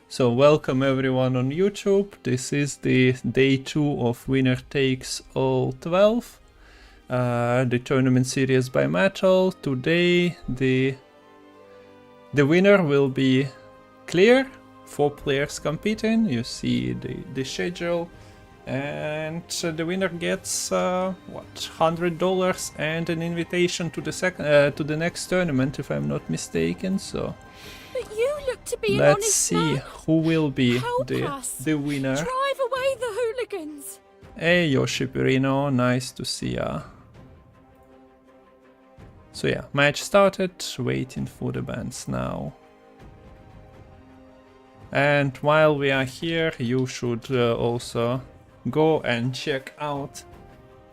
So welcome everyone on YouTube. This is the day 2 of Winner Takes All 12, the tournament series by Matol. Today the winner will be clear, 4 players competing. You see the schedule, and the winner gets $100 and an invitation to the next tournament, if I'm not mistaken. So but you look to be an let's honest see man. who will be Help the us. winner. Drive away the hooligans. Hey Yoshi Perino, nice to see ya. So yeah, match started, waiting for the bands now. And while we are here, you should also go and check out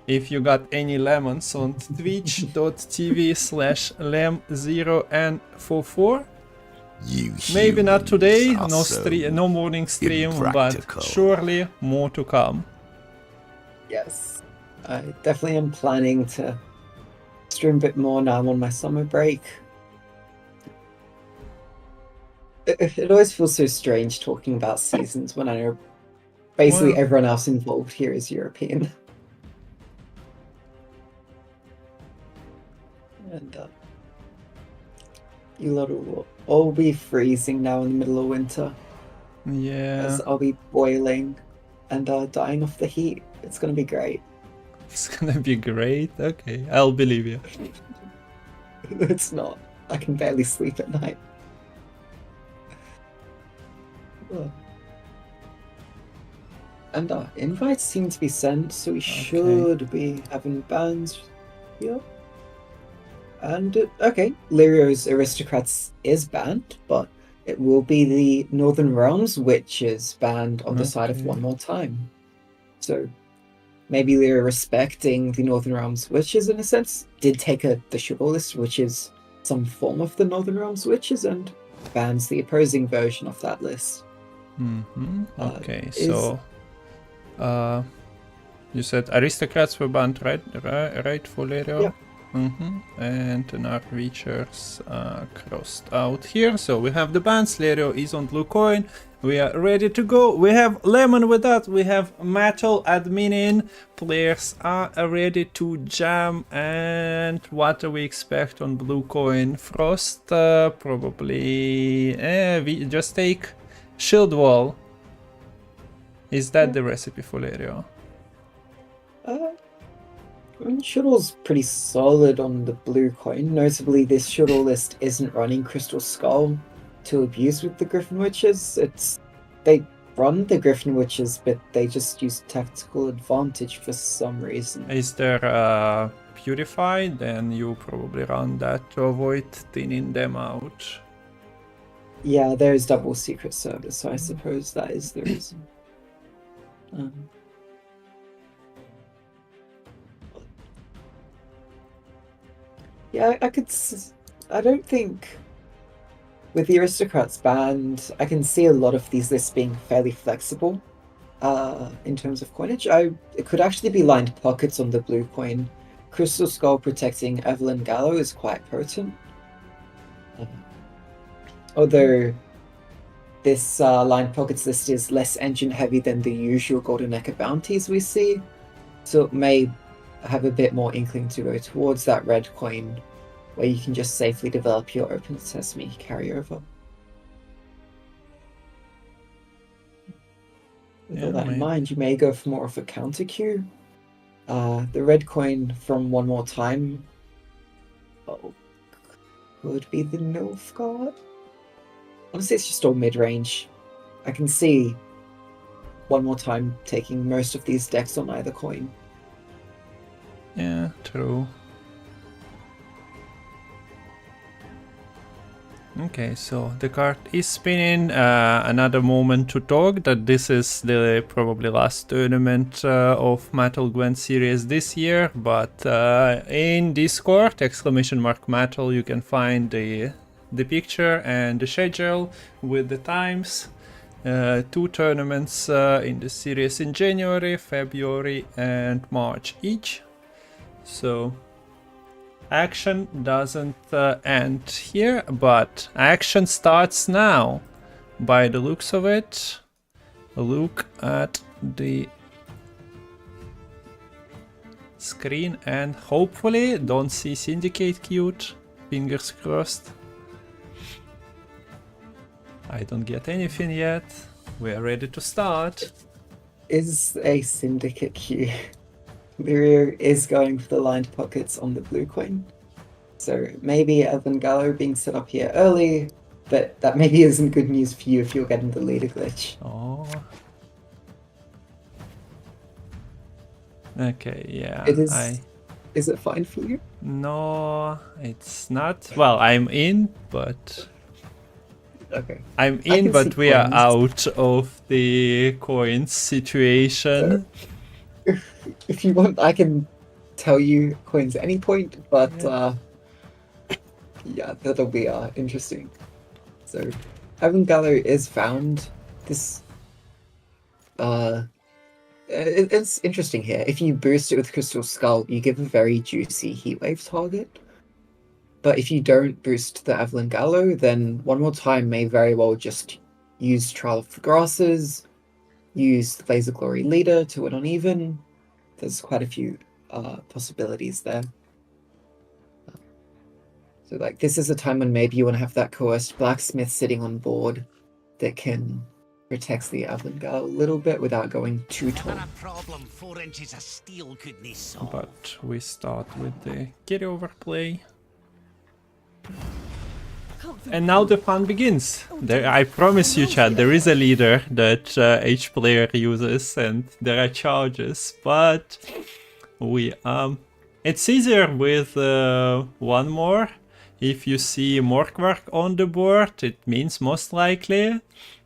if you got any lemons on twitch.tv/lem0n44. Maybe not today, no morning stream, but surely more to come. Yes, I definitely am planning to stream a bit more now I'm on my summer break. It always feels so strange talking about seasons when I know basically everyone else involved here is European. And you lot will all be freezing now in the middle of winter. Yeah. As I'll be boiling and dying of the heat. It's gonna be great. It's gonna be great. Okay, I'll believe you. It's not. I can barely sleep at night. And invites seem to be sent, so we should be having bands here. And okay, Lerio's Aristocrats is banned, but it will be the Northern Realms, which is banned on the side of One More Time. So maybe Lerio, respecting the Northern Realms witches in a sense, did take the sugar list, which is some form of the Northern Realms witches, and bans the opposing version of that list. Okay, so you said Aristocrats were banned, right for Lerio? Yeah. And our features are crossed out here. So we have the bans. Lerio is on blue coin. We are ready to go. We have Lemon with that. We have Matol admin in. Players are ready to jam. And what do we expect on blue coin? Frost, probably. We just take Shield Wall. Is that the recipe for Lerio? I mean, Shuttle's pretty solid on the blue coin. Notably, this Shuttle list isn't running Crystal Skull to abuse with the Griffin Witches. They run the Griffin Witches, but they just use tactical advantage for some reason. Is there Purify? Then you probably run that to avoid thinning them out. Yeah, there is double Secret Service, so I suppose that is the reason. Yeah, I don't think with the Aristocrats banned, I can see a lot of these lists being fairly flexible in terms of coinage. It could actually be lined pockets on the blue coin. Crystal Skull protecting Evelyn Gallo is quite potent. Although this lined pockets list is less engine heavy than the usual Golden Necker bounties we see, so it may have a bit more inkling to go towards that red coin where you can just safely develop your Open Sesame carryover. With all that in mind, you may go for more of a counter queue. The red coin from One More Time could be the Nilfgaard. Honestly, it's just all mid-range. I can see One More Time taking most of these decks on either coin. Yeah, true. Okay, so the card is spinning. Another moment to talk that this is the probably last tournament of Matol Gwent series this year, but in Discord, !Matol, you can find the picture and the schedule with the times. 2 tournaments in the series in January, February and March each. So action doesn't end here, but action starts now. by the looks of it. Look at the screen and hopefully don't see Syndicate cute. Fingers crossed. I don't get anything yet. We are ready to start. Is a Syndicate queue. Lerio is going for the lined pockets on the blue coin. So maybe Evan Gallo being set up here early, but that maybe isn't good news for you if you're getting the leader glitch. Oh. Okay, yeah. It is. Is it fine for you? No, it's not. Well, I'm in, but... Okay. I'm in, but we are out of the coins situation. If you want, I can tell you coins at any point, but yeah, that'll be interesting. So, Evan Gallo is found. This it's interesting here. If you boost it with Crystal Skull, you give a very juicy Heatwave target. But if you don't boost the Evelyn Gallo, then one more time may very well just use Trial of the Grasses, use the Blaze of Glory Leader to win on even. There's quite a few possibilities there. So like this is a time when maybe you want to have that coerced blacksmith sitting on board that can protect the Evelyn Gallo a little bit without going too tall. But we start with the carryover play. And now the fun begins. There, I promise you, chat, there is a leader that each player uses, and there are charges. But we it's easier with one more. If you see Morkvark on the board, it means most likely,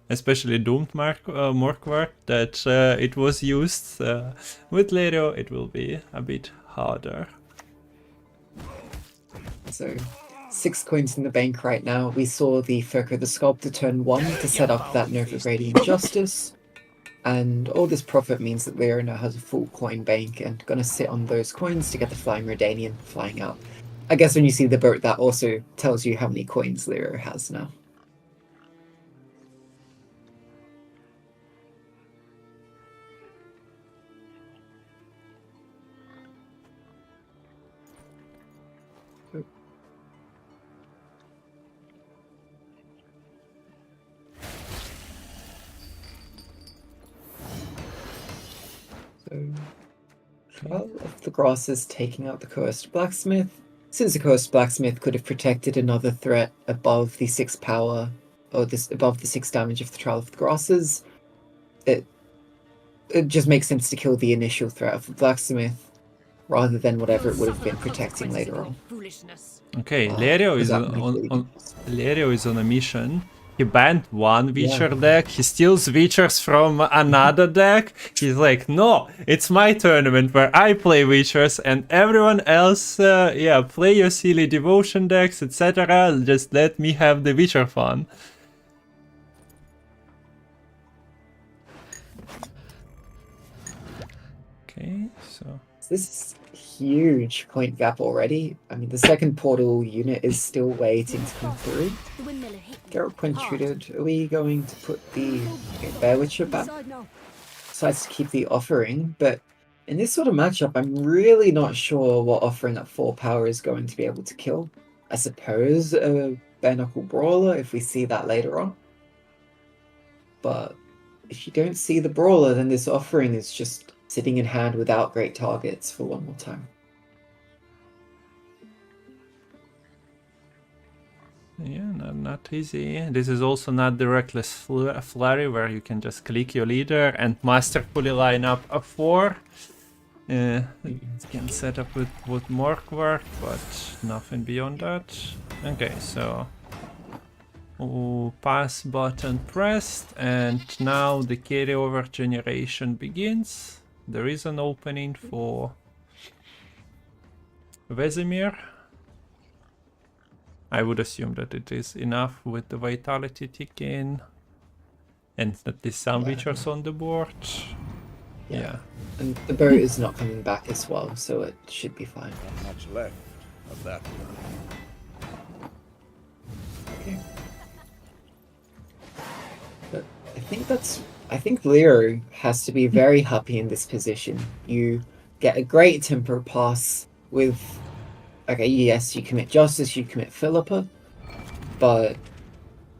especially Doomed Morkvark, that it was used. With Lerio, it will be a bit harder. So 6 coins in the bank right now. We saw the Furker the Sculptor turn 1 to set up that Nova Radiant Justice. And all this profit means that Lerio now has a full coin bank and gonna sit on those coins to get the Flying Redanian flying out. I guess when you see the boat, that also tells you how many coins Lerio has now. Trial of the Grasses taking out the Cursed Blacksmith. Since the Cursed Blacksmith could have protected another threat above the 6 power, or this above the 6 damage of the Trial of the Grasses, it just makes sense to kill the initial threat of the Blacksmith rather than whatever it would have been protecting later on. Okay, Lerio is on a mission. He banned one Witcher deck, he steals Witchers from another deck. He's like, no, it's my tournament where I play Witchers and everyone else, play your silly devotion decks, etc. Just let me have the Witcher fun. Okay, so... This is huge point gap already. I mean, the second portal unit is still waiting to come through. Geralt point treated. Are we going to put the Bear Witcher back? Decides to keep the offering, but in this sort of matchup, I'm really not sure what offering at 4 power is going to be able to kill. I suppose a Bare Knuckle Brawler if we see that later on. But if you don't see the Brawler, then this offering is just sitting in hand without great targets for one more time. Yeah, not easy. This is also not the Reckless Flurry where you can just click your leader and masterfully line up a 4. It can set up with Morkvark, but nothing beyond that. Okay, so pass button pressed, and now the carryover generation begins. There is an opening for Vesemir. I would assume that it is enough with the vitality ticking and that there's some Witchers on the board. Yeah. And the boat is not coming back as well, so it should be fine. Not much left of that. Okay. But I think Lerio has to be very happy in this position. You get a great tempo pass with, okay, yes, you commit Justice, you commit Philippa, but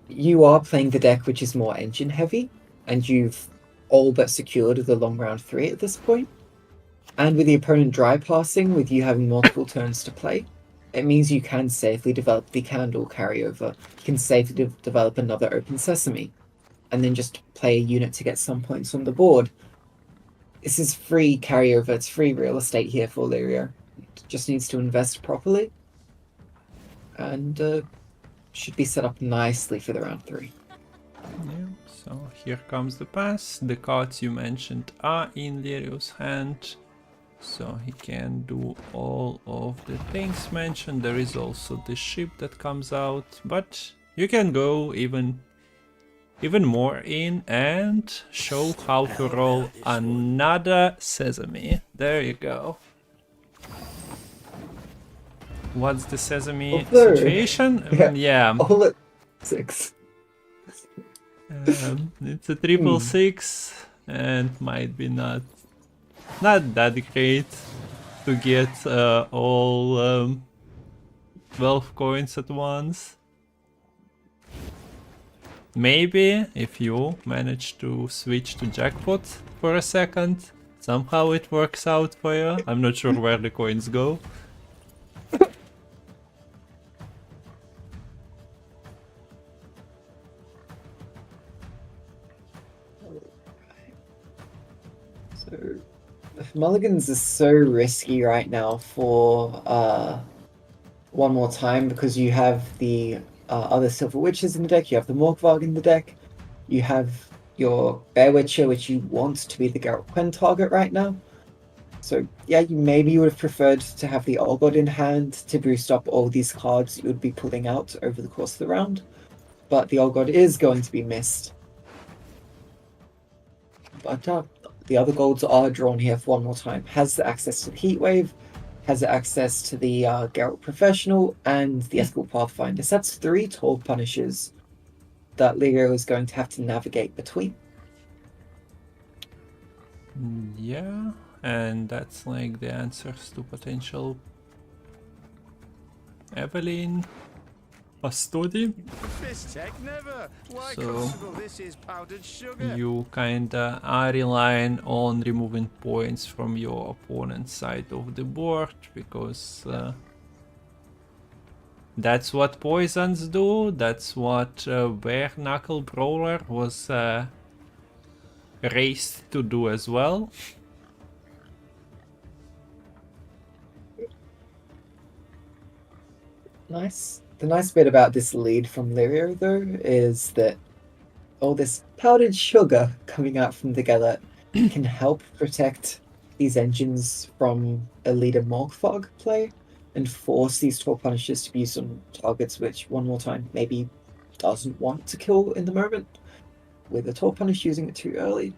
you are playing the deck which is more engine heavy, and you've all but secured the long round 3 at this point. And with the opponent dry passing, with you having multiple turns to play, it means you can safely develop the Candle carryover. You can safely develop another Open Sesame, and then just play a unit to get some points on the board. This is free carryover, it's free real estate here for Lerio. It just needs to invest properly, and should be set up nicely for the round 3. Yeah, so here comes the pass. The cards you mentioned are in Lerio's hand, so he can do all of the things mentioned. There is also the ship that comes out, but you can go even more in and show how to roll another Sesame. There you go. What's the Sesame situation? Yeah. All at 6. It's a 666 and might be not that great to get all 12 coins at once. Maybe if you manage to switch to jackpot for a second, somehow it works out for you. I'm not sure where the coins go. So, Mulligans is so risky right now for one more time, because you have the other Silver Witches in the deck, you have the Morkvarg in the deck, you have your Bear Witcher, which you want to be the Gwent target right now. So yeah, maybe you would have preferred to have the Olgod in hand to boost up all these cards you would be pulling out over the course of the round, but the Olgod is going to be missed. But the other golds are drawn here for one more time. Has the access to the Heatwave, has the access to the Geralt Professional, and the Escort Pathfinder. So that's 3 Torg Punishers that Lerio is going to have to navigate between. Yeah, and that's like the answers to potential Evelyn, Pastodi. So you kinda are relying on removing points from your opponent's side of the board, because that's what poisons do. That's what Bare Knuckle Brawler was raised to do as well. Nice. The nice bit about this lead from Lerio, though, is that all this powdered sugar coming out from the Galette can help protect these engines from a leader Morkvarg play, and force these Torg Punishers to be used on targets which, one more time, maybe doesn't want to kill in the moment, with a Torg Punish using it too early.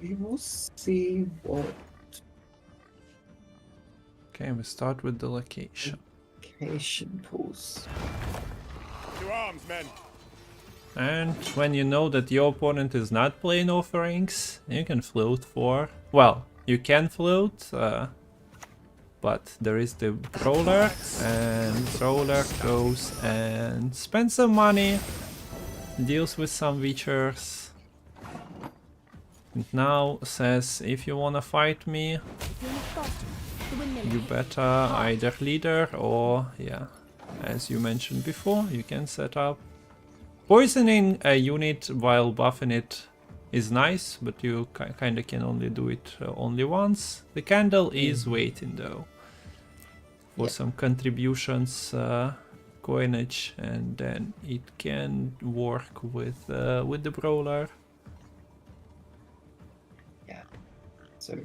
We will see what... Okay, we start with the location. Location pools. To arms, men! And when you know that your opponent is not playing offerings, you can float for... Well, you can float, but there is the Brawler, and Brawler goes and spends some money, deals with some Witchers, and now says, if you wanna fight me, you better either leader or, yeah, as you mentioned before, you can set up. Poisoning a unit while buffing it is nice, but you kinda can only do it only once. The candle is waiting though for some contributions, coinage, and then it can work with the Brawler. Yeah. So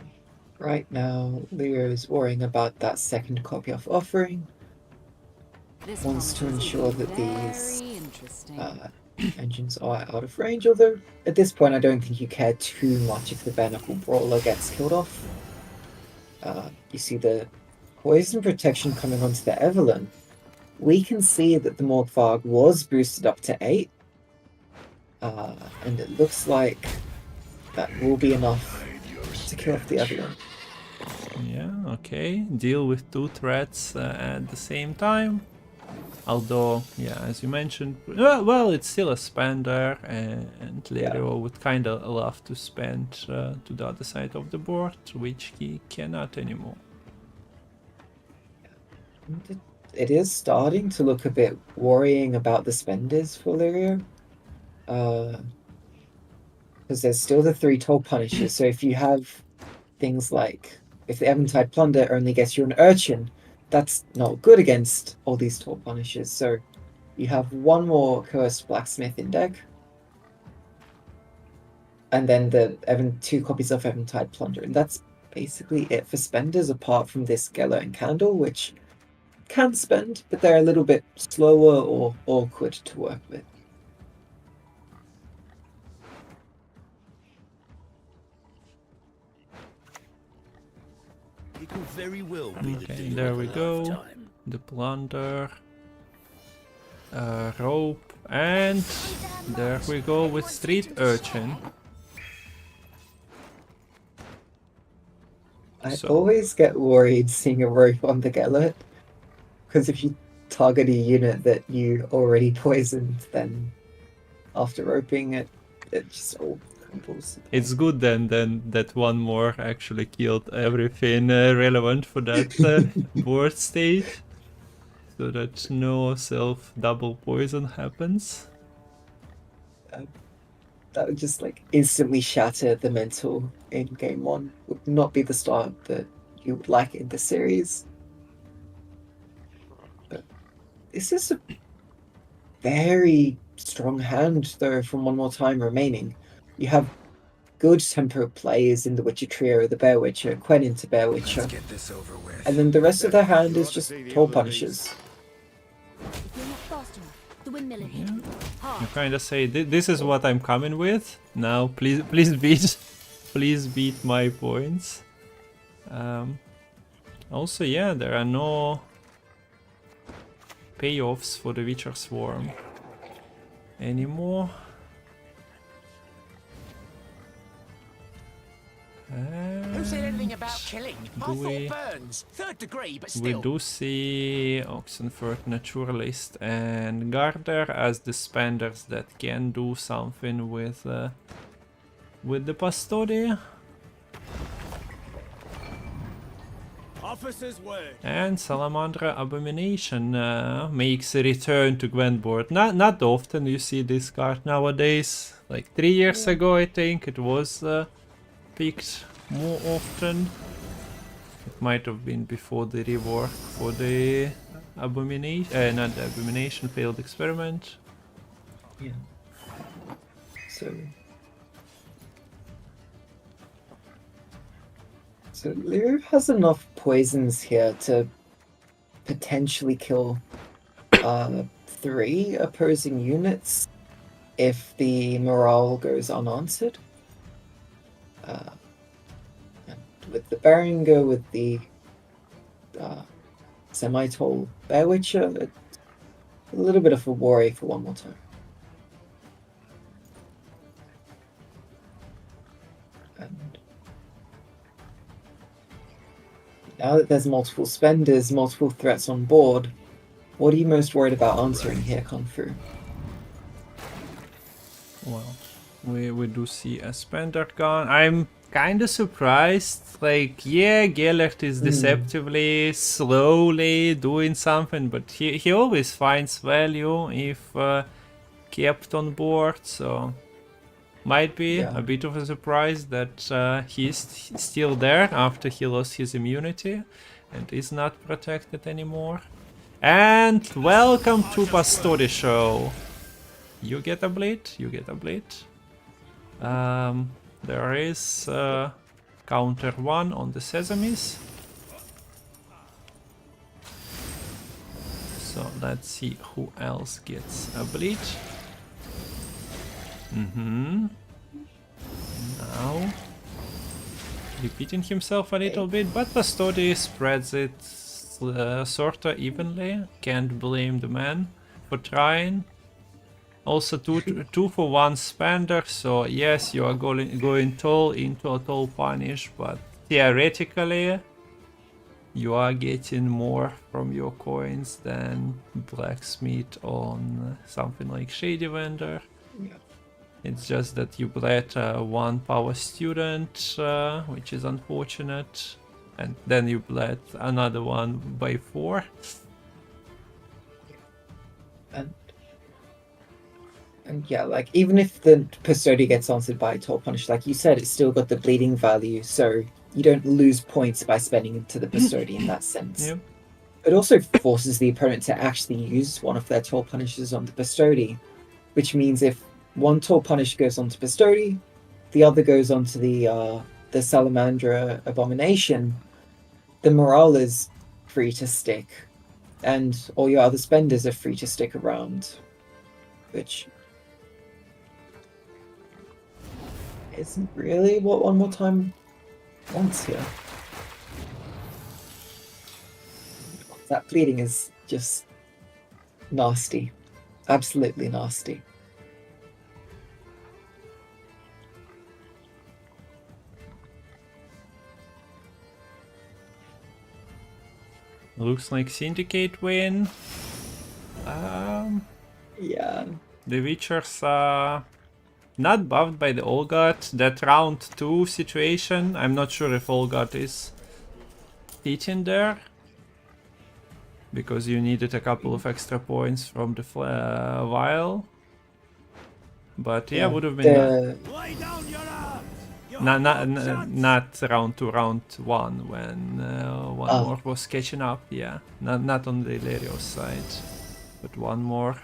right now, Lerio is worrying about that second copy of offering. Wants to ensure that these engines are out of range, although at this point I don't think you care too much if the Bare Knuckle Brawler gets killed off. You see the poison protection coming onto the Evelyn. we can see that the Morgvarg was boosted up to 8. And it looks like that will be enough to kill off the other one. Yeah, okay. Deal with 2 threats at the same time. Although, yeah, as you mentioned, well, it's still a spender, and Lerio would kind of love to spend to the other side of the board, which he cannot anymore. It is starting to look a bit worrying about the spenders for Lerio. Because there's still the 3 toll punishes, so if you have things like, if the Eventide Plunder only gets you an Urchin, that's not good against all these toll punishes, so you have 1 more Cursed Blacksmith in deck, and then 2 copies of Eventide Plunder, and that's basically it for spenders, apart from this Geller and Candle, which can spend, but they're a little bit slower or awkward to work with. It could very well be the Okay, deal there of a we go. lifetime. The Plunder, Rope, and there we go with Street Urchin. I So- always get worried seeing a rope on the Geller, because if you target a unit that you already poisoned, then after roping it just all crumbles. It's good then that 1 more actually killed everything relevant for that board state, so that no self-double poison happens. That would just like instantly shatter the mental in game 1. Would not be the start that you would like in the series. But this is a very strong hand though from 1 more time remaining. You have good tempo plays in the Witcher trio, the Bear Witcher, Quen into Bear Witcher, Let's get this over with. and then the rest of their hand is just toll punishes. If you're not fast enough, the windmill will hit Yeah. you hard. You kind of say, this is what I'm coming with. Now, please beat, please beat my points. Also, yeah, there are no payoffs for the Witcher Swarm anymore. Who said anything about And killing? do I thought we- burns. 3rd degree, but we still. do see Oxenford Naturalist and Garter as the spenders that can do something with the Pastodi. Officer's word. And Salamandra Abomination makes a return to Gwent board. Not often you see this card nowadays. Like 3 years ago, I think it was picked more often. It might have been before the rework for the Abomination, not the Abomination, failed experiment. Yeah. So Lerio has enough poisons here to potentially kill 3 opposing units if the morale goes unanswered. And with the Beringer, with the semi-toll Bear Witcher, it's a little bit of a worry for 1 more time. And now that there's multiple spenders, multiple threats on board, what are you most worried about answering here, Kung Fu? Well, we do see a spender gone. I'm kind of surprised. Like, yeah, Gellert is deceptively, slowly doing something, but he always finds value if kept on board, so might be a bit of a surprise that he's still there after he lost his immunity and is not protected anymore. And welcome to Pastodi show. You get a bleed, you get a bleed. There is counter 1 on the sesames. So let's see who else gets a bleed. Now repeating himself a little bit, but Pastodi spreads it sorta evenly. Can't blame the man for trying. Also, two for one spender, so yes, you are going tall into a tall punish, but theoretically, you are getting more from your coins than blacksmith on something like Shady Vendor. Yeah. It's just that you bled one power student, which is unfortunate, and then you bled another one by 4. And yeah, like, even if the Pastodi gets answered by Tall Punish, like you said, it's still got the bleeding value, so you don't lose points by spending into the Pastodi in that sense. Yep. It also forces the opponent to actually use one of their Tall Punishes on the Pastodi, which means if one Tall Punish goes onto Pastodi, the other goes onto the Salamandra Abomination, the morale is free to stick, and all your other spenders are free to stick around, which isn't really what One More Time wants here. That bleeding is just nasty. Absolutely nasty. Looks like Syndicate win. Yeah. The Witchers are not buffed by the Olgat. That round 2 situation, I'm not sure if Olgat is hitting there, because you needed a couple of extra points from the vial. But yeah, would have been Lay down your arms. You not round 2, round 1 when one more was catching up. Yeah, not on the Lerio side, but one more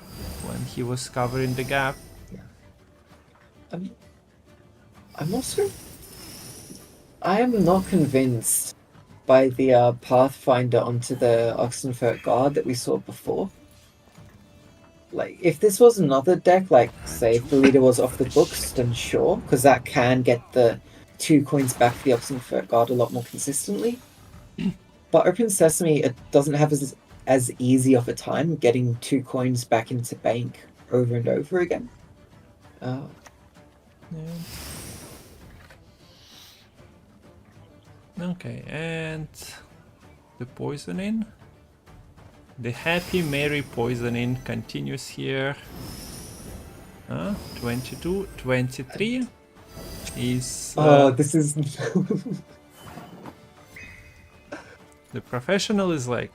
when he was covering the gap. I'm also... I am not convinced by the Pathfinder onto the Oxenfurt Guard that we saw before. Like, if this was another deck, like, say, if the leader was off the books, then sure, because that can get the 2 coins back for the Oxenfurt Guard a lot more consistently. But Open Sesame, it doesn't have as easy of a time getting 2 coins back into bank over and over again. Okay, and the poisoning. The Happy Mary poisoning continues here. 22, 23 is... this is... the professional is like,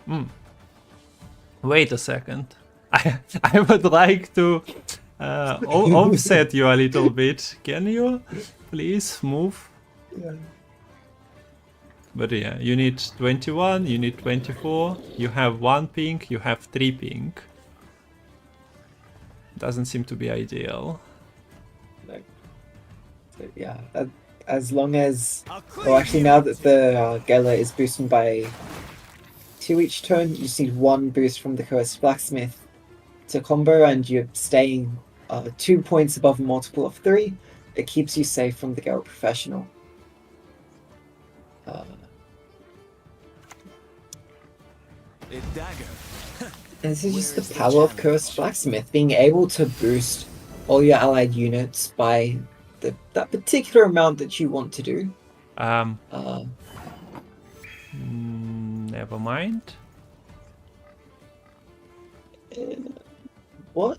wait a second. I would like to offset you a little bit. Can you please move? Yeah. But yeah, you need 21, you need 24, you have 1 pink, you have 3 pink. Doesn't seem to be ideal. No. So, yeah, as long as... Well, actually, now that the Gela is boosted by 2 each turn, you just need 1 boost from the Cursed Blacksmith to combo, and you're staying 2 points above a multiple of 3. It keeps you safe from the Gela Professional. And this is just the power of Cursed Blacksmith, being able to boost all your allied units by that particular amount that you want to do. Never mind. What?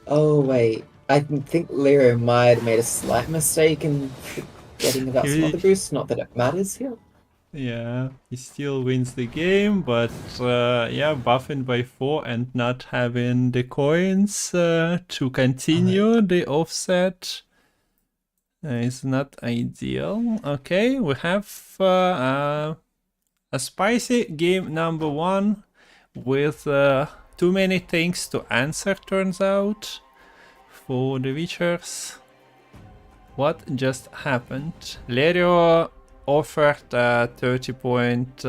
Oh wait, I think Lerio might have made a slight mistake in getting about some other boosts. Not that it matters here. Yeah, he still wins the game, but yeah, buffing by 4 and not having the coins to continue the offset is not ideal. Okay, we have a spicy game number 1 with too many things to answer, turns out, for the Witchers. What just happened? Lerio offered a 30-point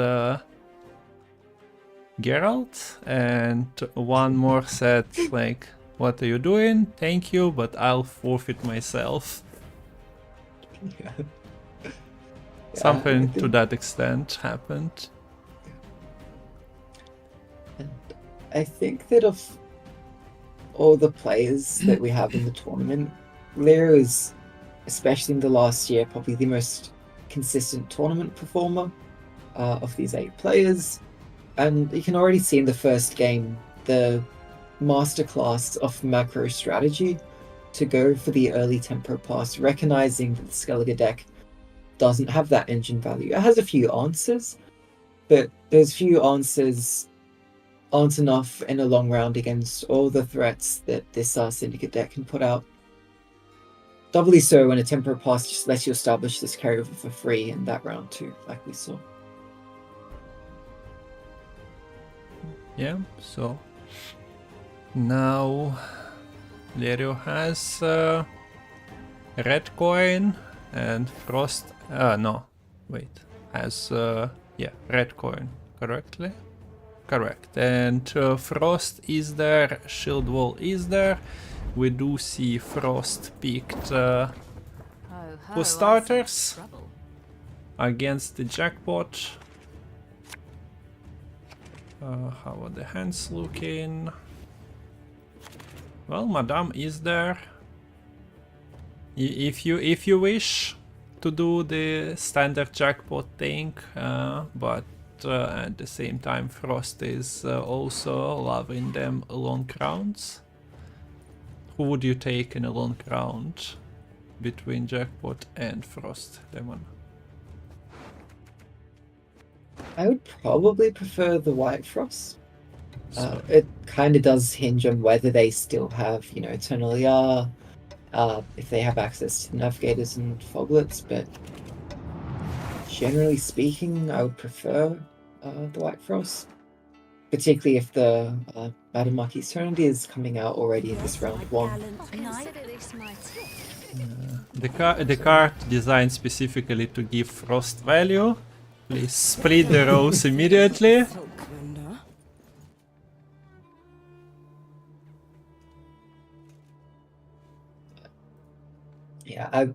Geralt, and one more said, like, what are you doing? Thank you, but I'll forfeit myself. Yeah. Something to that extent happened. I think that of all the players that we have in the tournament, Lerio is, especially in the last year, probably the most consistent tournament performer of these 8 players. And you can already see in the first game the masterclass of macro strategy to go for the early tempo pass, recognizing that the Skellige deck doesn't have that engine value. It has a few answers, but those few answers aren't enough in a long round against all the threats that this Syndicate deck can put out. Doubly so when a tempo pass just lets you establish this carryover for free in that round too, like we saw. Yeah, so now Lerio has red coin and frost. No, wait, has yeah, red coin correctly. Correct, and frost is there, shield wall is there. We do see frost picked for starters against the jackpot. How are the hands looking? Well, Madame is there. If you wish to do the standard jackpot thing, but at the same time Frost is also loving them long rounds. Who would you take in a long round between jackpot and Frost, Demon? I would probably prefer the White Frost. It kind of does hinge on whether they still have, you know, Eternal Yar, if they have access to Navigators and Foglets, but generally speaking, I would prefer the White Frost, particularly if the Madam Maki's Eternity is coming out already in this round 1. The card designed specifically to give Frost value. Please split the rows immediately. Yeah, I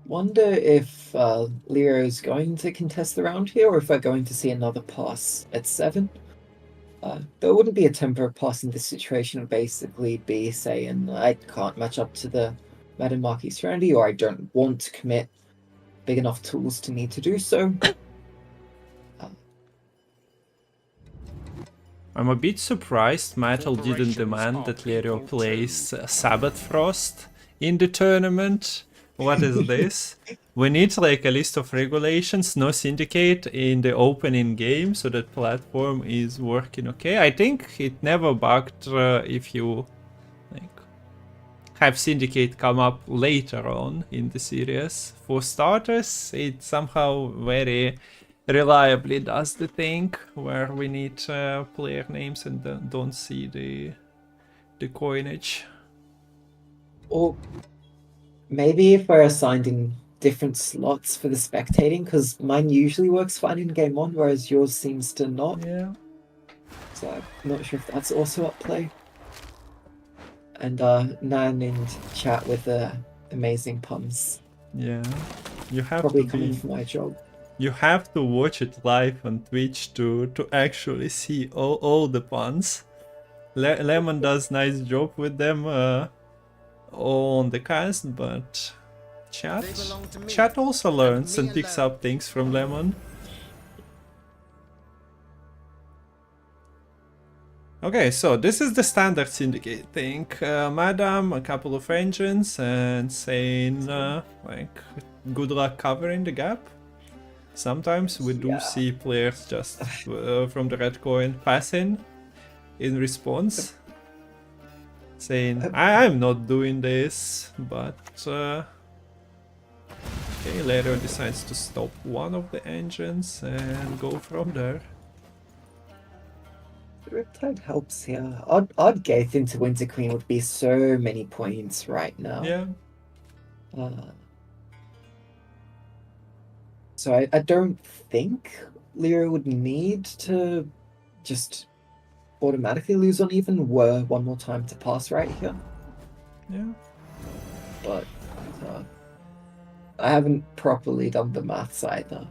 wonder if Lerio is going to contest the round here, or if we're going to see another pass at 7. There wouldn't be a tempo pass in this situation. It would basically be saying, I can't match up to the Madam Maki's Serenity, or I don't want to commit big enough tools to need to do so. I'm a bit surprised Matol didn't demand that Lerio plays Sabbath Frost in the tournament. What is this? We need like a list of regulations, no Syndicate in the opening game, so that platform is working okay. I think it never bugged if you like have Syndicate come up later on in the series. For starters, it somehow very reliably does the thing where we need player names and don't see the coinage. Or maybe if we're assigned in different slots for the spectating, because mine usually works fine in game 1, whereas yours seems to not. Yeah. So I'm not sure if that's also at play. And Nan in chat with the amazing puns. Yeah. You have Probably to coming be... from my job. You have to watch it live on Twitch to actually see all the puns. Lemon does nice job with them on the cast, but chat also learns and picks up things from Lemon. Okay, so this is the standard Syndicate thing. Madam, a couple of engines, and saying like good luck covering the gap. Sometimes we do see players just from the red coin passing in response, saying I'm not doing this, but okay, Lerio decides to stop one of the engines and go from there. The Riptide helps here. Odd Gaith into Winter Queen would be so many points right now. Yeah. So I don't think Lerio would need to just automatically lose on even were one more time to pass right here. Yeah. But I haven't properly done the maths either.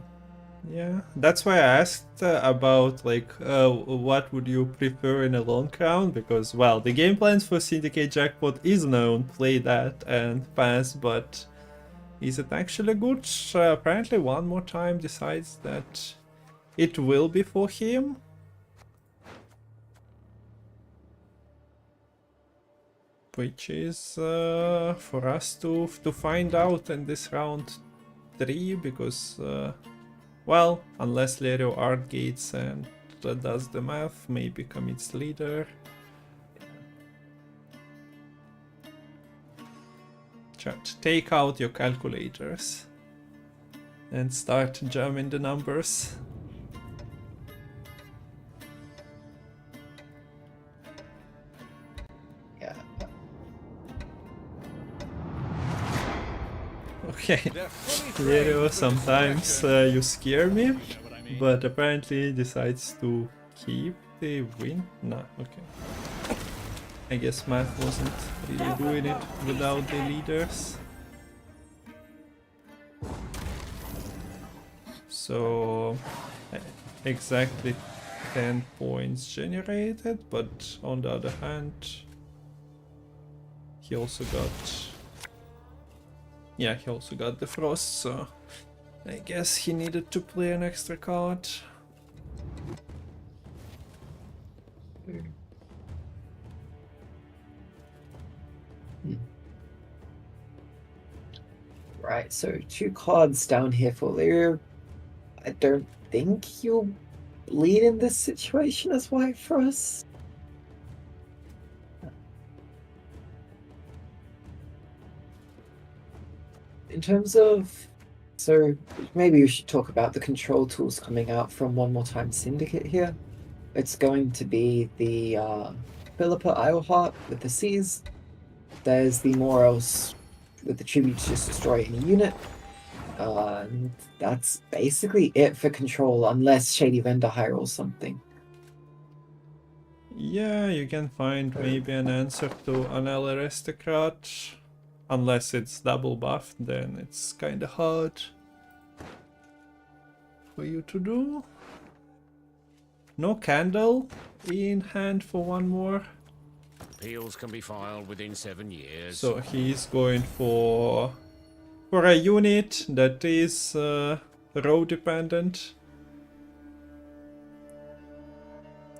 Yeah, that's why I asked about like what would you prefer in a long round, because well, the game plans for Syndicate Jackpot is known, play that and pass, but is it actually good? Apparently one more time decides that it will be for him. Which is for us to find out in this round 3, because well, unless Lerio art gates and does the math, maybe commits leader. Chat, take out your calculators and start jamming the numbers. Yeah. Okay, Lerio, sometimes you scare me, but apparently decides to keep the win. Nah, okay. I guess math wasn't really doing it without the leaders. So exactly 10 points generated, but on the other hand, he also got... Yeah, he also got the frost, so I guess he needed to play an extra card. Right, so 2 cards down here for Lerio. I don't think you'll bleed in this situation as White Frost. In terms of... So, maybe we should talk about the control tools coming out from One More Time Syndicate here. It's going to be the Philippa Ironheart with the Seas. There's the Moros with the tribute to just destroy any unit. And that's basically it for control, unless Shady Vendor Hire or something. Yeah, you can find maybe an answer to Anel Aristocrat. Unless it's double buffed, then it's kinda hard for you to do. No candle in hand for one more. Appeals can be filed within 7 years. So he's going for a unit that is row dependent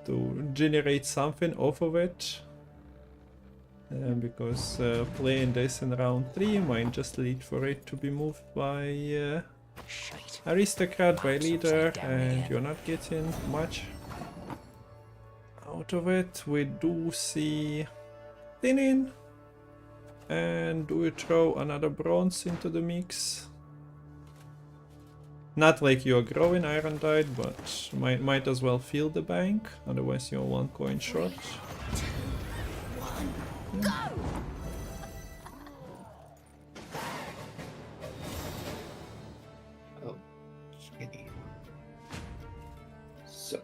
to generate something off of it. Because playing this in round 3 might just lead for it to be moved by Aristocrat, by leader, and you're not getting much out of it. We do see thinning, and do we throw another bronze into the mix? Not like you're growing Iron Tide, but might as well fill the bank, otherwise you're 1 coin short. Okay. So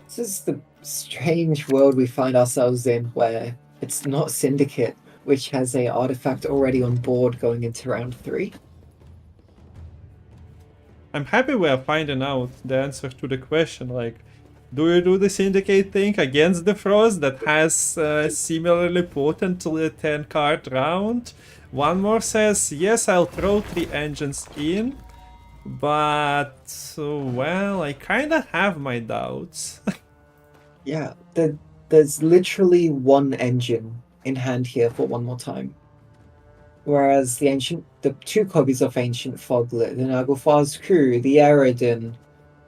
this is the strange world we find ourselves in, where it's not Syndicate, which has a artifact already on board going into round 3. I'm happy we are finding out the answer to the question, like, do you do the Syndicate thing against the Frost that has similarly potent to the 10 card round? One more says, yes, I'll throw 3 engines in, but, well, I kinda have my doubts. Yeah, there's literally 1 engine in hand here for One More Time. Whereas the 2 copies of Ancient Foglet, the Naglfar's crew, the Aerodin,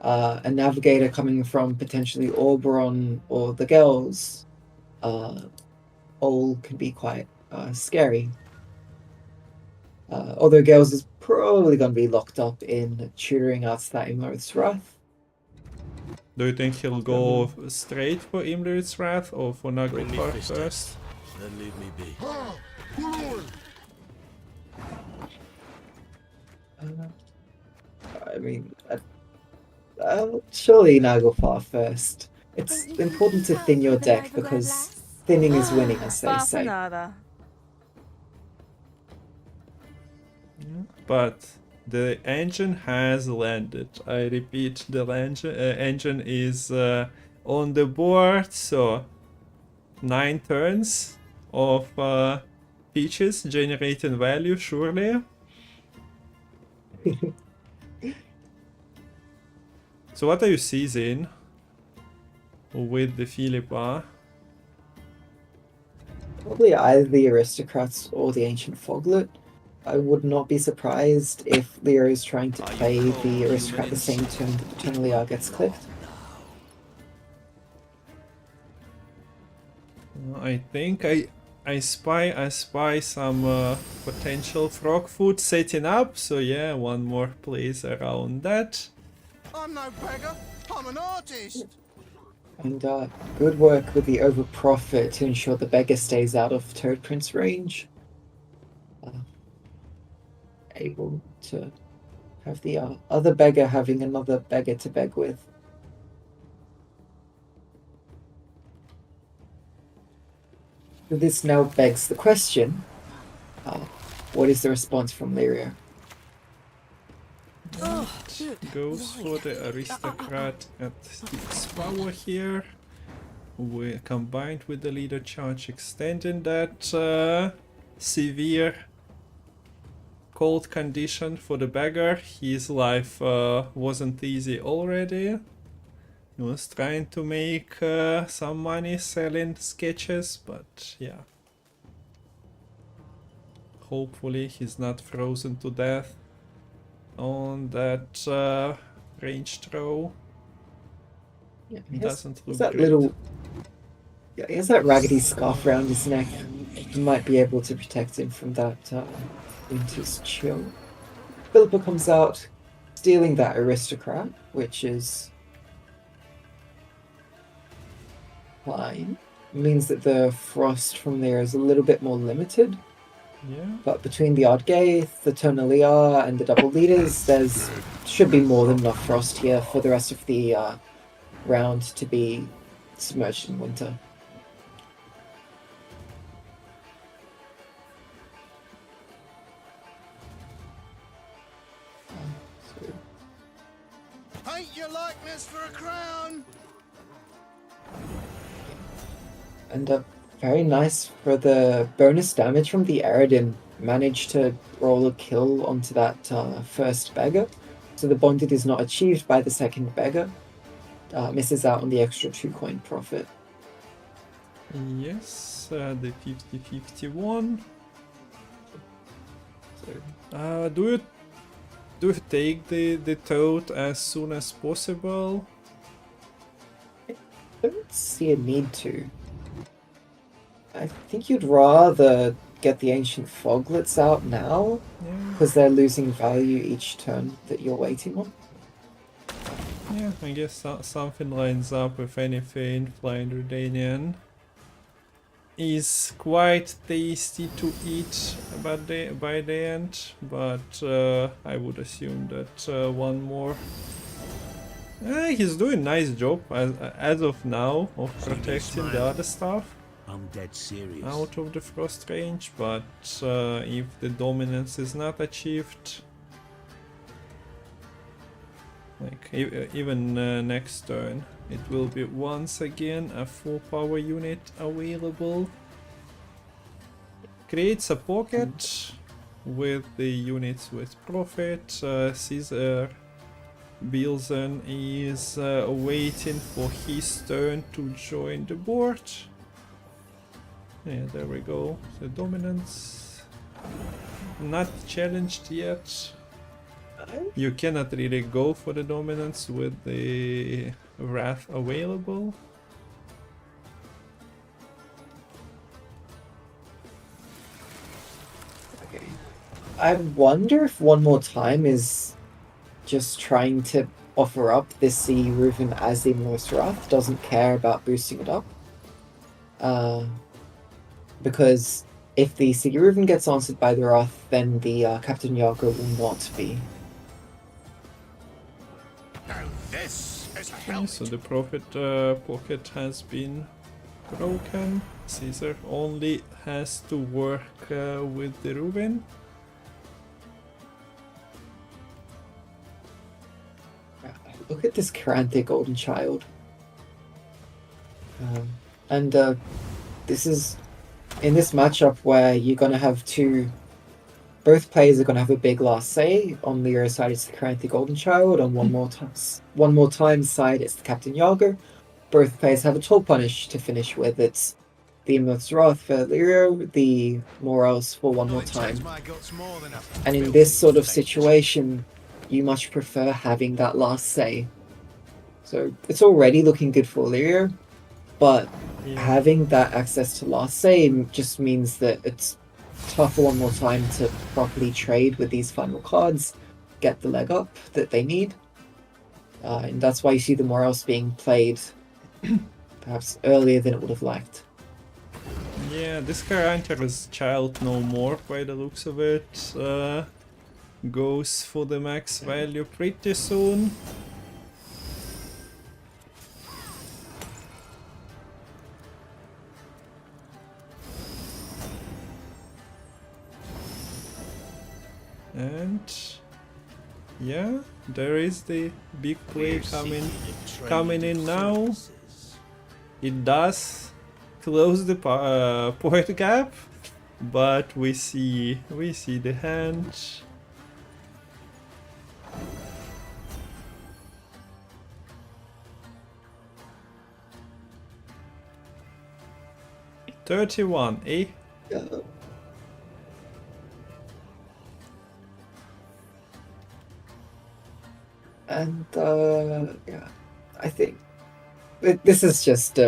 a navigator coming from potentially Oberon or the girls, all can be quite scary. Although girls is probably going to be locked up in tutoring out Imlerith's Wrath. Do you think he'll go straight for Imlerith's Wrath or for Naglfar first? Then leave me be. I mean, surely Naglfar first. It's important to thin your deck because thinning is winning, as they say. But The engine has landed. I repeat, the engine is on the board, so 9 turns of Peaches generating value, surely. So what are you seizing with the Philippa? Probably either the aristocrats or the ancient foglet. I would not be surprised if Lerio is trying to play the aristocrat the same turn that the Tonaliar gets clicked. I think I spy some potential frog food setting up. So yeah, one more plays around that. I'm no beggar. I'm an artist. And good work with the over-profit to ensure the beggar stays out of Toad Prince range. Able to have the other beggar having another beggar to beg with. This now begs the question, what is the response from Lerio? Goes for the aristocrat at 6 power here. We combined with the leader charge, extending that severe cold condition for the beggar. His life wasn't easy already. He was trying to make some money selling sketches, but yeah. Hopefully he's not frozen to death on that range throw. Yeah, Doesn't look that great. little. Yeah, he has that raggedy scarf around his neck. He might be able to protect him from that winter's chill. Philippa comes out, stealing that aristocrat, which is fine. It means that the frost from there is a little bit more limited. Yeah. But between the Oddgaith, the Tonaliar, and the double leaders, there's should be more than enough frost here for the rest of the round to be submerged in winter. Paint your likeness for a crown. And very nice for the bonus damage from the Aradin. Managed to roll a kill onto that first beggar. So the bonded is not achieved by the second beggar. Misses out on the extra 2 coin profit. Yes, the 50-51. So, do you take the toad as soon as possible? I don't see a need to. I think you'd rather get the ancient foglets out now, because they're losing value each turn that you're waiting on. Yeah, I guess something lines up with anything. Flying Redanian is quite tasty to eat by the end, but I would assume that one more. He's doing a nice job as of now of protecting the other stuff. I'm dead serious. Out of the frost range, but if the dominance is not achieved, like even next turn, it will be once again a full power unit available. Creates a pocket with the units with profit. Caesar Bilzen is waiting for his turn to join the board. Yeah, there we go. The dominance not challenged yet. You cannot really go for the dominance with the wrath available. Okay. I wonder if one more time is just trying to offer up this Sea Reuven as the Norse Wrath, doesn't care about boosting it up. Because if the Sea Reuven gets answered by the Wrath, then the Captain Yago will not be. Now this is a Okay, help. so the profit pocket has been broken. Caesar only has to work with the Reuven. this Karanthe Golden Child. And this is in this matchup where you're gonna have both players are gonna have a big last say. On the Lerio side, it's the Karanthe Golden Child. On one more time side, it's the Captain Yager. Both players have a toll punish to finish with. It's the Imot's Wrath for Lerio, the Morals for one more time. And in this sort of situation, you much prefer having that last say. So it's already looking good for Lerio, but having that access to last say just means that it's tougher one more time to properly trade with these final cards, get the leg up that they need. And that's why you see the Morals being played perhaps earlier than it would have liked. Yeah, this Karanthe Child no more by the looks of it. Goes for the max value pretty soon. And yeah, there is the big play coming in now. It does close the point gap, but we see the hand. $31, eh? Yeah. And yeah, I think this is just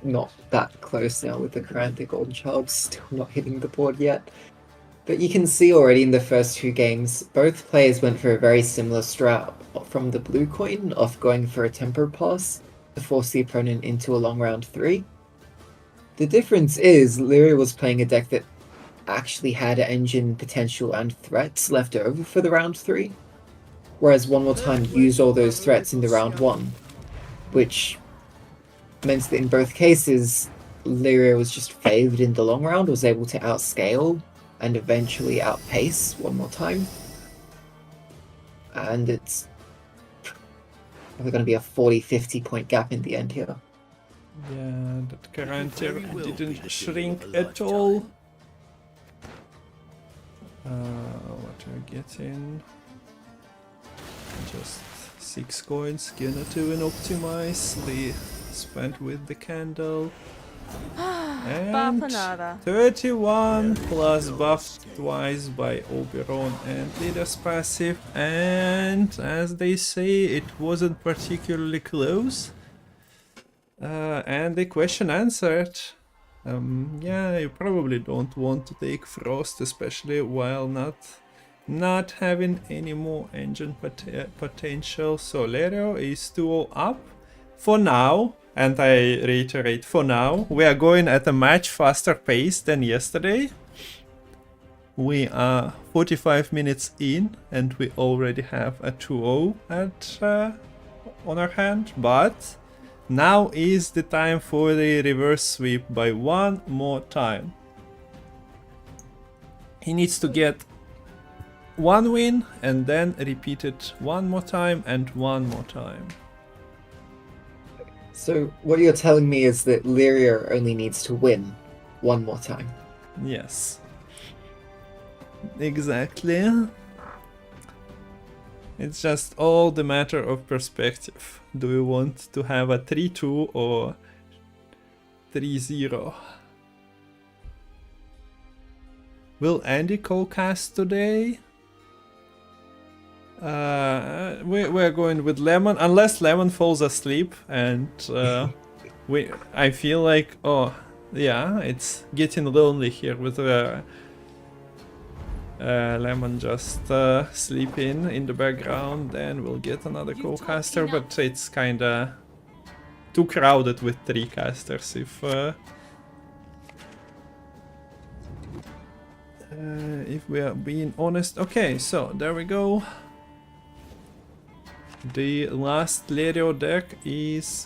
not that close now with the Karanthe Golden Child still not hitting the board yet. But you can see already in the first two games, both players went for a very similar strat from the blue coin of going for a tempo pass to force the opponent into a long round 3. The difference is Lerio was playing a deck that actually had engine potential and threats left over for the round 3. Whereas one more time used all those threats in the round 1, which meant that in both cases, Lerio was just favoured in the long round, was able to outscale and eventually outpace one more time. And it's probably going to be a 40-50 point gap in the end here. Yeah, that Karanthe didn't shrink at all. What are we getting? Just 6 coins, gonna do an optimize, the spent with the candle. And 31 plus buffed twice by Oberon and Leader's passive, and as they say, it wasn't particularly close. And the question answered. Yeah, you probably don't want to take Frost, especially while not having any more engine potential. So Lerio is 2-0 up for now, and I reiterate, for now. We are going at a much faster pace than yesterday. We are 45 minutes in and we already have a 2-0 on our hand, but now is the time for the reverse sweep by one more time. He needs to get one win and then repeat it one more time and one more time. So what you're telling me is that Lerio only needs to win one more time. Yes. Exactly. It's just all the matter of perspective. Do we want to have a 3-2 or 3-0? Will Andy co-cast today? We're going with Lemon, unless Lemon falls asleep, and I feel like, oh yeah, it's getting lonely here with Lemon just sleeping in the background. Then we'll get another co-caster, but it's kinda too crowded with 3 casters if we are being honest. Okay, so there we go. The last Lerio deck is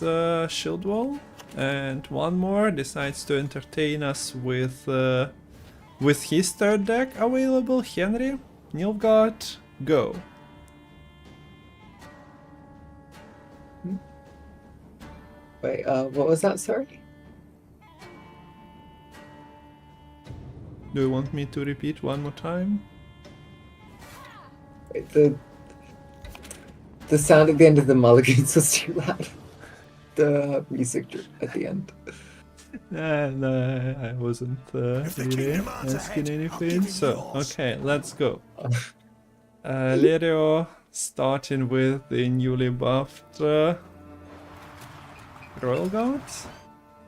Shield Wall, and one more decides to entertain us with his third deck available. Henry, Nilfgaard, go. Wait, what was that, sorry? Do you want me to repeat one more time? Wait, the sound at the end of the mulligans was too loud. The music at the end. No, I wasn't really asking anything. So, okay, let's go. Lerio, starting with the newly buffed Royal Guards.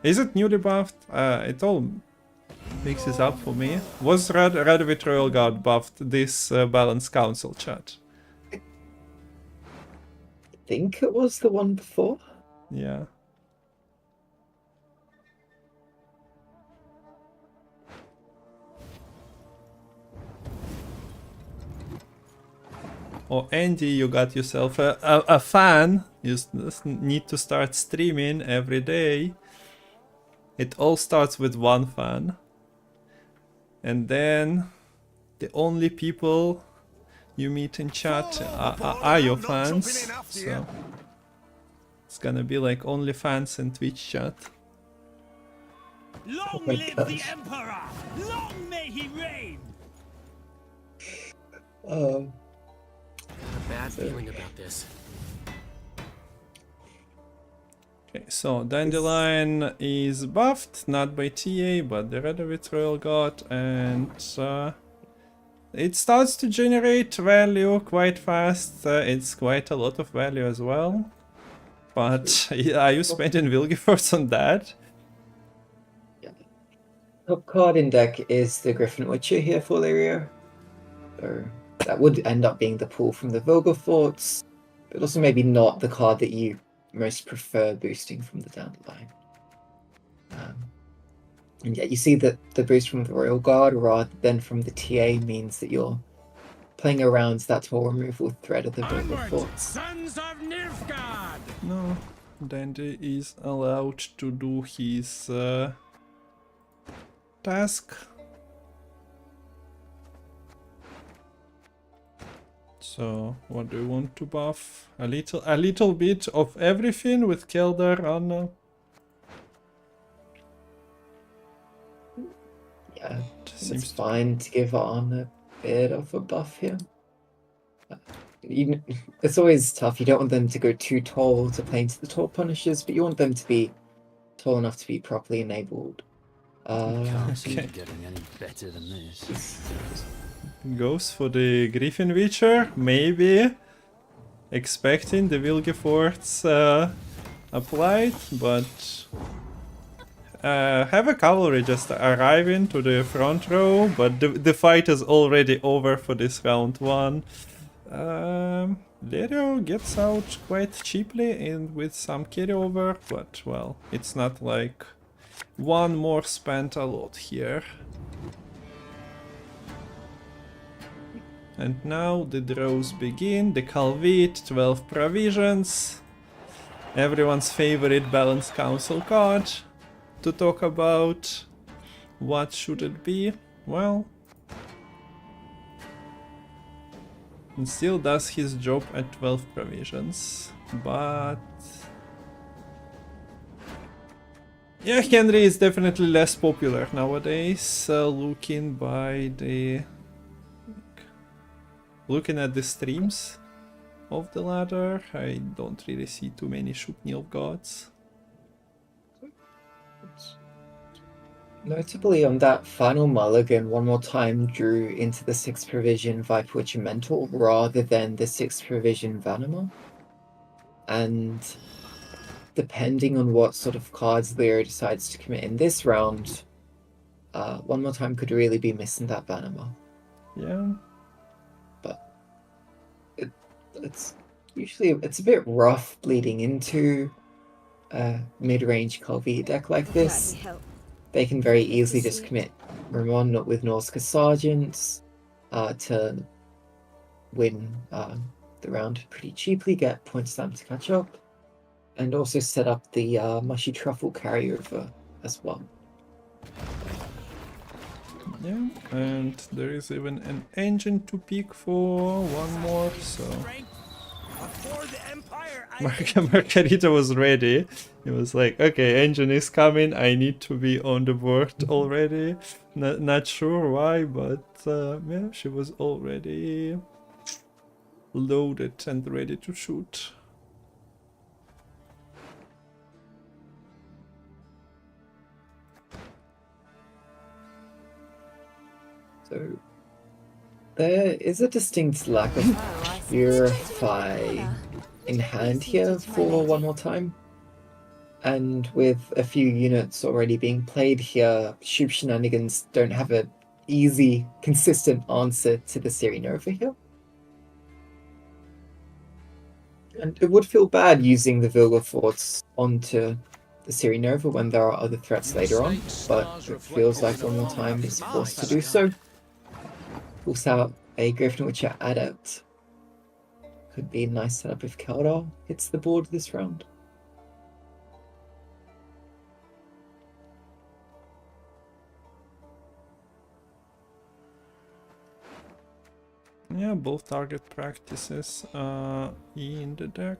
Is it newly buffed? It all mixes up for me. Was Radovid Royal Guard buffed this Balanced Council, chat? I think it was the one before. Yeah. Oh, Andy, you got yourself a fan. You just need to start streaming every day. It all starts with one fan. And then the only people you meet in chat are your fans. So it's gonna be like only fans in Twitch chat. Long my live gosh. the Emperor! Long may he reign! A bad feeling about this. Okay, so Dandelion is buffed, not by TA, but the Radovid Royal Guard, and it starts to generate value quite fast. It's quite a lot of value as well. But are you spending Wilgefortz on that? Top card in deck is the Griffin Witcher here for Lerio. So that would end up being the pull from the Vilgefortz, but also maybe not the card that you most prefer boosting from the Dandelion. And yet you see that the boost from the Royal Guard rather than from the TA means that you're playing around that whole removal threat of the Vilgefortz. Sons of Nilfgaard! No, Dandy is allowed to do his task. So, what do you want to buff? A little bit of everything with Keldar on. Yeah, Seems it's fine to give on a bit of a buff here. It's always tough. You don't want them to go too tall to play into the tall punishers, but you want them to be tall enough to be properly enabled. Can't seem to okay. getting any better than this. Goes for the Griffin Witcher, maybe. Expecting the Wilgefortz applied, but have a cavalry just arriving to the front row, but the fight is already over for this round one. Lerio gets out quite cheaply and with some carryover, but well, it's not like one more spent a lot here. And now the draws begin. The Calvit, 12 provisions. Everyone's favorite Balanced Council card to talk about. What should it be? Well, it still does his job at 12 provisions, but yeah, Henry is definitely less popular nowadays. Looking at the streams of the ladder, I don't really see too many Shupnil gods. Notably, on that final mulligan, one more time drew into the 6th provision Viper Witcher Mental rather than the 6th provision Vanima. And depending on what sort of cards Lerio decides to commit in this round, one more time could really be missing that Vanima. Yeah. But it's usually it's a bit rough bleeding into a mid-range Calvi deck like this. They can very easily just commit Ramon with Norska Sergeants to win the round pretty cheaply, get points time to catch up, and also set up the Mushy Truffle carryover as well. Yeah, and there is even an engine to pick for one more, so for the Empire. Margarita was ready. He was like, okay, engine is coming. I need to be on the board already. Not sure why, but yeah, she was already loaded and ready to shoot. So there is a distinct lack of Purify in hand here for one more time. And with a few units already being played here, Shoop Shenanigans don't have an easy, consistent answer to the Siri Nova here. And it would feel bad using the Vilga Forts onto the Siri Nova when there are other threats later on, but it feels like one more time is forced to do so. Pulls out a Griffin Witcher Adept. Could be a nice setup if Keldar hits the board this round. Yeah, both target practices are in the deck.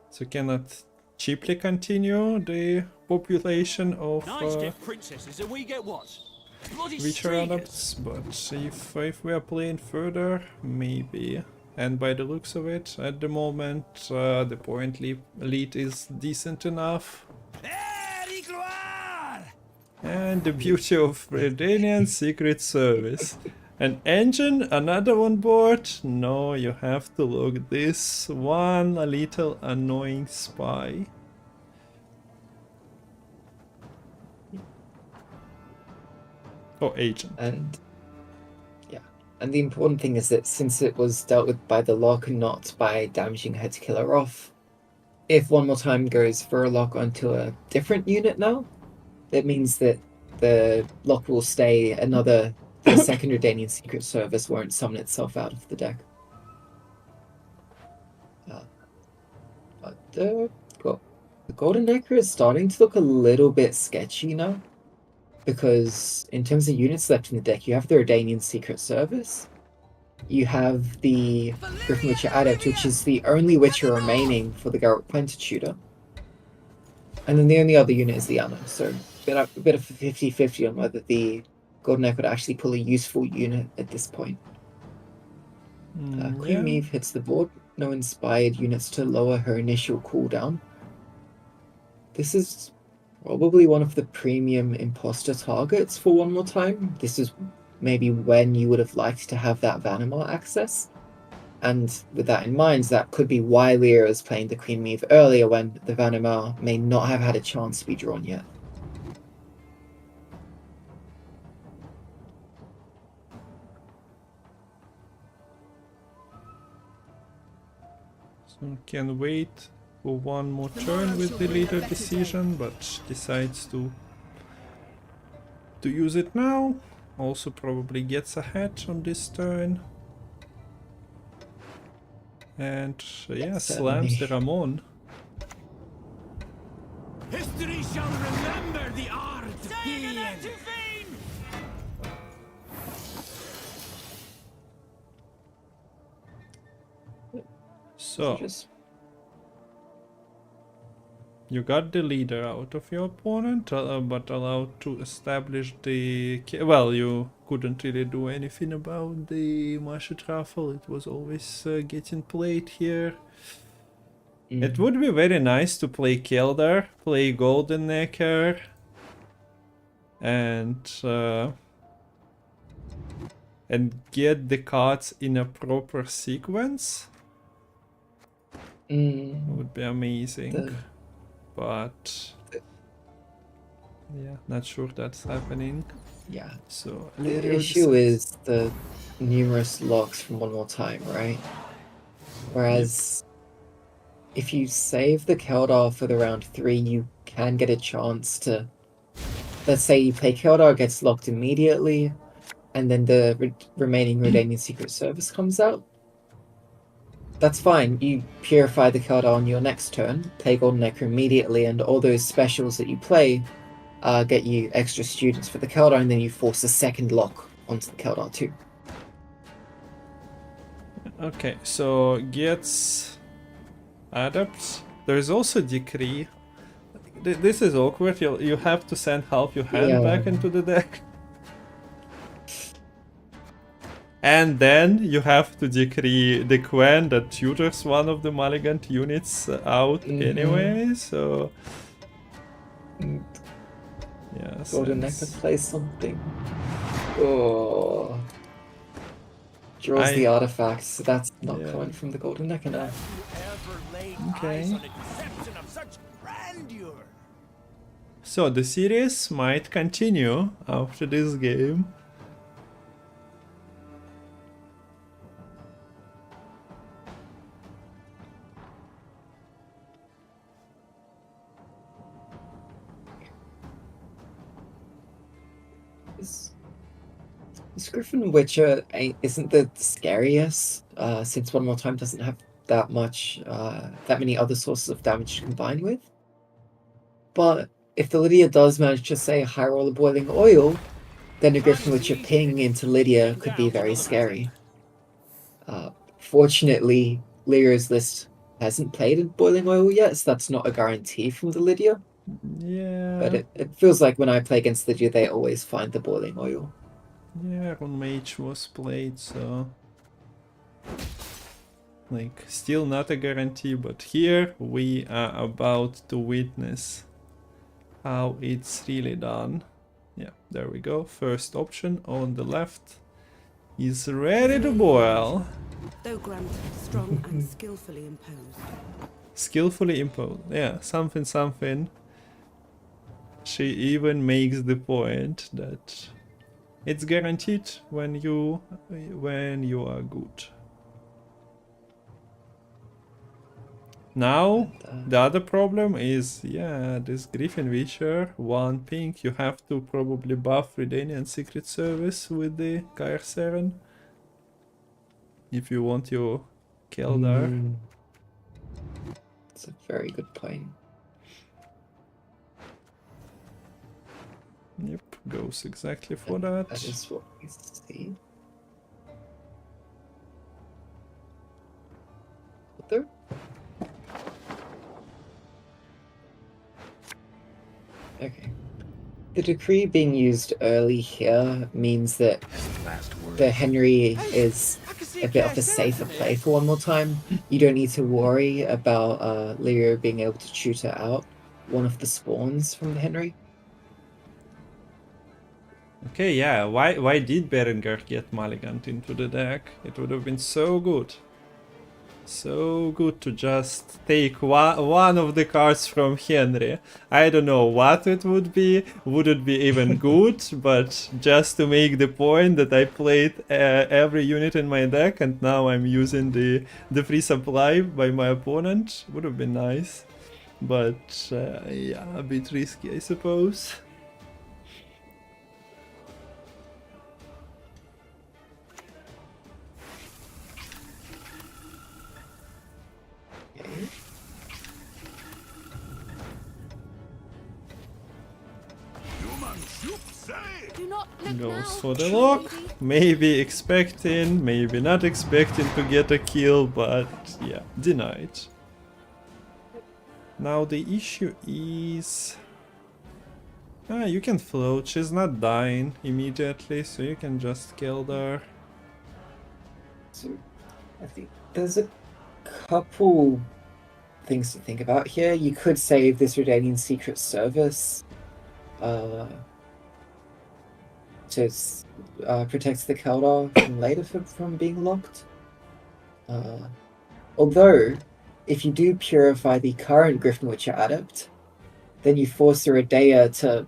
So cannot cheaply continue the population of Knights get princesses and we get what? Bloody Witcher streakers. adepts, but if we are playing further, maybe. And by the looks of it, at the moment, the point lead is decent enough. Hey, gloire! And the beauty of Redanian Secret Service. An engine, another on board? No, you have to look this one, a little annoying spy. Oh, agent. And yeah, and the important thing is that since it was dealt with by the lock and not by damaging her to kill her off, if one more time goes for a lock onto a different unit now, it means that the lock will stay another. The second Redanian Secret Service won't summon itself out of the deck. But the Golden Necker is starting to look a little bit sketchy now. Because in terms of units left in the deck, you have the Redanian Secret Service. You have the Griffin Witcher Adept, which is the only Witcher remaining for the Garrett Plentitude. And then the only other unit is the Anna. So a bit of a 50-50 on whether the Golden Neck would actually pull a useful unit at this point. Queen Yeah. Meave hits the board. No inspired units to lower her initial cooldown. This is probably one of the premium imposter targets for one more time. This is maybe when you would have liked to have that Vanamar access. And with that in mind, that could be why Lerio is playing the Queen Meave earlier when the Vanamar may not have had a chance to be drawn yet. So can wait for one more turn with the leader decision, but decides to use it now. Also probably gets ahead on this turn. And yeah, slams the Ramon. History shall remember the art of being. So Just you got the leader out of your opponent, but allowed to establish the... Well, you couldn't really do anything about the Marsha Truffle. It was always getting played here. It would be very nice to play Keldar, play Golden Necker, and get the cards in a proper sequence. It would be amazing. But yeah, not sure that's happening. yeah. So The Lerio issue is the numerous locks from one more time, right? Whereas if you save the Keldar for the round 3, you can get a chance to... Let's say you play Keldar, gets locked immediately, and then the remaining Redanian Secret Service comes out. That's fine. You purify the Keldar on your next turn, play Golden Necker immediately, and all those specials that you play get you extra students for the Keldar, and then you force a second lock onto the Keldar too. Okay, so gets adapt. There's also decree. This is awkward. You have to send half your hand back into the deck. And then you have to decree the Gwent that tutors one of the Malignant units out anyway, so... Yeah, Golden Neck could play something. Oh. Draws the artifacts, so that's not coming from the Golden Neck enough. Okay. So the series might continue after this game. This Griffin Witcher isn't the scariest, since One More Time doesn't have that many other sources of damage to combine with. But if the Lydia does manage to, say, high roll a Boiling Oil, then a Griffin Witcher ping into Lydia could be very scary. Fortunately, Lerio's list hasn't played in Boiling Oil yet, so that's not a guarantee from the Lydia. Yeah. But it feels like when I play against Lydia, they always find the Boiling Oil. Yeah, Rune Mage was played, so... Like, still not a guarantee, but here we are about to witness how it's really done. Yeah, there we go. First option on the left is ready to boil. Though granted, strong and skillfully imposed. Skillfully imposed, yeah, something. She even makes the point that it's guaranteed when you are good. Now, the other problem is, yeah, this Griffin Witcher, 1 pink, you have to probably buff Redanian Secret Service with the Kair if you want your Keldar. It's a very good point. Yep, goes exactly for that. That is what we see. There. Okay. The decree being used early here means that the Henry is a bit of a safer play for One More Time. You don't need to worry about Lerio being able to tutor out one of the spawns from the Henry. Okay, yeah, why did Berengar get Malignant into the deck? It would have been so good. So good to just take one of the cards from Henry. I don't know what it would be. Would it be even good? But just to make the point that I played every unit in my deck and now I'm using the free supply by my opponent. Would have been nice. But yeah, a bit risky, I suppose. Goes for the lock, maybe expecting, maybe not expecting to get a kill, but yeah, denied. Now the issue is... you can float, she's not dying immediately, so you can just kill her. So, I think there's a couple things to think about here. You could save this Redanian Secret Service to protect the Keldar from later from being locked. Although, if you do purify the current Griffin Witcher Adept, then you force the Redea to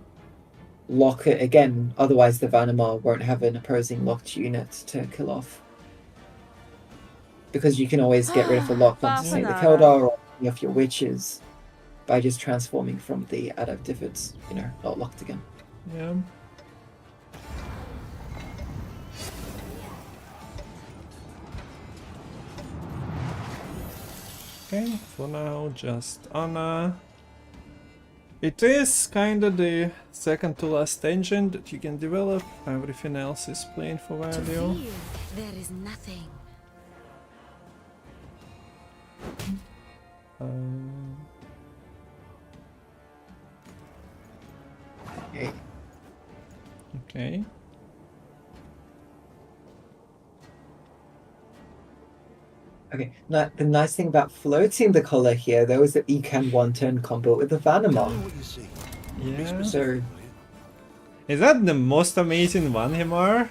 lock it again, otherwise the Vanamar won't have an opposing locked unit to kill off. Because you can always get rid of the lock onto, say, the Keldar or any of your witches by just transforming from the Adept if it's, not locked again. Yeah. Okay, for now, just Anna. It is kinda the second to last engine that you can develop. Everything else is plain for value. There is nothing. Okay. Okay. Okay. Now, the nice thing about floating the color here, though, is that you can one-turn combo with the Vanamar. Yeah. So, Is that the most amazing one Himar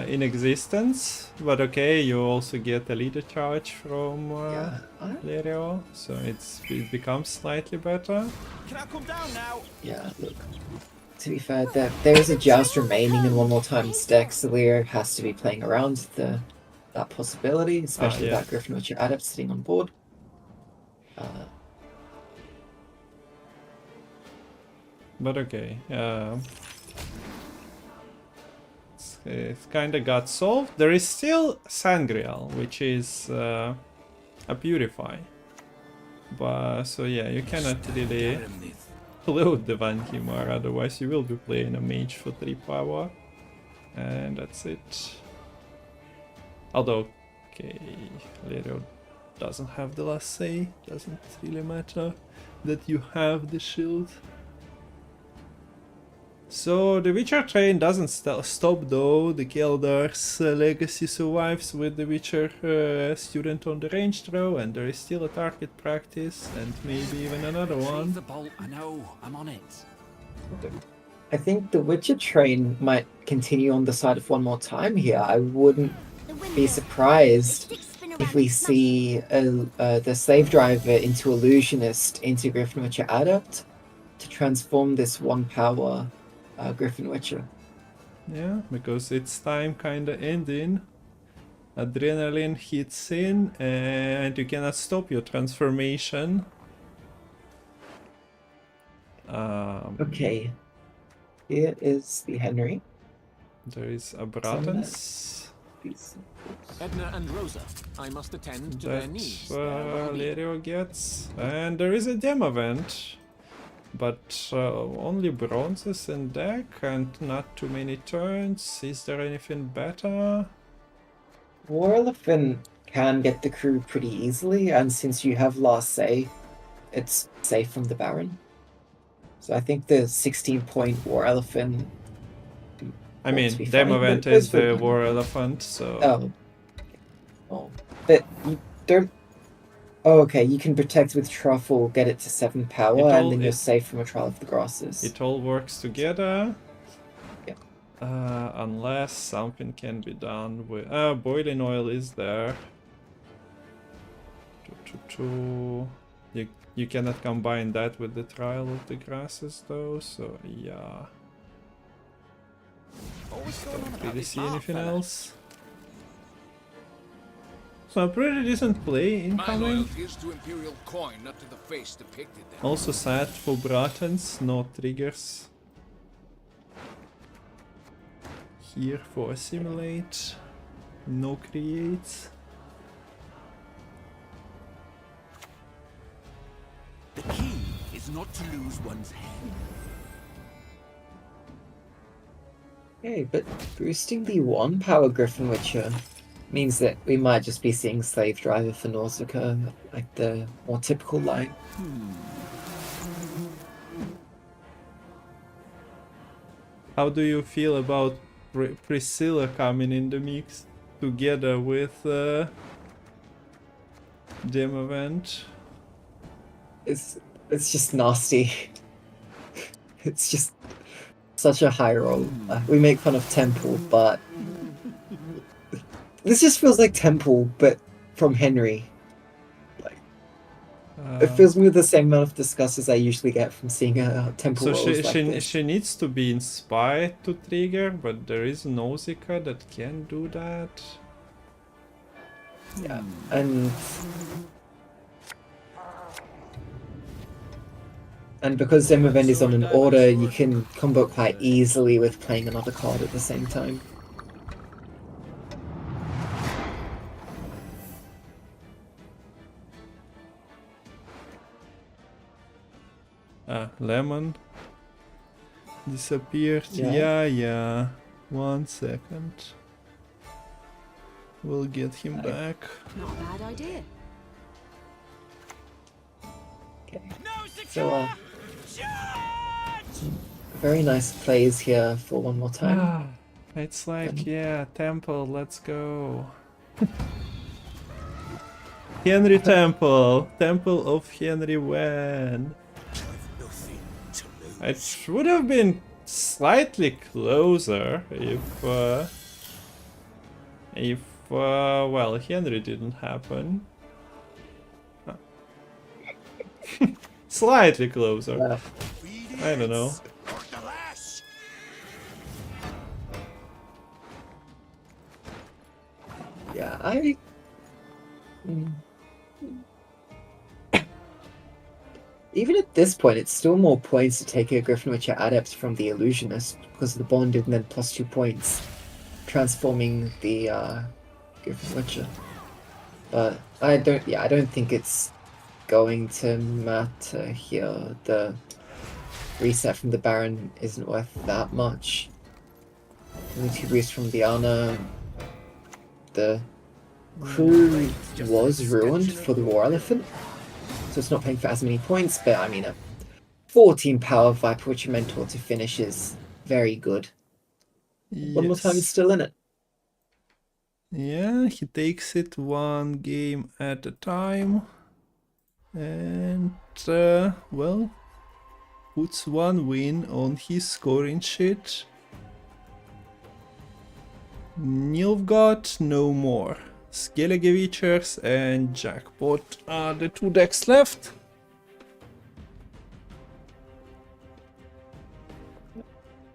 in existence? But okay, you also get a leader charge from yeah. Lerio, so it becomes slightly better. Can I come down now? Yeah, look. To be fair, there is a Joust remaining in one more time's deck, so Lerio has to be playing around that possibility, especially yeah. that Griffin Witcher Adept sitting on board. But okay, it kinda got solved. There is still Sangreal, which is a Purify. But so yeah, you cannot really load the Van Himar, otherwise you will be playing a mage for 3 power. And that's it. Although, okay, Lerio doesn't have the last say, doesn't really matter that you have the shield. So the Witcher train doesn't stop though. The Keldar's legacy survives with the Witcher student on the range throw, and there is still a target practice and maybe even another one. The bolt, I know, I'm on it. I think the Witcher train might continue on the side of one more time here. I wouldn't be surprised if we see the Slave Driver into Illusionist into Griffin Witcher Adept to transform this 1 power Griffin Witcher. Yeah, because it's time kinda ending. Adrenaline hits in and you cannot stop your transformation. Okay. Here is the Henry. There is a Bratans Edna and Rosa, I must attend to their that needs. Lerio gets. And there is a Demavent. But only bronzes in deck and not too many turns. Is there anything better? War Elephant can get the crew pretty easily, and since you have last say, it's safe from the Baron. So I think the 16-point War Elephant. I mean, to be fine, Demavent but is for the one- War Elephant, so... Oh, but you don't. Oh, okay. You can protect with Truffle, get it to 7 power, and then you're safe from a Trial of the Grasses. It all works together. Yep. Unless something can be done with... boiling oil is there. You cannot combine that with the Trial of the Grasses though, so yeah. Don't really see anything else. So a pretty decent play incoming. To Imperial coin, not to the face depicted there. Also sad for Bratans, no triggers. Here for assimilate, no create. The key is not to lose one's head. Okay, but boosting the 1 power Griffin Witcher means that we might just be seeing Slave Driver for Nausicaa, like the more typical line. How do you feel about Priscilla coming in the mix together with Demavent? It's just nasty. It's just such a high roll. We make fun of Temple, but this just feels like Temple, but from Henry. Like, it fills me with the same amount of disgust as I usually get from seeing a Temple So rolls like this. she needs to be inspired to trigger, but there is Nausicaa that can do that. Yeah, and because Demavend is on an order, you can combo quite easily with playing another card at the same time. Lemon disappeared. Yeah. Yeah. 1 second. We'll get him back. Not a bad idea. Okay. So, very nice plays here for one more time. It's like, yeah, Temple, let's go. Henry Temple, Temple of Henry Wen. It would have been slightly closer if well, Henry didn't happen. Huh. Slightly closer. I don't know. Yeah, even at this point, it's still more points to take a Griffin Witcher Adept from the Illusionist because of the bonded and then +2 points, transforming the Griffin Witcher. But I don't think it's going to matter here. The reset from the Baron isn't worth that much. Only 2 boosts from Diana. The crew was ruined for the War Elephant, so it's not paying for as many points, but I mean, a 14 power Viper Witcher Mentor to finish is very good. Yes. One more time, it's still in it. Yeah, he takes it 1 game at a time. And, well, puts 1 win on his scoring sheet. Nilfgaard, no more. Skellige Witchers and Jackpot are the 2 decks left.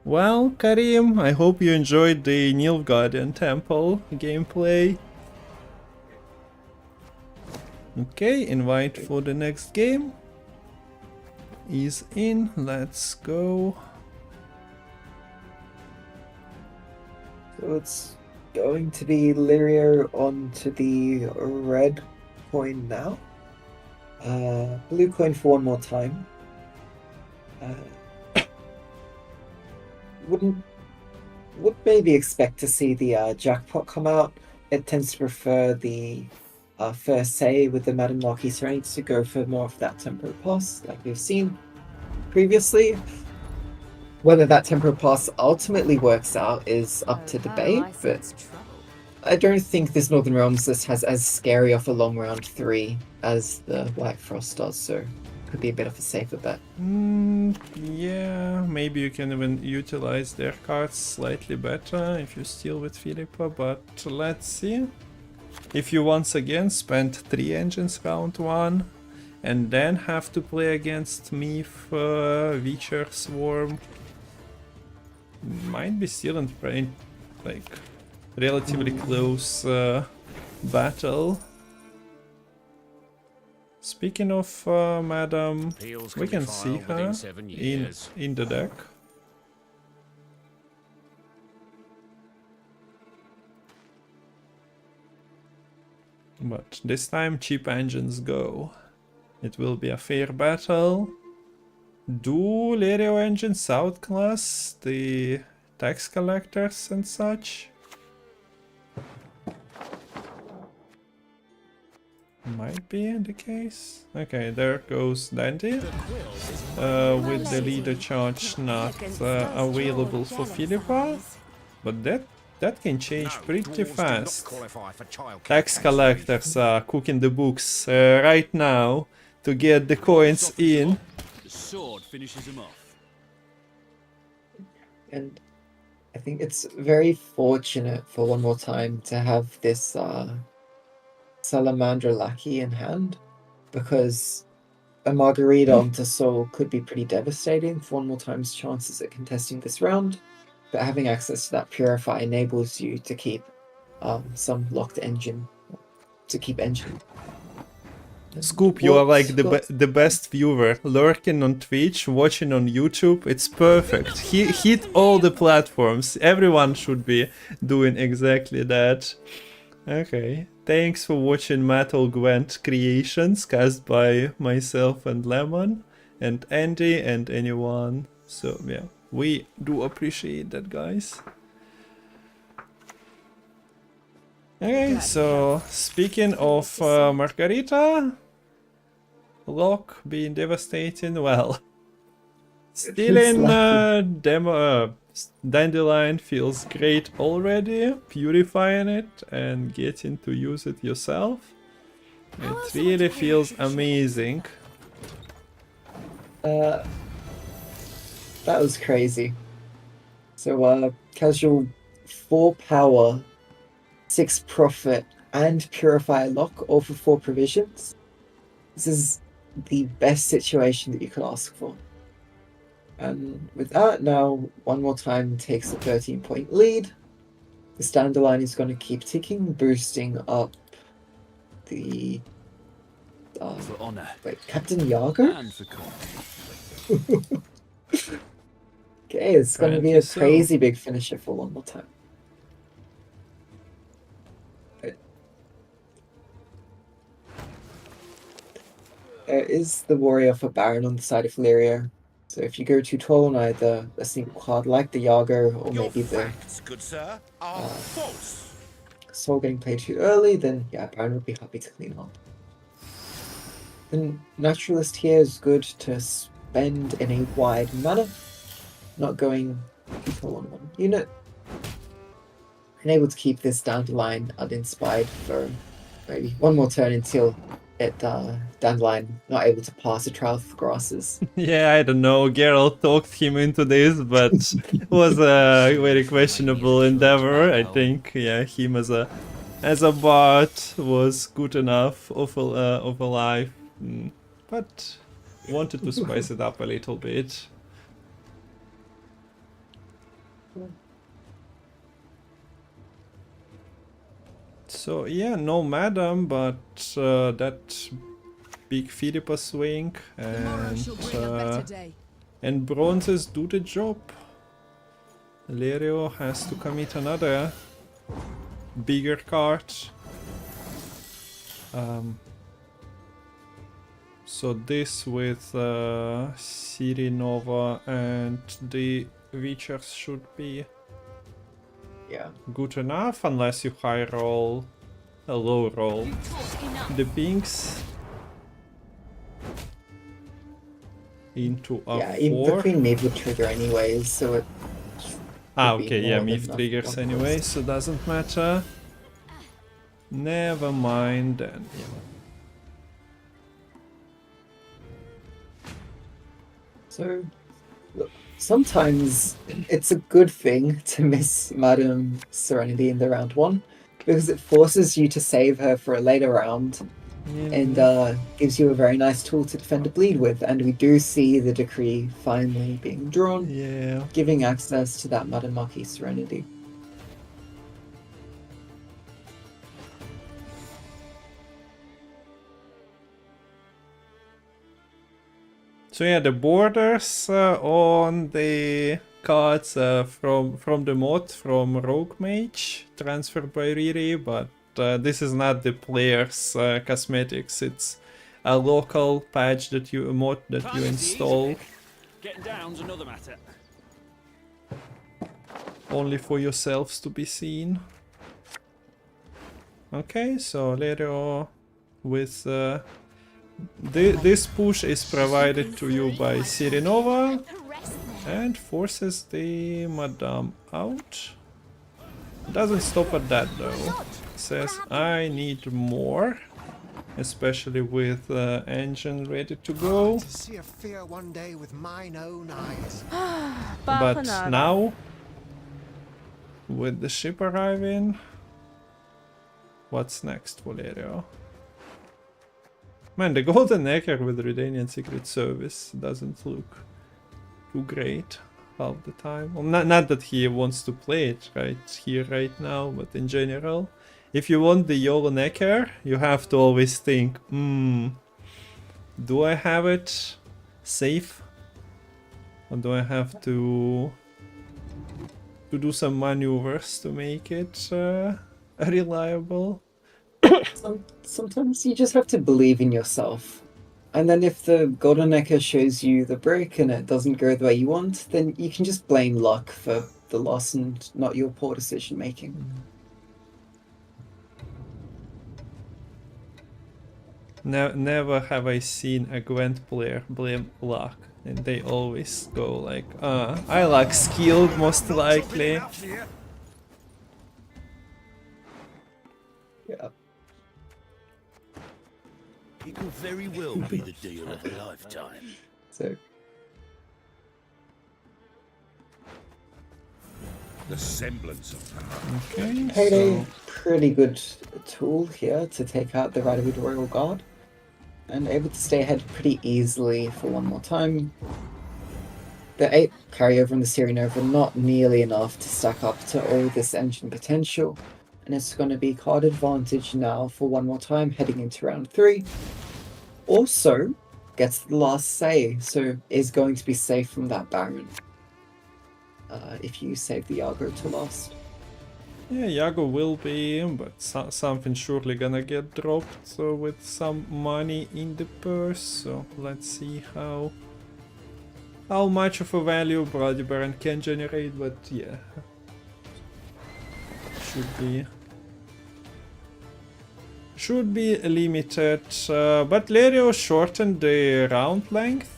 Well, Karim, I hope you enjoyed the Nilfgaard and Temple gameplay. Okay, invite for the next game is in. Let's go. So it's going to be Lerio onto the red coin now. Blue coin for one more time. Would maybe expect to see the jackpot come out. It tends to prefer the first say with the Madame Marquis Serenity to go for more of that tempo pass, like we've seen previously. Whether that tempo pass ultimately works out is up to debate, but I don't think this Northern Realms list has as scary of a long round 3 as the White Frost does, so could be a bit of a safer bet. Yeah, maybe you can even utilize their cards slightly better if you steal with Philippa, but let's see. If you once again spend 3 engines round 1 and then have to play against me for Witcher Swarm, might be still in like relatively close battle. Speaking of Madam, we can see her in the deck. But this time cheap engines go. It will be a fair battle. Do Lerio engines outclass the tax collectors and such? Might be the case. Okay, there goes Dandy. With the leader charge not available for Philippa. But that can change pretty fast. Tax collectors are cooking the books right now to get the coins in. The sword finishes him off. And I think it's very fortunate for one more time to have this Salamander Lackey in hand, because a Margarita onto Soul could be pretty devastating for one more time's chances at contesting this round, but having access to that Purify enables you to keep some locked engine, to keep engine. Scoop, you are like the best viewer, lurking on Twitch, watching on YouTube, it's perfect. Hit all the platforms, everyone should be doing exactly that. Okay, thanks for watching Matol Gwent creations cast by myself and Lemon and Andy and anyone. So yeah, we do appreciate that, guys. Okay, so speaking of Margarita, Locke being devastating, well, stealing Dandelion feels great already, purifying it and getting to use it yourself, it really feels amazing. That was crazy. So, casual 4 power, 6 profit, and purify lock, all for 4 provisions. This is the best situation that you could ask for. And with that, now one more time takes a 13-point lead. The Dandelion is going to keep ticking, boosting up the. For honor. Wait, Captain Yager? And for coin. Okay, it's going to be a Apparently so. crazy big finisher for one more time. There is the warrior for Baron on the side of Lerio. So if you go too tall on either a single card like the Yago or maybe the good sir, are false. Soul getting played too early, then yeah, Baron would be happy to clean up. The Naturalist here is good to spend in a wide manner, not going too tall on one unit. And able to keep this Dandelion uninspired for maybe one more turn until Dandelion not able to pass a trial of grasses. Yeah, I don't know, Geralt talked him into this, but it was a very questionable endeavor. I think, yeah, him as a bard was good enough of a life, but wanted to spice it up a little bit. So yeah, no madam, but that big Philippa swing and bronzes do the job. Lerio has to commit another bigger card. So this with Sirinova and the Witchers should be good enough, unless you high roll a low roll. The pinks into a 4. The Queen Maid would trigger anyways, so it. Okay, yeah, Myth triggers anyway, so doesn't matter. Never mind then. Yeah. So, look, sometimes it's a good thing to miss Madame Serenity in the round 1, because it forces you to save her for a later round, and gives you a very nice tool to defend a bleed with, and we do see the decree finally being drawn, giving access to that Madame Marquis Serenity. So yeah, the borders on the cards from the mod from Rogue Mage transferred by Riri, but this is not the player's cosmetics. It's a local patch that you mod that you install. Getting down's another matter. Only for yourselves to be seen. Okay, so Lerio with this push is provided to you by Sirinova and forces the Madame out. Doesn't stop at that though. Says I need more, especially with engine ready to go. To see a fear one day with mine own eyes. But now, with the ship arriving, what's next for Lerio? Man, the Golden Necker with Redanian Secret Service doesn't look too great half the time. Well, not that he wants to play it right here, right now, but in general. If you want the Yolo Necker, you have to always think, do I have it safe? Or do I have to do some maneuvers to make it reliable? Sometimes you just have to believe in yourself. And then if the Golden Necker shows you the break and it doesn't go the way you want, then you can just blame luck for the loss and not your poor decision making. Never have I seen a Gwent player blame luck, and they always go like, I lack skill most likely. Yeah. It could very well be the deal of a lifetime. So The semblance of power. Okay, Payday, so pretty good tool here to take out the Radovid Royal Guard. And able to stay ahead pretty easily for one more time. The 8 carryover and the Syria Nova not nearly enough to stack up to all this engine potential. And it's going to be card advantage now for one more time heading into round 3. Also gets the last say, so is going to be safe from that Baron. If you save the Yago to last. yeah, Yago will be, but something surely gonna get dropped, so with some money in the purse. So let's see how much of a value Bloody Baron can generate, but yeah, should be limited. But Lerio shortened the round length.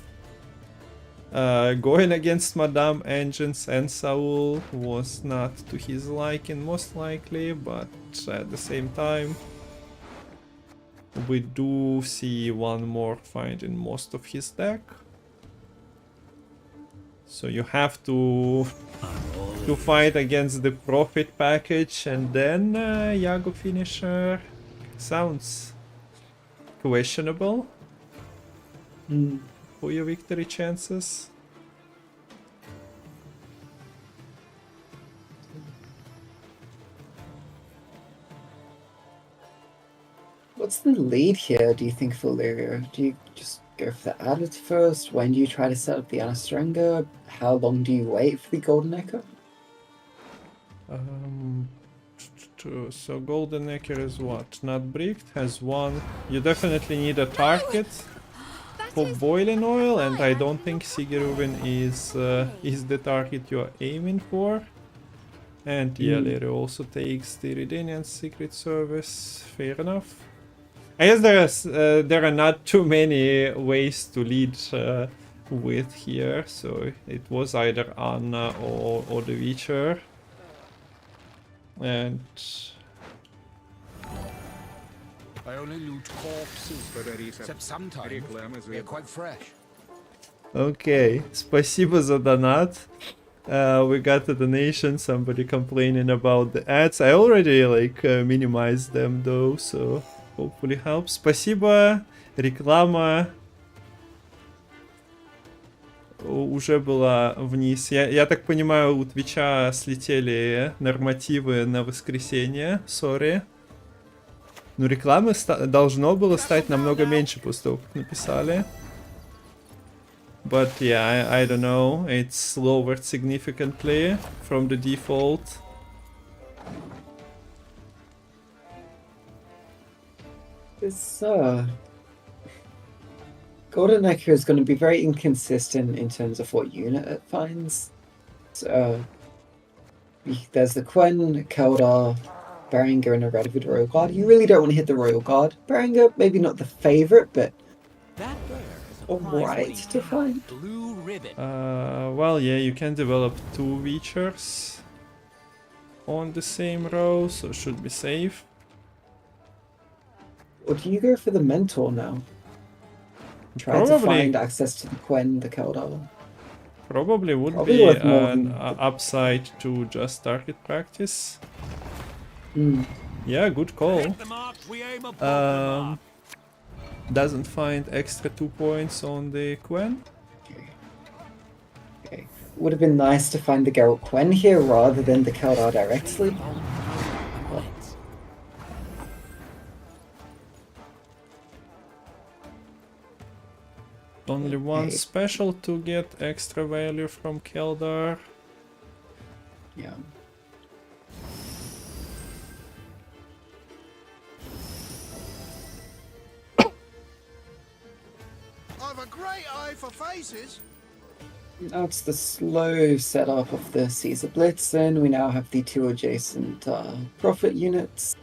Going against Madame Engines and Saul was not to his liking most likely, but at the same time we do see one more find in most of his deck. So you have to fight against the profit package, and then Yago finisher sounds questionable. For your victory chances. What's the lead here, do you think, for Lerio? Do you just go for the added first? When do you try to set up the Anastrenga? How long do you wait for the Golden Echo? So Golden Echo is what? Not bricked, has one. You definitely need a target for boiling oil, and I don't think Siguruvin is the target you're aiming for. And yeah, Lerio also takes the Redanian Secret Service. Fair enough. I guess there are not too many ways to lead with here, so it was either Anna or the Witcher. And I only loot corpses, except sometimes they're quite fresh. okay, спасибо за донат. We got a donation, somebody complaining about the ads. I already minimized them though, so hopefully helps. Спасибо, реклама уже была вниз. Я так понимаю, у Твича слетели нормативы на воскресенье, сори. Но рекламы должно было стать намного меньше после того, как написали. But yeah, I don't know, it's lowered significantly from the default. This Golden Echo is going to be very inconsistent in terms of what unit it finds. So, there's the Quen, Keldar, Berenger, and a Radovid Royal Guard. You really don't want to hit the Royal Guard. Berenger, maybe not the favorite, but alright to find. Well, yeah, you can develop 2 Witchers on the same row, so should be safe. Or do you go for the Mentor now? Try to find access to the Quen, the Keldar. Probably would Probably be worth more an than- upside to just target practice. Hmm. Yeah, good call. The mark, we aim above the mark. Doesn't find extra 2 points on the Quen. Okay. Would have been nice to find the Geralt Quen here rather than the Keldar directly. Only one special to get extra value from Keldar. Yeah. I've a great eye for faces. Now it's the slow setup of the Caesar Blitz, and we now have the 2 adjacent Prophet units.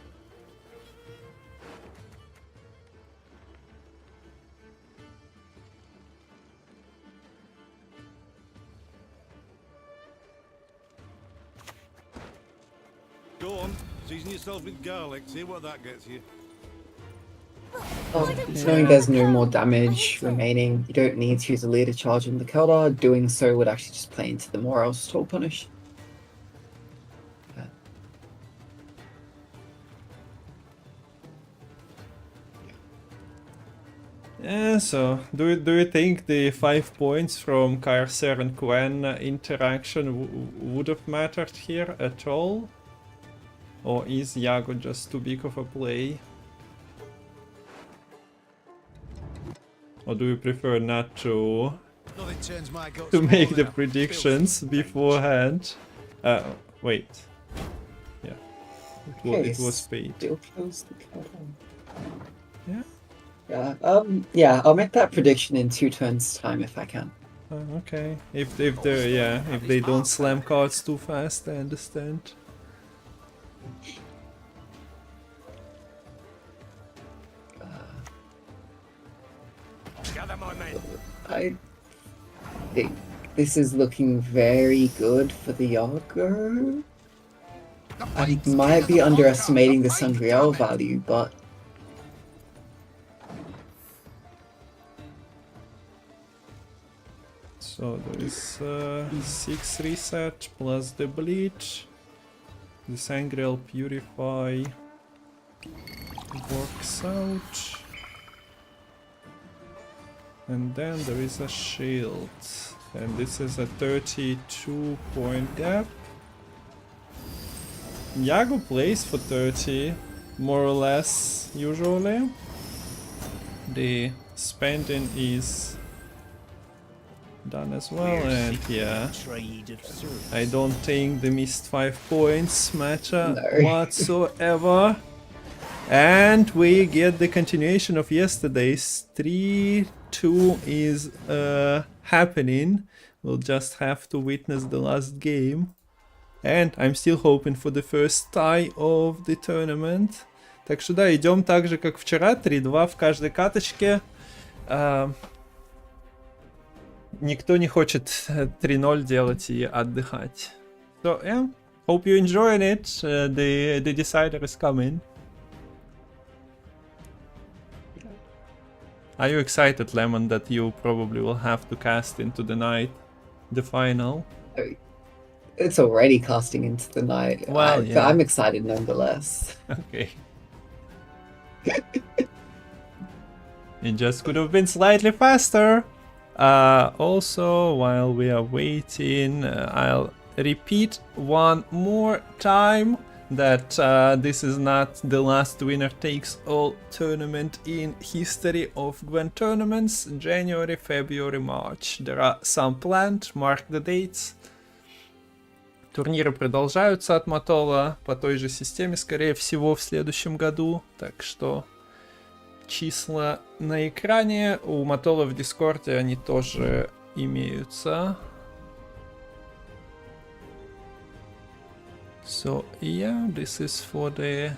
Go on, season yourself with garlic, see what that gets you. Oh, knowing there's no more damage remaining, you don't need to use a leader charge in the Keldar. Doing so would actually just play into the Morale Stall punish. Yeah, so do you think the 5 points from Cursed and Gwen interaction would have mattered here at all? Or is Iago just too big of a play? Or do you prefer not to make the predictions beforehand? Wait. Yeah. It was paid. Still close the Keldar. Yeah. Yeah, I'll make that prediction in 2 turns time if I can. Okay. If they don't slam cards too fast, I understand. Gather my men. I think this is looking very good for the Yager. I might be underestimating the Sangreal value, but So there is 6 reset plus the bleach. The Sangreal Purify works out. And then there is a shield. And this is a 32 point gap. Iago plays for 30, more or less, usually. The spending is done as well, and yeah, I don't think the missed 5 points matter whatsoever. And we get the continuation of yesterday's 3-2 is happening. We'll just have to witness the last game. And I'm still hoping for the first tie of the tournament. Так что да, идем так же, как вчера, 3-2 в каждой каточке. Никто не хочет 3-0 делать и отдыхать. So yeah, hope you're enjoying it. The decider is coming. Are you excited, Lemon, that you probably will have to cast into the night the final? it's already casting into the night. Well, But yeah. I'm excited nonetheless. Okay. It just could have been slightly faster. Also, while we are waiting, I'll repeat one more time that this is not the last winner takes all tournament in history of Gwent tournaments. January, February, March. There are some planned, mark the dates. Турниры продолжаются от Матола по той же системе, скорее всего, в следующем году. Так что числа на экране. У Матола в Дискорде они тоже имеются. So yeah, this is for the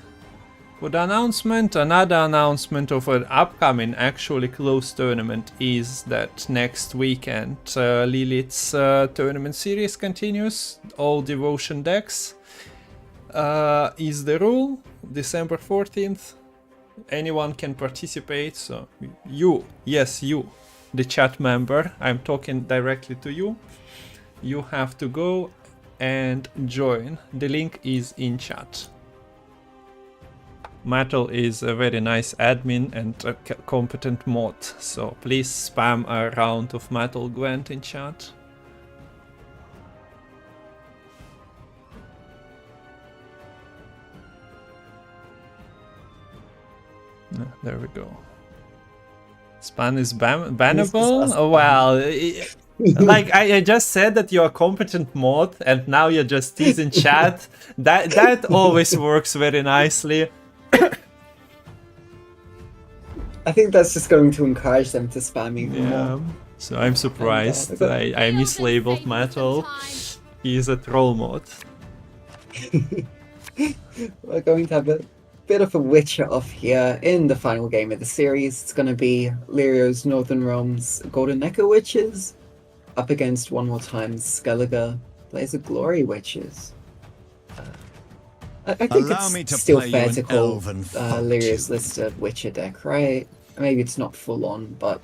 announcement. Another announcement of an upcoming actually close tournament is that next weekend Lilith's tournament series continues. All devotion decks is the rule. December 14th. Anyone can participate. So you, yes, you, the chat member, I'm talking directly to you. You have to go and join. The link is in chat. Matol is a very nice admin and a competent mod, so please spam a round of Matol Gwent in chat. There we go. Spam is bannable? Oh, well, like I just said that you're a competent mod, and now you're just teasing chat. That always works very nicely. I think that's just going to encourage them to spam even Yeah. more. So I'm surprised. I mislabeled Matol. He's a troll mod. We're going to have a bit of a witcher off here in the final game of the series. It's going to be Lerio's Northern Realms Golden Echo Witches up against one more time Skellige Blaze of Glory Witches. I think Allow me to it's still play you fair an to call elven folk Lirio's tune. list a Witcher deck, right? Maybe it's not full on, but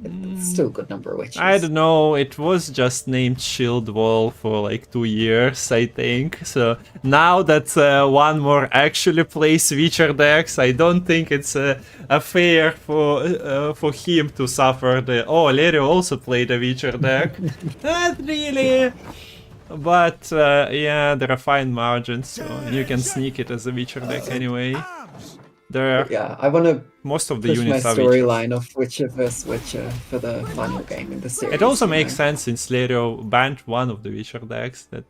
it's still a good number of Witches. I don't know, it was just named Shield Wall for like 2 years, I think. So now that one more actually plays Witcher decks, I don't think it's a fair for him to suffer the... Oh, Lerio also played a Witcher deck. Not really. But yeah, there are fine margins, so you can sneak it as a Witcher deck anyway. There are... Yeah, I want to Most of the push my units are Witchers. storyline of Witcher vs. Witcher for the final game in the series. It also you makes know? sense since Lerio banned one of the Witcher decks that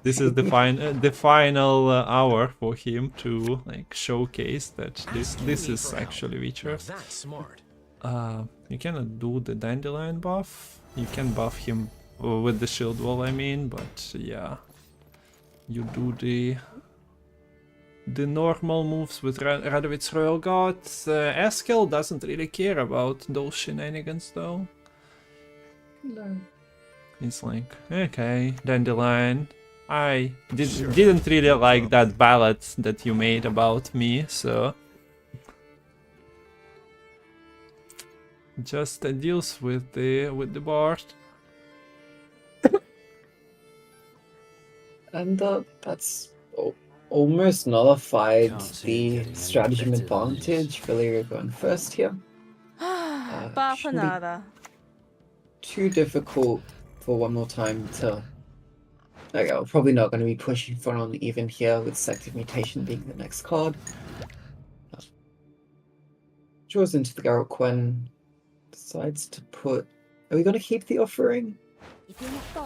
this is the final hour for him to like showcase that this is actually Witcher. That's smart. You cannot do the Dandelion buff. You can buff him with the shield wall, I mean, but yeah, you do the normal moves with Radovit's Royal God. Eskel doesn't really care about those shenanigans though. No. He's like, okay, Dandelion. I didn't really like that ballad that you made about me, so just deals with the board. And that's almost nullified the stratagem advantage for Lerio going first here. Shouldn't be too difficult for one more time to... Okay, we're probably not going to be pushing for on even here with Selective Mutation being the next card. Draws into the Geralt Quen. Decides to put... Are we going to keep the offering?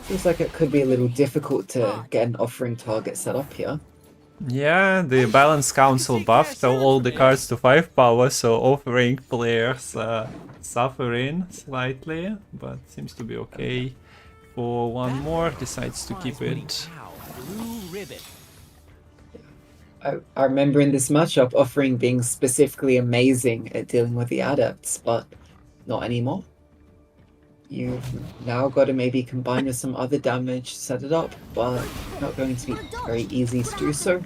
Feels like it could be a little difficult to get an offering target set up here. Yeah, the Balance Council buffed all the cards to 5 power, so offering players suffering slightly, but seems to be okay. For one more, decides to keep it. I remember in this matchup offering being specifically amazing at dealing with the adepts, but not anymore. You've now got to maybe combine with some other damage, set it up, but not going to be very easy to do so.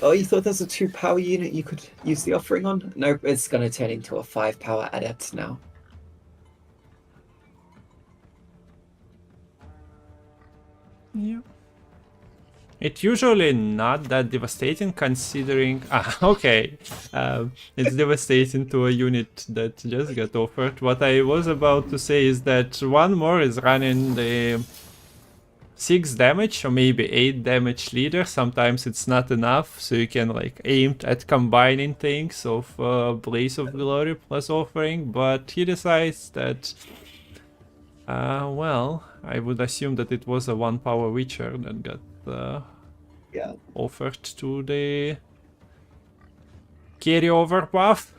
Oh, you thought there's a 2 power unit you could use the offering on? Nope, it's going to turn into a 5 power adept now. Yeah. It's usually not that devastating considering... okay. It's devastating to a unit that just got offered. What I was about to say is that one more is running the 6 damage or maybe 8 damage leader. Sometimes it's not enough, so you can like aim at combining things of Blaze of Glory plus offering, but he decides that... well, I would assume that it was a 1 power Witcher that got offered to the carryover buff.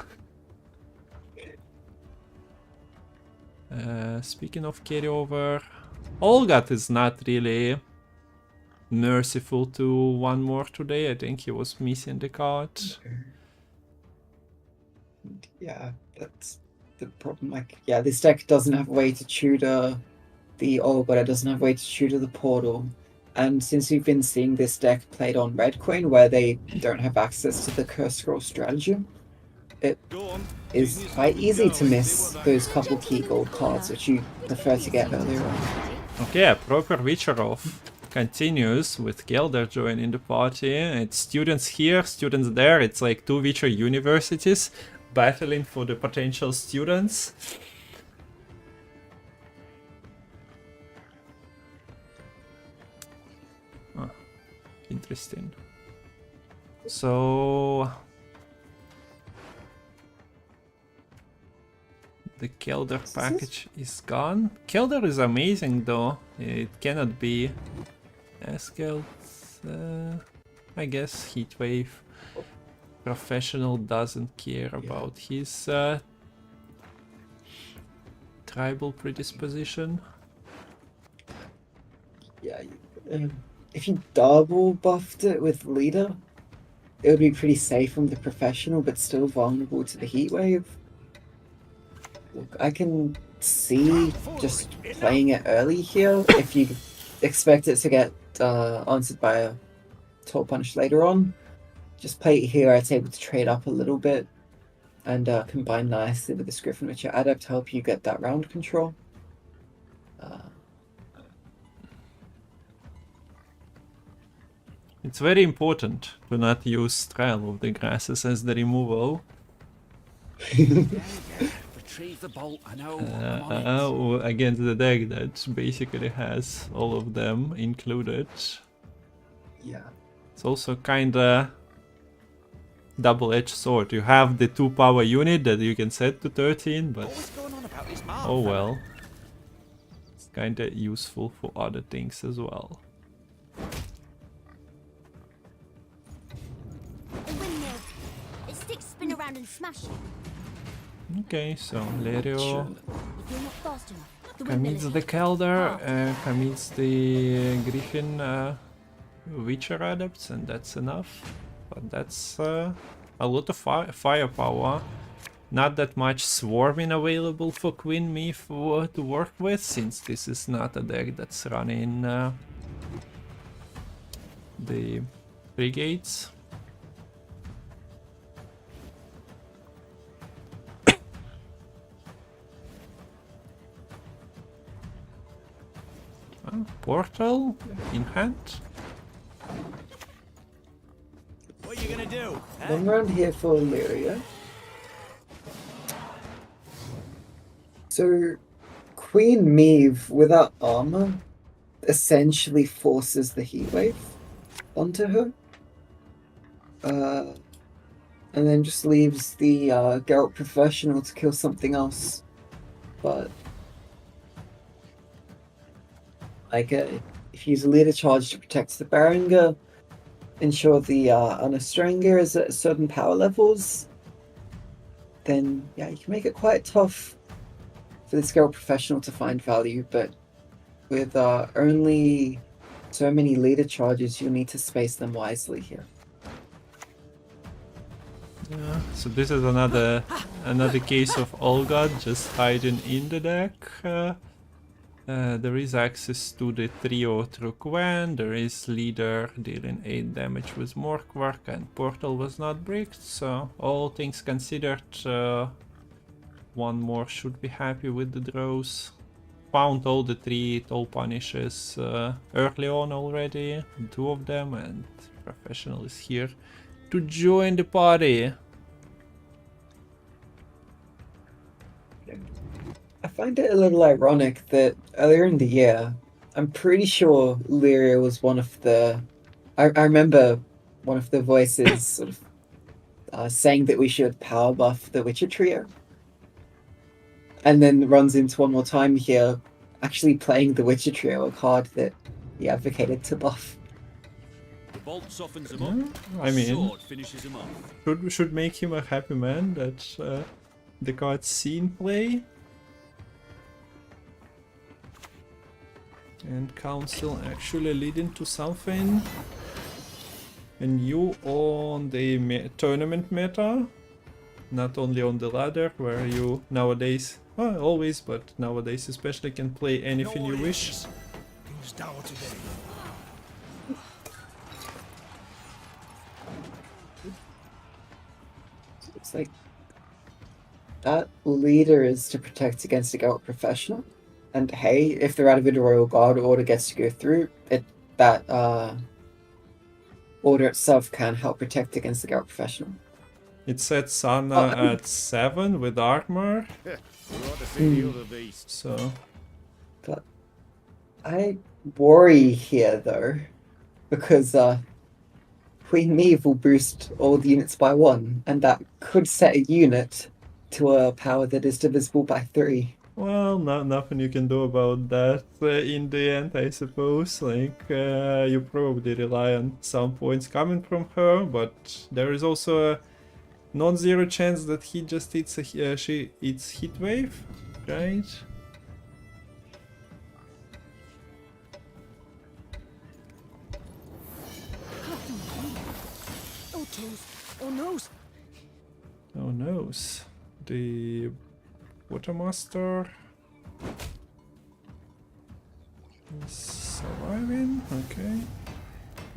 Speaking of carryover, Olgat is not really merciful to one more today. I think he was missing the card. Yeah, that's the problem. Like, yeah, this deck doesn't have a way to tutor the Olgat, it doesn't have a way to tutor the portal. And since we've been seeing this deck played on Red Queen, where they don't have access to the Curse Scroll stratagem, it is quite easy to miss those couple key gold cards which you prefer to get earlier on. Okay, a proper Witcher off continues with Gelder joining the party. It's students here, students there. It's like 2 Witcher universities battling for the potential students. Interesting. So the Kelder package is gone. Kelder is amazing though. It cannot be Eskel. I guess Heatwave Professional doesn't care about his tribal predisposition. Yeah, if you double buffed it with Leader, it would be pretty safe from the Professional, but still vulnerable to the Heatwave. Look, I can see just playing it early here if you expect it to get answered by a Toll Punish later on. Just play it here, it's able to trade up a little bit and combine nicely with this Griffin Witcher Adept to help you get that round control. It's very important to not use Trial of the Grasses as the removal. Retrieve the bolt. I know. I'm on it. Against the deck that basically has all of them included. Yeah. It's also kinda double-edged sword. You have the 2 power unit that you can set to 13, but What's going on about this mark, oh fella? well. It's kinda useful for other things as well. The windmill. Its sticks spin around and smash you. Okay, so Lerio If you're not fast enough, the windmill commits is the hit. Kelder, commits the Griffin Witcher Adepts, and that's enough. But that's a lot of firepower. Not that much swarming available for Queen Me to work with, since this is not a deck that's running the brigades. Portal in hand. What are you gonna do? One round here for Lerio. So, Queen Meave without armor essentially forces the heat wave onto her. And then just leaves the Geralt Professional to kill something else. But like, if you use a leader charge to protect the Berenger, ensure the Unastranger is at certain power levels, then yeah, you can make it quite tough for this Geralt Professional to find value, but with only so many leader charges, you'll need to space them wisely here. Yeah, so this is another case of Olga just hiding in the deck. There is access to the trio through Gwent, there is leader dealing 8 damage with Morkvark, and Portal was not bricked, so all things considered, one more should be happy with the draws. Found all the 3 toll punishes early on already, 2 of them, and Professional is here to join the party. I find it a little ironic that earlier in the year, I'm pretty sure Lerio was one of the... I remember one of the voices sort of saying that we should power buff the Witcher trio. And then runs into one more time here, actually playing the Witcher trio, a card that he advocated to buff. The bolt softens him up. I mean, Sword finishes him off. should make him a happy man that the card's seen play. And Council actually leading to something. And you on the tournament meta, not only on the ladder, where you nowadays, well, always, but nowadays especially, can play anything you wish. Who's down today? It's like that leader is to protect against a Geralt Professional. And hey, if the Radovid Royal Guard order gets to go through, that order itself can help protect against the Geralt Professional. It sets Sana at 7 with armor, You ought to see the other beasts. so But I worry here though, because Queen Meave will boost all the units by 1, and that could set a unit to a power that is divisible by 3. well, nothing you can do about that in the end, I suppose. Like, you probably rely on some points coming from her, but there is also a non-zero chance that he just eats she eats Heat Wave, right? Oh, toes. Oh, nose. Oh noes. The Watermaster is surviving, okay.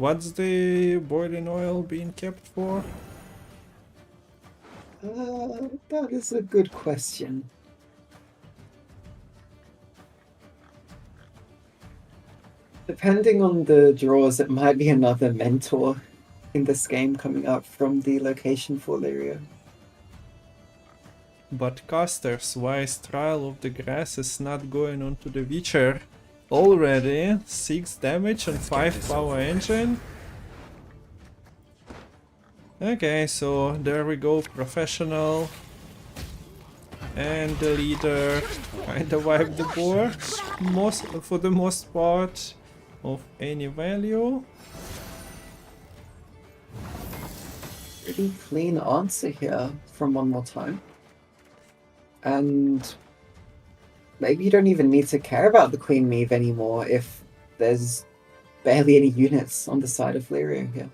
What's the boiling oil being kept for? That is a good question. Depending on the draws, it might be another mentor in this game coming up from the location for Lerio. But casters, why is Trial of the Grass is not going on to the Witcher? Already 6 damage and 5 power engine. Okay, so there we go, professional. And the leader kinda wiped the board, for the most part, of any value. Pretty clean answer here from One More Time. And maybe you don't even need to care about the Queen Meve anymore if there's barely any units on the side of Lerio here.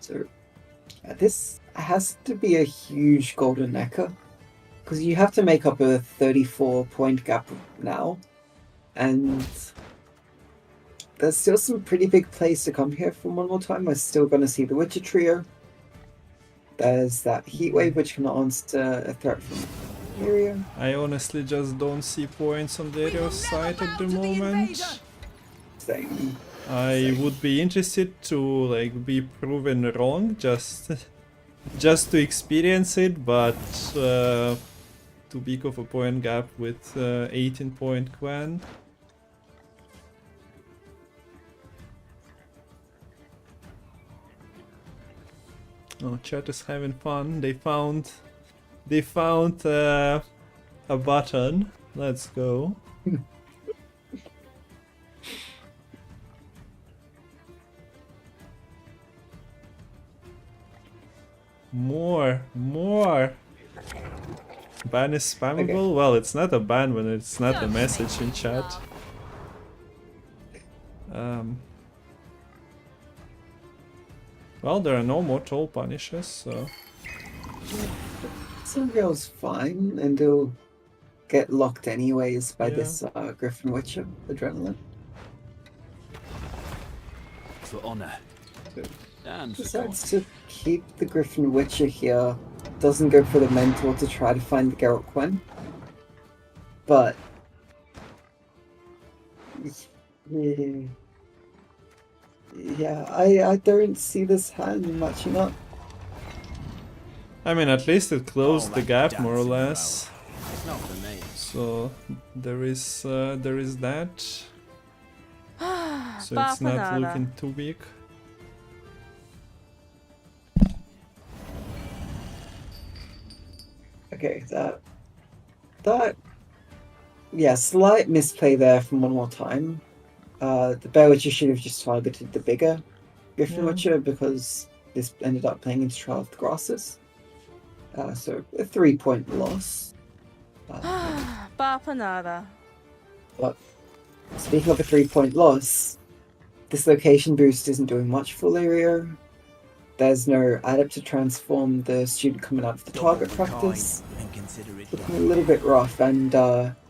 So this has to be a huge golden necker, because you have to make up a 34-point gap now, and there's still some pretty big plays to come here from One More Time. We're still going to see the Witcher trio. There's that heat wave which can answer a threat from Lerio. I honestly just don't see points on Lerio's side at the moment. Same. I would be interested to like be proven wrong, just to experience it, but too big of a point gap with 18-point Gwent. Oh, chat is having fun. They found a button. Let's go. More. Ban is spammable? Okay. Well, it's not a ban when it's not a message in chat. Well, there are no more toll punishes, so... Sunreal's fine, and they'll get locked anyways by this Griffin Witcher Adrenaline. For honor. And for Decides to keep the Griffin Witcher here. Doesn't go for the mentor to try to find the Geralt Quen. But... yeah, I don't see this hand matching up. I mean, at least it closed the gap more or less. It's not for me. So there is that. So it's not looking too big. Okay, that yeah, slight misplay there from One More Time. The Bear Witcher should have just targeted the bigger Griffin Witcher, because this ended up playing into Trial of the Grasses. So a 3-point loss. Bapanada. But speaking of a 3-point loss, this location boost isn't doing much for Lerio. There's no adept to transform the student coming out of the target practice. Looking a little bit rough, and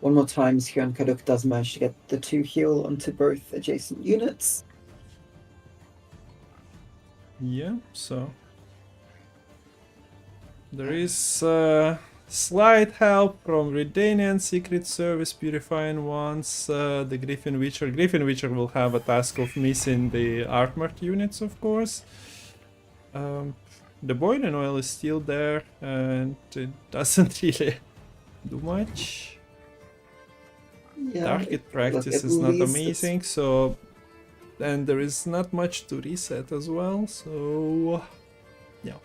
One More Time, Hyun Kaduk does manage to get the 2 heal onto both adjacent units. Yeah, so there is slight help from Redanian Secret Service Purifying Ones. The Griffin Witcher will have a task of missing the armored units, of course. The boiling oil is still there, and it doesn't really do much. Yeah, Target practice is not amazing, so... And there is not much to reset as well, so... yeah.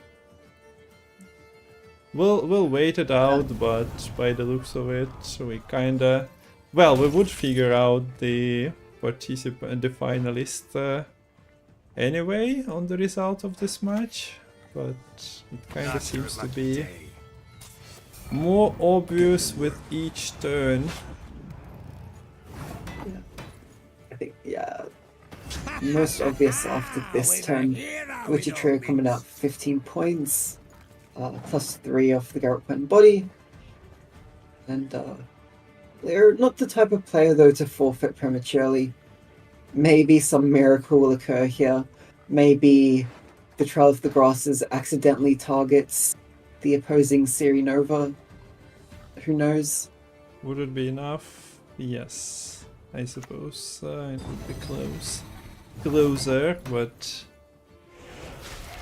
We'll wait it out, but by the looks of it, we kinda... Well, we would figure out the finalist anyway on the result of this match, but it kinda seems to be more obvious with each turn. I think, yeah. most obvious after this turn. Witcher Trio coming out 15 points, +3 off the Gwent body. And they're not the type of player, though, to forfeit prematurely. Maybe some miracle will occur here. Maybe the Trail of the Grasses accidentally targets the opposing Siri Nova. Who knows? Would it be enough? Yes, I suppose it would be closer, but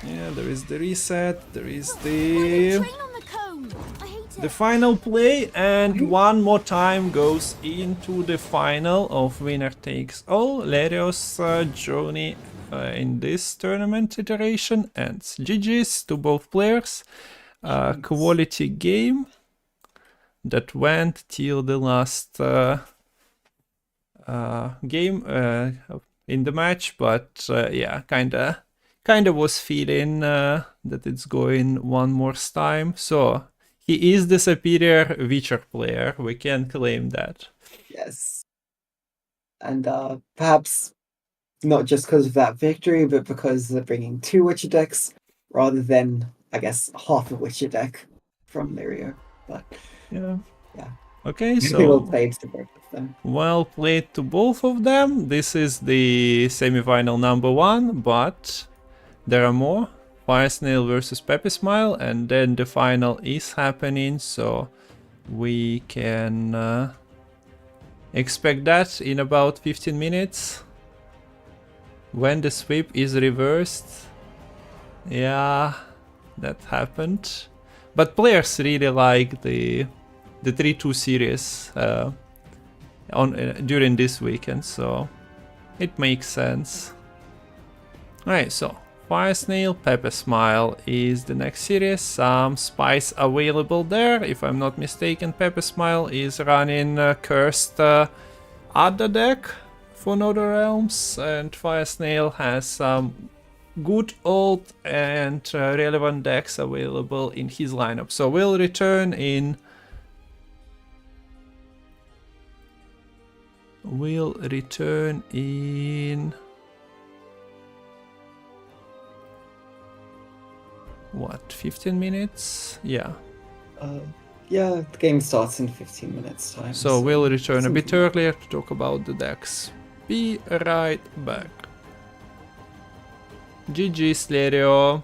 yeah, there is the reset, there is the Train on the cone. I hate the it. final play, and one more time goes into the final of winner takes all. Lerio's journey in this tournament iteration ends. GG's to both players. Quality game that went till the last game in the match, but yeah, kinda was feeling that it's going one more time. So he is the superior Witcher player. We can claim that. Yes. And perhaps not just because of that victory, but because they're bringing 2 Witcher decks rather than, I guess, half a Witcher deck from Lerio. But Yeah. yeah. Okay, Well so played to both of them. well played to both of them. This is the semi-final number 1, but there are more. FireSnail versus PepeSmile, and then the final is happening, so we can expect that in about 15 minutes when the sweep is reversed. Yeah, that happened. But players really like the 3-2 series during this weekend, so it makes sense. Alright, so FireSnail, PepeSmile is the next series. Some spice available there. If I'm not mistaken, PepeSmile is running Cursed Adda deck for Northern Realms, and FireSnail has some good old and relevant decks available in his lineup. So we'll return in what, 15 minutes? Yeah. Yeah, the game starts in 15 minutes time. So we'll return a bit something- earlier to talk about the decks. Be right back. GG, Lerio.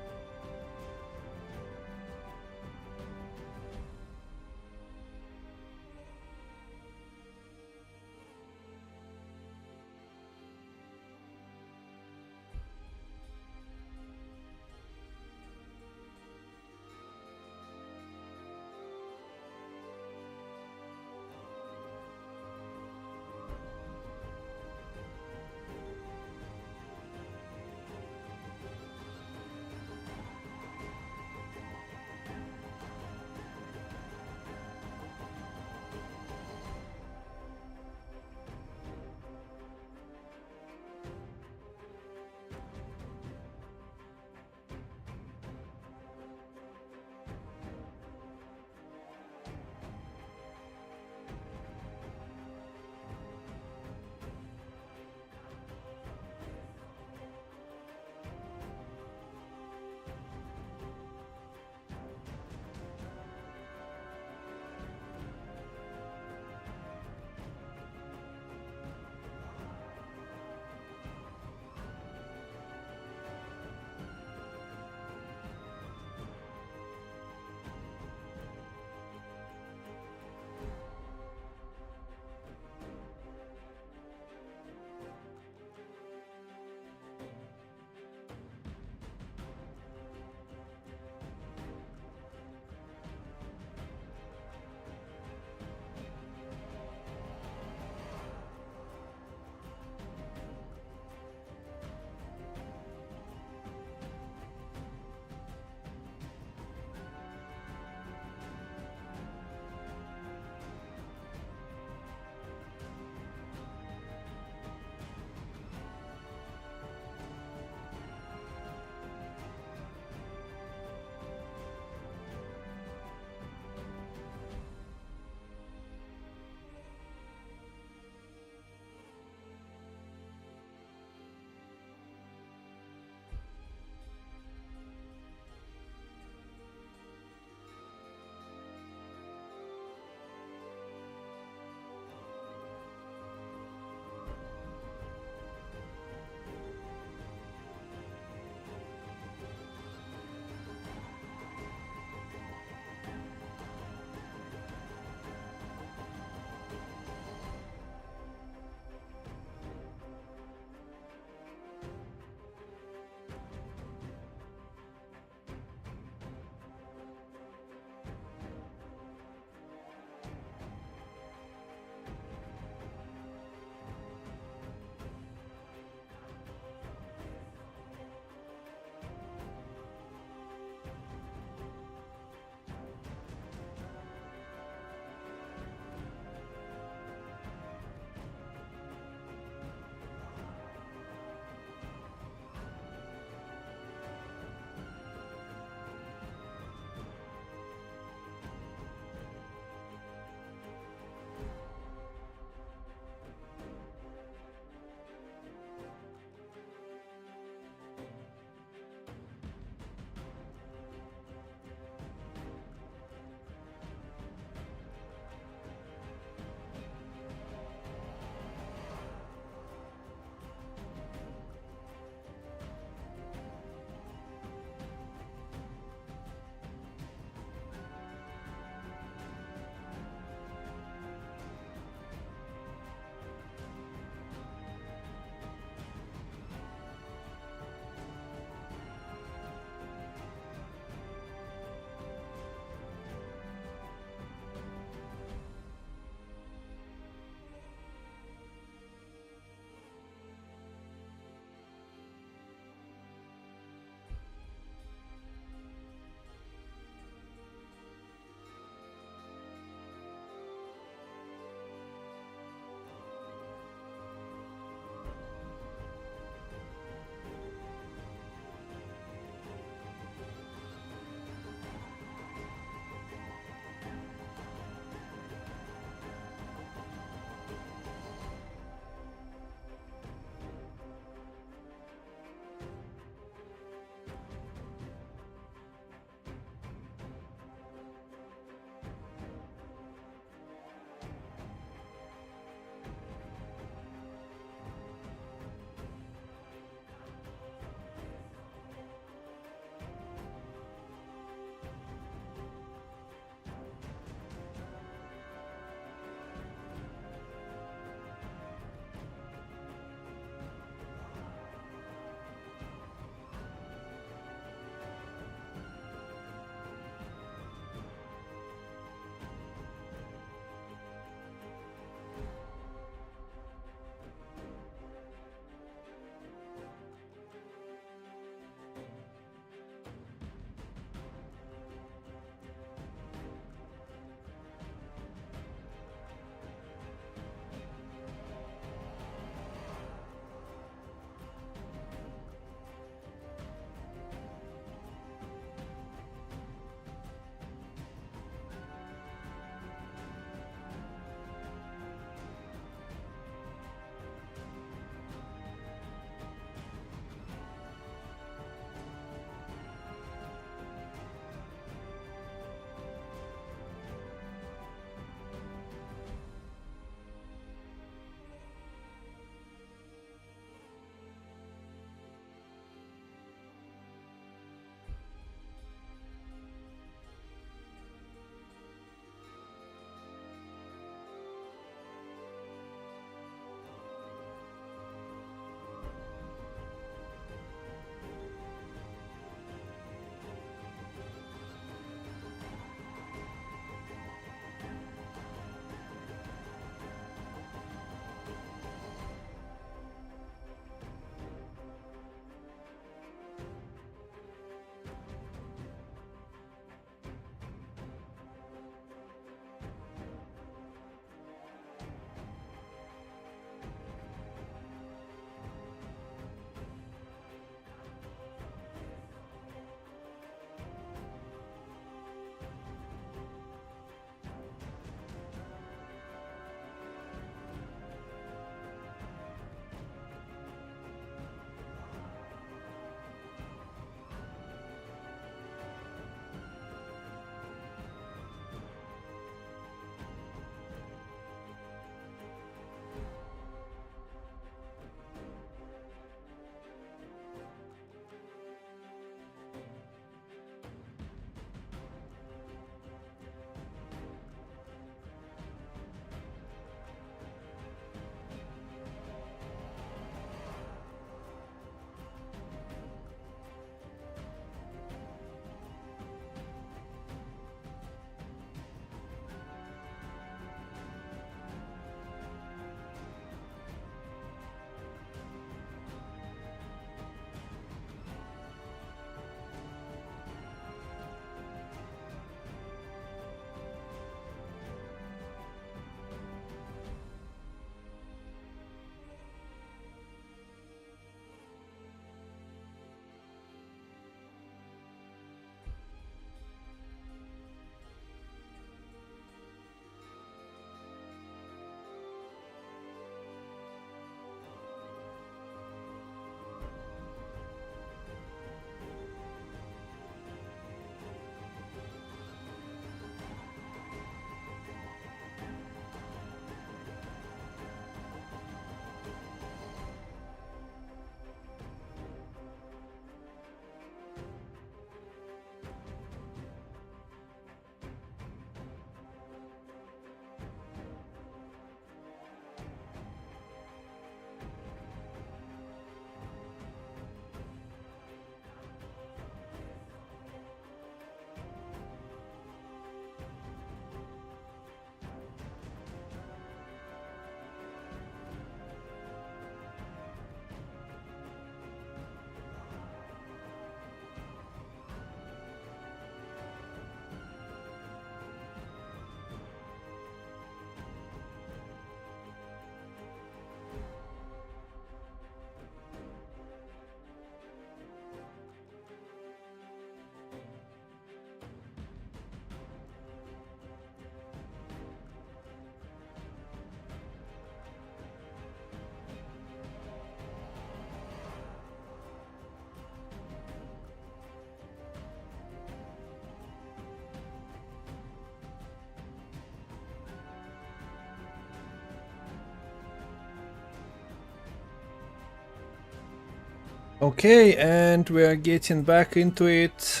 Okay, and we are getting back into it.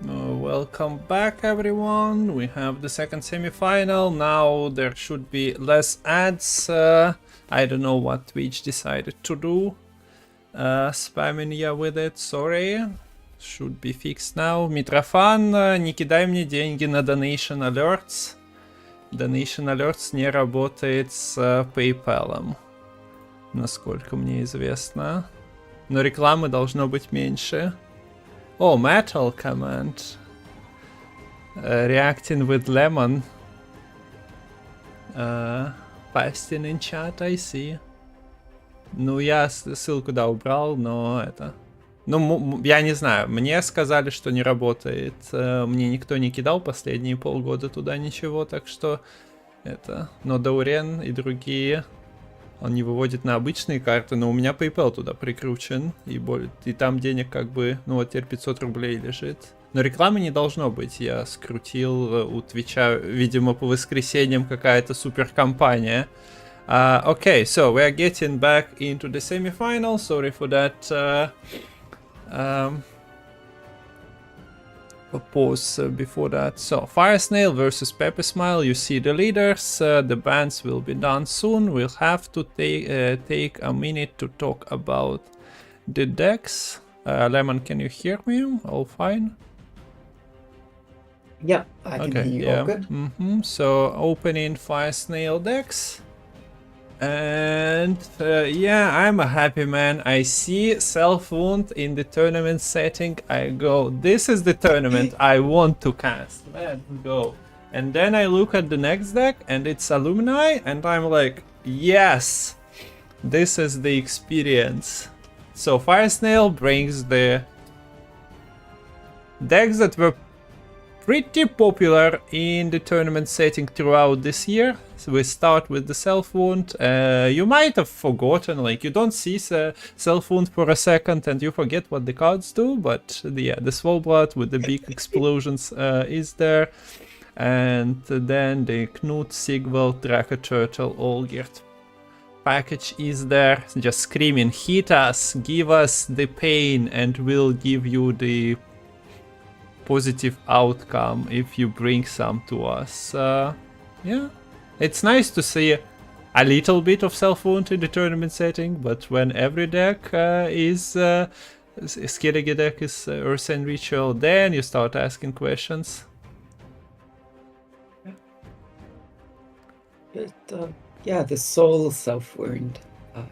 Welcome back, everyone. We have the second semi-final. Now there should be less ads. I don't know what Twitch decided to do. Spamming you with it, sorry. Should be fixed now. Митрофан, не кидай мне деньги на Donation Alerts. Donation Alerts не работает с PayPal, насколько мне известно. Но рекламы должно быть меньше. Oh, Matol command. Reacting with lemon. Pasting in chat, I see. Ну, я ссылку, да, убрал, но это... Ну, я не знаю, мне сказали, что не работает. Мне никто не кидал последние полгода туда ничего, так что... Это... Но Даурен и другие... Он не выводит на обычные карты, но у меня PayPal туда прикручен. И там денег как бы... Ну, вот теперь 500 рублей лежит. Но рекламы не должно быть. Я скрутил у Твича, видимо, по воскресеньям какая-то суперкомпания. Okay, so we are getting back into the semi-final. Sorry for that pause before that. So, FireSnail versus PepeSmile. You see the leaders. The bans will be done soon. We'll have to take a minute to talk about the decks. Lemon, can you hear me? All fine? Yeah, I can hear you all good. So, opening FireSnail decks. And yeah, I'm a happy man. I see self-wound in the tournament setting. I go, this is the tournament I want to cast. Let's go. And then I look at the next deck and it's Alumni and I'm like, yes, this is the experience. So FireSnail brings the decks that were pretty popular in the tournament setting throughout this year. So we start with the self-wound. You might have forgotten, like you don't see self-wound for a second and you forget what the cards do, but yeah, the Swolblood with the big explosions is there. And then the Knut, Sigvald, Draka Turtle, Olgierd package is there, just screaming, hit us, give us the pain and we'll give you the positive outcome if you bring some to us. Yeah, it's nice to see a little bit of self-wound in the tournament setting, but when every deck is Skellige deck is Earth and Ritual, then you start asking questions. Yeah, the Soul Self-Wound.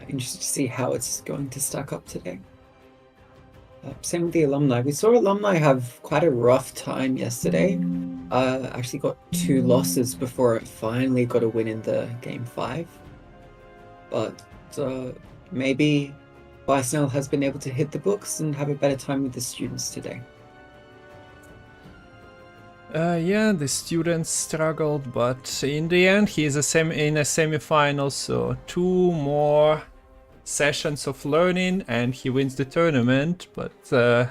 Interested to see how it's going to stack up today. Same with the Alumni. We saw Alumni have quite a rough time yesterday. Actually got 2 losses before it finally got a win in the Game 5. But maybe FireSnail has been able to hit the books and have a better time with the students today. Yeah, the students struggled, but in the end he is in a semi-final, so 2 more sessions of learning and he wins the tournament, but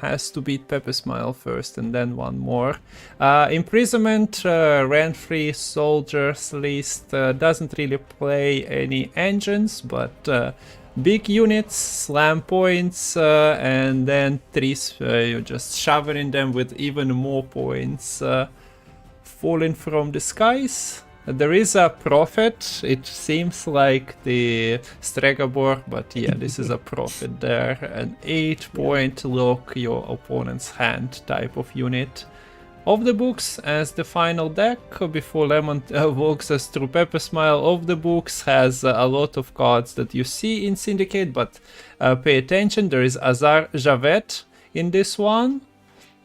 has to beat PepeSmile first and then 1 more. Imprisonment, Rent-Free Soldiers list doesn't really play any engines, but big units, slam points, and then 3s, you're just shoveling them with even more points falling from the skies. There is a Prophet, it seems like the Stregobor, but yeah, this is a Prophet there. An 8-point lock your opponent's hand type of unit. Of the books as the final deck, before Lemon walks us through PepeSmile, of the books has a lot of cards that you see in Syndicate, but pay attention, there is Azar Javet in this one,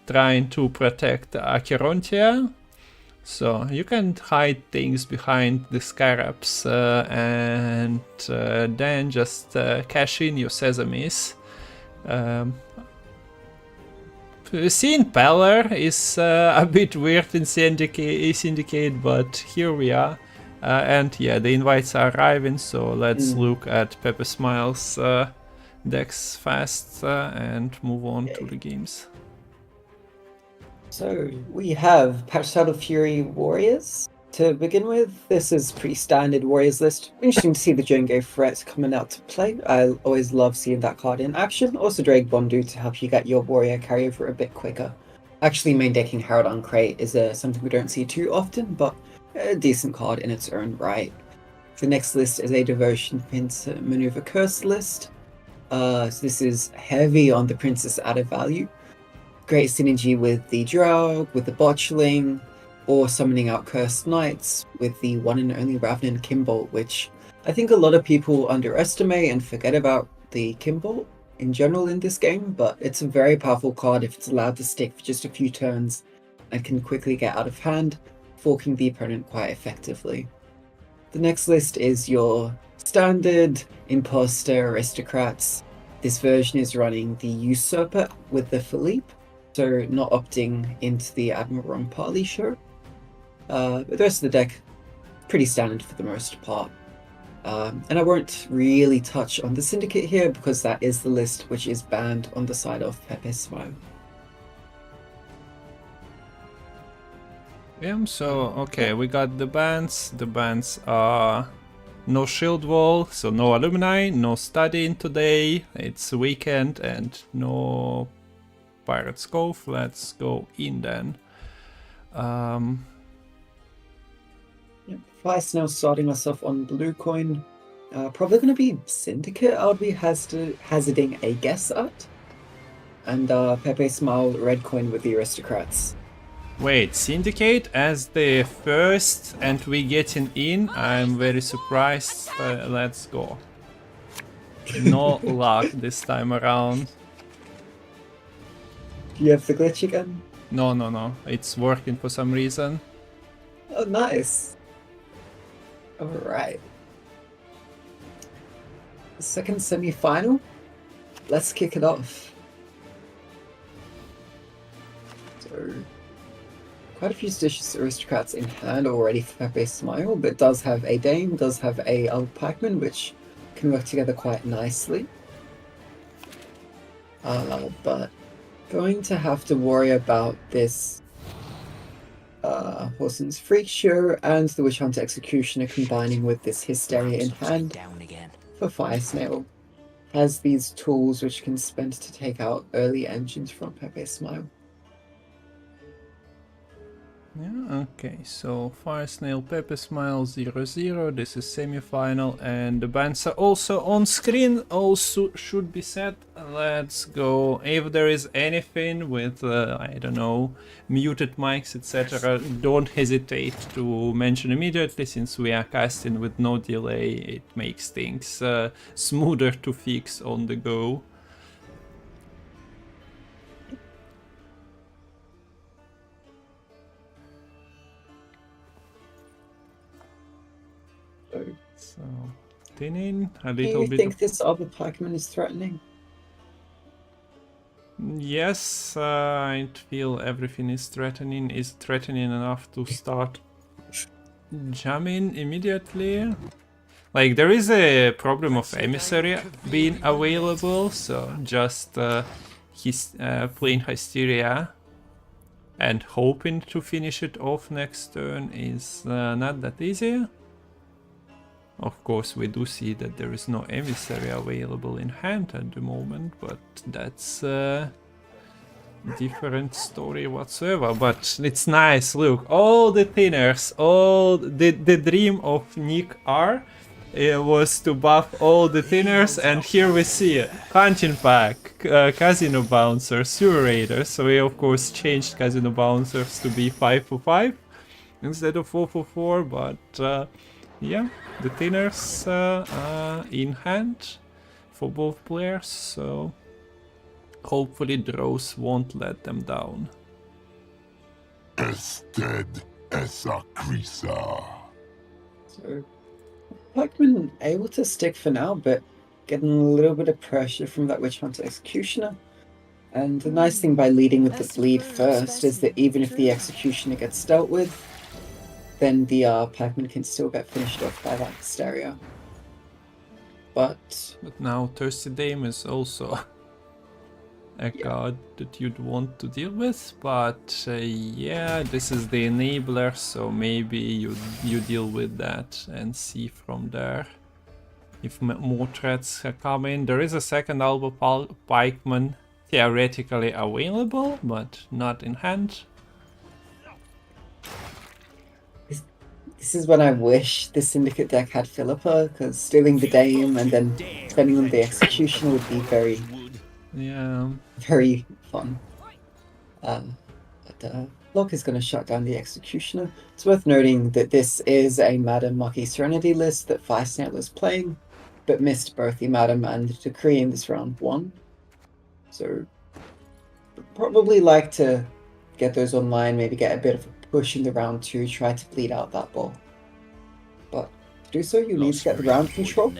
trying to protect Acherontia. So you can hide things behind the scarabs and then just cash in your sesames. Seeing Peller is a bit weird in Syndicate, but here we are. And yeah, the invites are arriving, so let's look at PepeSmile's decks fast and move on to the games. So we have Patch Saddle Fury Warriors To begin with, this is pretty standard Warriors list. Interesting to see the Django threat coming out to play. I always love seeing that card in action. Also Drake Bondu to help you get your Warrior carryover a bit quicker. Actually, main decking Harald on Crate is something we don't see too often, but a decent card in its own right. The next list is a Devotion Prince Maneuver Curse list. So this is heavy on the Princess Adda value. Great synergy with the Drow, with the Botchling, or summoning out Cursed Knights with the one and only Ravnin Kimbolt, which I think a lot of people underestimate and forget about the Kimbolt in general in this game, but it's a very powerful card if it's allowed to stick for just a few turns and can quickly get out of hand, forking the opponent quite effectively. The next list is your standard Imposter Aristocrats. This version is running the Usurper with the Philippe, so not opting into the Admiral Ron Parley show. But the rest of the deck, pretty standard for the most part. And I won't really touch on the Syndicate here because that is the list which is banned on the side of PepeSmile. Yeah, so okay, we got the bans. The bans are no shield wall, so no alumni, no studying today. It's weekend and no Pirate's Cove. Let's go in then. FireSnail starting us off on blue coin. Probably going to be Syndicate, I would be hazarding a guess at. And PepeSmile red coin with the Aristocrats. Wait, Syndicate as the first and we getting in? I'm very surprised. Let's go. No luck this time around. Do you have the glitch again? No. It's working for some reason. Oh, nice. Alright. The second semi-final. Let's kick it off. So, quite a few Stitious Aristocrats in hand already for PepeSmile, but does have a Dame, does have a Old Pikeman, which can work together quite nicely. But going to have to worry about this Horson's Freak Show and the Witch Hunter Executioner combining with this Hysteria in hand for FireSnail. Has these tools which can spend to take out early engines from PepeSmile. Yeah, okay, so FireSnail, PepeSmile 0-0, this is semi-final, and the bans are also on screen, also should be set. Let's go. If there is anything with, I don't know, muted mics, etc., don't hesitate to mention immediately, since we are casting with no delay, it makes things smoother to fix on the go. So, thinning a little bit. Do you think this other Pikeman is threatening? Yes, I feel everything is threatening enough to start jamming immediately. Like, there is a problem of Emissary being available, so just playing Hysteria and hoping to finish it off next turn is not that easy. Of course, we do see that there is no Emissary available in hand at the moment, but that's a different story whatsoever. But it's nice, look, all the thinners, all the dream of Nick R was to buff all the thinners, and here we see Hunting Pack, Casino Bouncer, Sewer Raiders. So we of course changed Casino Bouncers to be 5 for 5 instead of 4 for 4, but yeah, the thinners are in hand for both players, so hopefully draws won't let them down. Ested esa crisa. So, Pikeman able to stick for now, but getting a little bit of pressure from that Witch Hunter Executioner. And the nice thing by leading with the bleed first is that even if the Executioner gets dealt with, then the Pikeman can still get finished off by that Hysteria. But now Thirsty Dame is also a card that you'd want to deal with, but yeah, this is the enabler, so maybe you deal with that and see from there if more threats come in. There is a second Elbow Pikeman theoretically available, but not in hand. This is when I wish the Syndicate deck had Philippa, because stealing the Dame and then spending on the Executioner would be very, very fun. Locke is going to shut down the Executioner. It's worth noting that this is a Madam Mucky Serenity list that FireSnail was playing, but missed both the Madam and the Decree in this round 1. So, probably like to get those online, maybe get a bit of a push in the round 2, try to bleed out that ball. But to do so, you need to get the round control.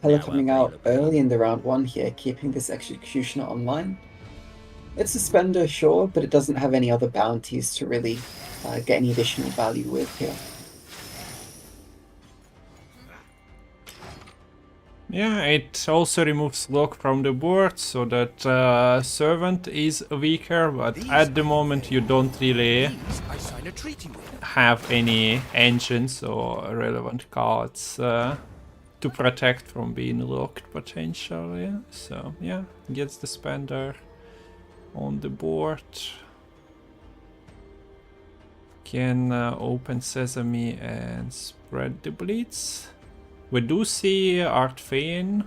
Pella coming out early in the round 1 here, keeping this Executioner online. It's a spender, sure, but it doesn't have any other bounties to really get any additional value with here. Yeah, it also removes Locke from the board, so that Servant is weaker, but at the moment you don't really have any engines or relevant cards to protect from being locked potentially. So yeah, gets the spender on the board. Can open Sesame and spread the bleeds. We do see Artfane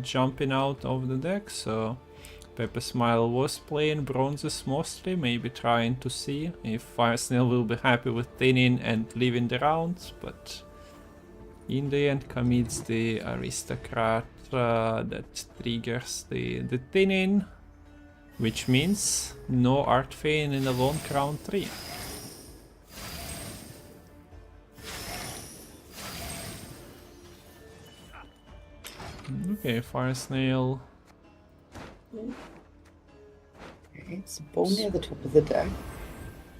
jumping out of the deck, so PepeSmile was playing bronzes mostly, maybe trying to see if FireSnail will be happy with thinning and leaving the round, but in the end commits the Aristocrat that triggers the thinning, which means no Artfane in a long round 3. Okay, FireSnail. Okay, it's a ball near the top of the deck.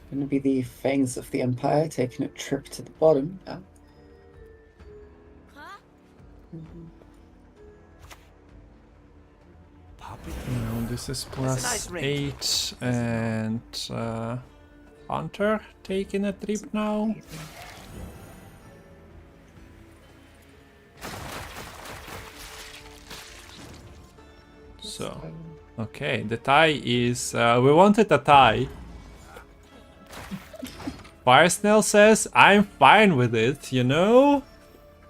Going to be the Fangs of the Empire taking a trip to the bottom. No, this is +8 and Hunter taking a trip now. So, okay, the tie is... we wanted a tie. FireSnail says, I'm fine with it, you know?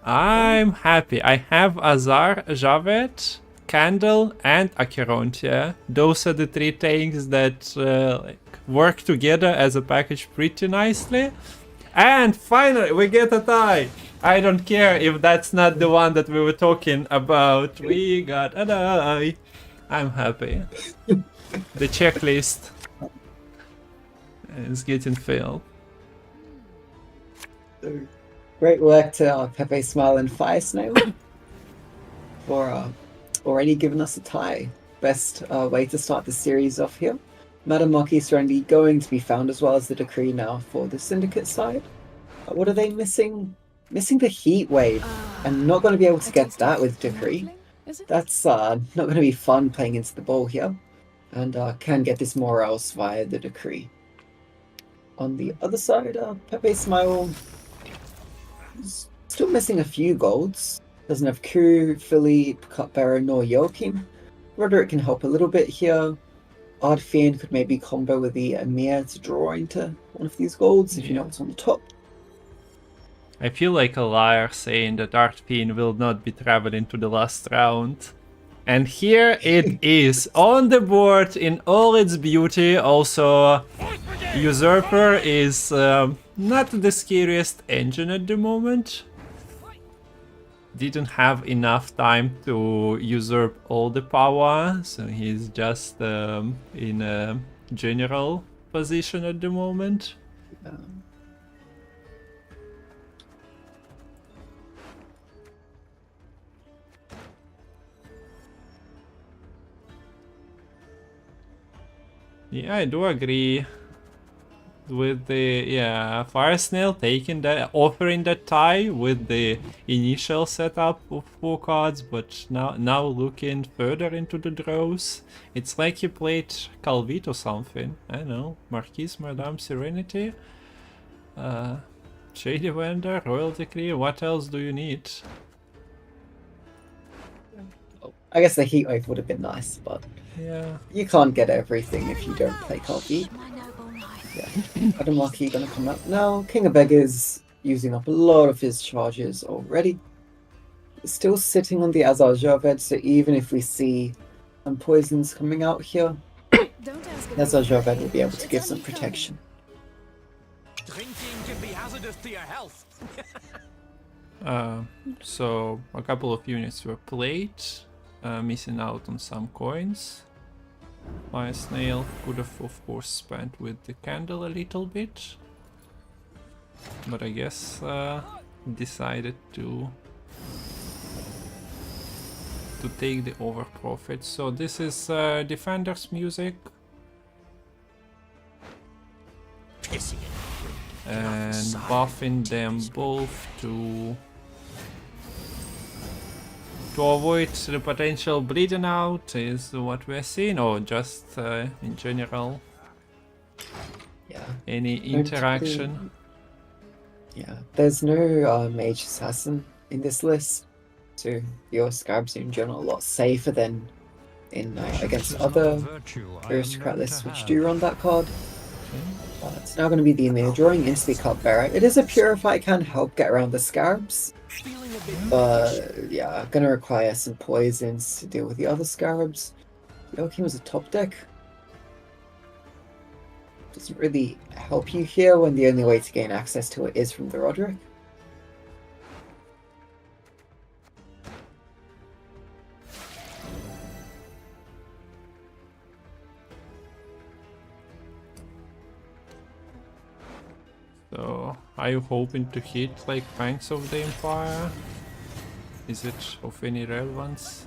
I'm happy. I have Azar, Javed, Candle, and Acherontia. Those are the 3 things that work together as a package pretty nicely. And finally, we get a tie! I don't care if that's not the one that we were talking about. We got a tie! I'm happy. The checklist is getting filled. Great work to PepeSmile and FireSnail for already giving us a tie. Best way to start the series off here. Madam Mucky Serenity going to be found as well as the Decree now for the Syndicate side. What are they missing? Missing the Heat Wave. I'm not going to be able to get that with Decree. That's not going to be fun playing into the ball here. And can get this more else via the Decree. On the other side, PepeSmile is still missing a few golds. Doesn't have Ku, Philippe, Cupbearer, nor Joachim. Roderick can help a little bit here. Ardfiend could maybe combo with the Amir to draw into one of these golds if you know what's on the top. I feel like a liar saying that Artfiend will not be traveling to the last round. And here it is, on the board in all its beauty. Also, Usurper is not the scariest engine at the moment. Didn't have enough time to usurp all the power, so he's just in a general position at the moment. Yeah, I do agree. with the FireSnail taking that, offering that tie with the initial setup of 4 cards, but now looking further into the draws, it's like he played Calvit or something. I don't know, Marquise, Madame Serenity, Shady Vendor, Royal Decree. What else do you need? I guess the heat wave would have been nice, but Yeah. you can't get everything if you don't play Coffee. My noble knight. Yeah. Adam Marquis gonna come up now. King of Beggars using up a lot of his charges already. Still sitting on the Azar Javed, so even if we see some poisons coming out here, Don't ask if Azar it's Javed will be able to It's give some only fun. protection. Drinking can be hazardous to your health. So a couple of units were played, missing out on some coins. FireSnail could have of course spent with the candle a little bit, but I guess decided to take the over profit. So this is Defender's music, Pissing it. and buffing them both to avoid the potential bleeding out is what we're seeing, or just in general Yeah. any Don't interaction. Yeah. There's no mage assassin in this list, so your scarabs are in general a lot safer than in against other aristocrat lists which do run that card. It's now going to be the Emir drawing into the cupbearer. It is a purify, can help get around the scarabs, but yeah, going to require some poisons to deal with the other scarabs. Joachim was a top deck. Doesn't really help you here when the only way to gain access to it is from the Roderick. So are you hoping to hit like Fangs of the Empire? Is it of any relevance?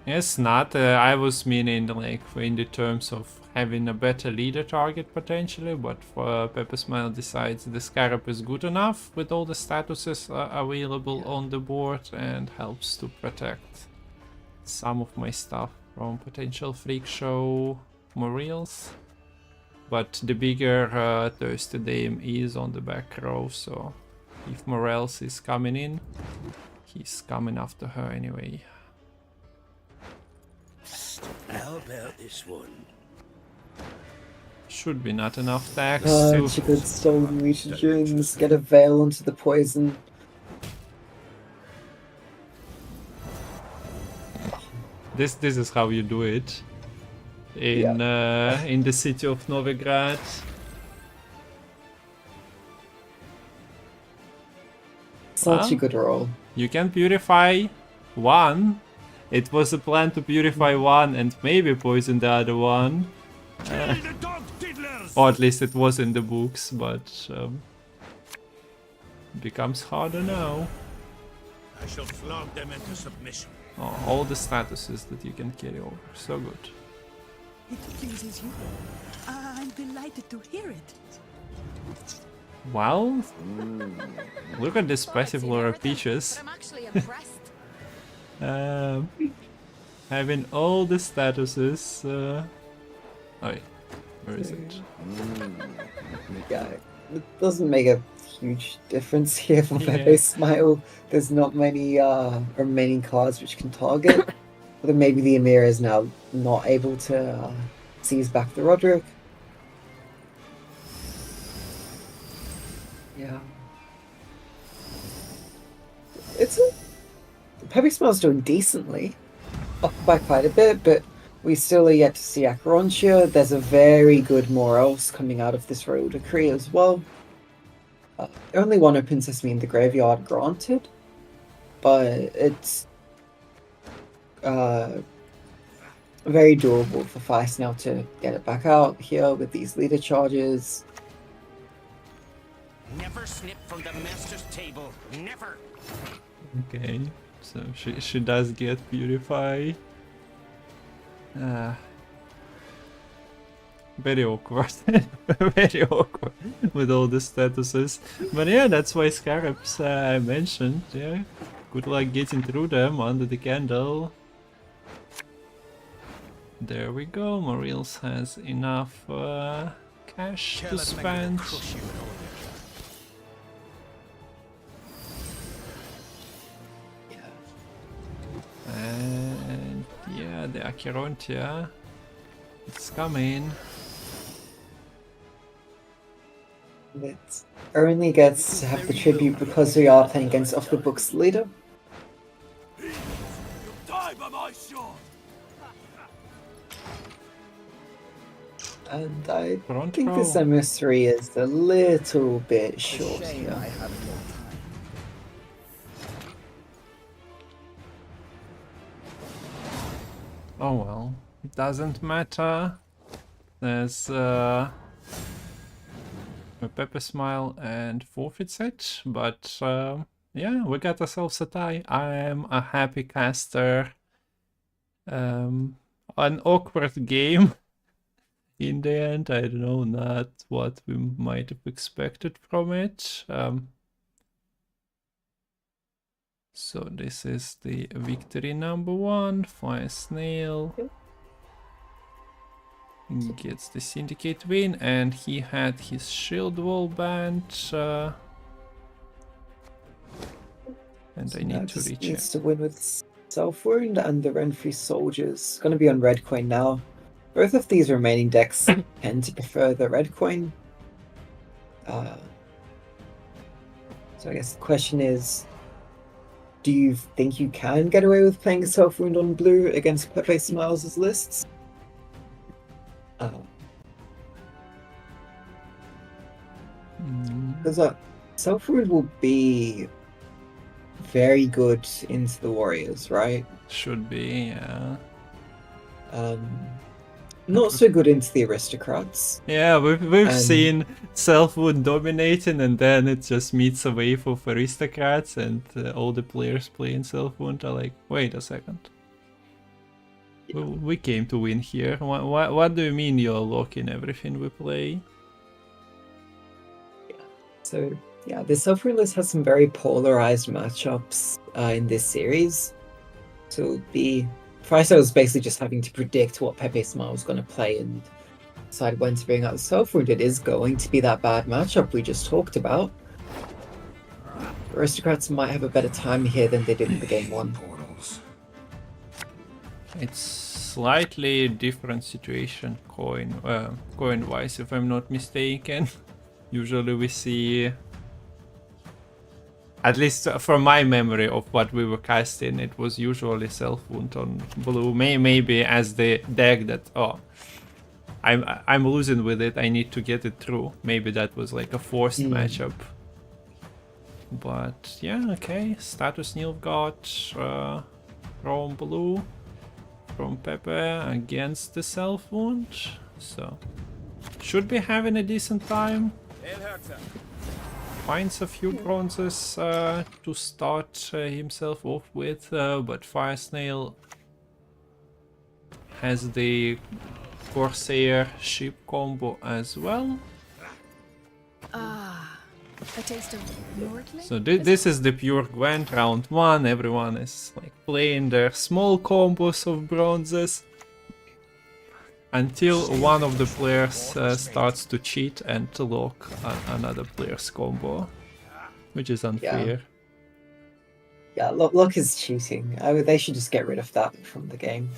Yes, not. I was meaning like in the terms of having a better leader target potentially, but for PepeSmile decides the Scarab is good enough with all the statuses available on the board and helps to protect some of my stuff from potential freak show Morils. But the bigger Thirsty Dame is on the back row, so if Morels is coming in, he's coming after her anyway. How about this one? Should be not enough tax Such a good stolen mutagens, get a veil onto the poison. This is how you do it in the city of Novigrad. Such a good roll. You can purify one. It was a plan to purify one and maybe poison the other one. Kill the dog diddlers! Or at least it was in the books, but becomes harder now. I shall flog them into submission. Oh, all the statuses that you can carry over. So good. It pleases you. I'm delighted to hear it. Well, look at this passive Laura Peaches. I'm actually impressed. Having all the statuses. Oh wait, where is it? Yeah, it doesn't make a huge difference here for PepeSmile. There's not many remaining cards which can target. But then maybe the Emir is now not able to seize back the Roderick. Yeah. PepeSmile's doing decently. Up by quite a bit, but we still are yet to see Acherontia. There's a very good Morels coming out of this Royal Decree as well. Only one Open Sesame in the graveyard granted, but it's very doable for FireSnail to get it back out here with these leader charges. Never snip from the master's table. Never. Okay, so she does get Purify. Very awkward. Very awkward with all the statuses. But yeah, that's why scarabs I mentioned. Yeah, good luck getting through them under the candle. There we go. Morils has enough cash to spend. And yeah, the Acherontia, it's coming. It only gets to have the tribute because we are playing against off the books leader. Die by my sword. And I think this MS3 is a little bit short here. Oh well, it doesn't matter. There's a PepeSmile and forfeit set, but yeah, we got ourselves a tie. I'm a happy caster. An awkward game in the end. I don't know, not what we might have expected from it. So this is the victory number 1. FireSnail gets the Syndicate win, and he had his shield wall banned. And I need to recheck. Needs to win with Self-Wound, and the Renfrey Soldiers going to be on red coin now. Both of these remaining decks tend to prefer the red coin. So I guess the question is, do you think you can get away with playing Self-Wound on blue against PepeSmiles' lists? Because Self-Wound will be very good into the Warriors, right? Should be, yeah. Not so good into the Aristocrats. Yeah, we've seen Self-Wound dominating, and then it just meets a wave of Aristocrats, and all the players playing Self-Wound are like, wait a second. Yeah. We came to win here. What do you mean you're locking everything we play? Yeah. So, yeah, the Self-Wound list has some very polarized matchups in this series. So it'll be... FireSnail was basically just having to predict what PepeSmile was going to play and decide when to bring out the Self-Wound. It is going to be that bad matchup we just talked about. Aristocrats might have a better time here than they did in the game 1. It's slightly different situation coin-wise, if I'm not mistaken. Usually we see, at least from my memory of what we were casting, it was usually Self-Wound on blue. Maybe as the deck that, oh, I'm losing with it, I need to get it through. Maybe that was like a forced matchup. But yeah, okay. Status Nilfgaard from blue, from Pepe against the Self-Wound. So should be having a decent time. Finds a few bronzes to start himself off with, but FireSnail has the Corsair ship combo as well. A taste of Nordling? So this is the pure Gwent round 1. Everyone is like playing their small combos of bronzes until one of the players starts to cheat and to lock another player's combo, which is unfair. Yeah, lock is cheating. They should just get rid of that from the game.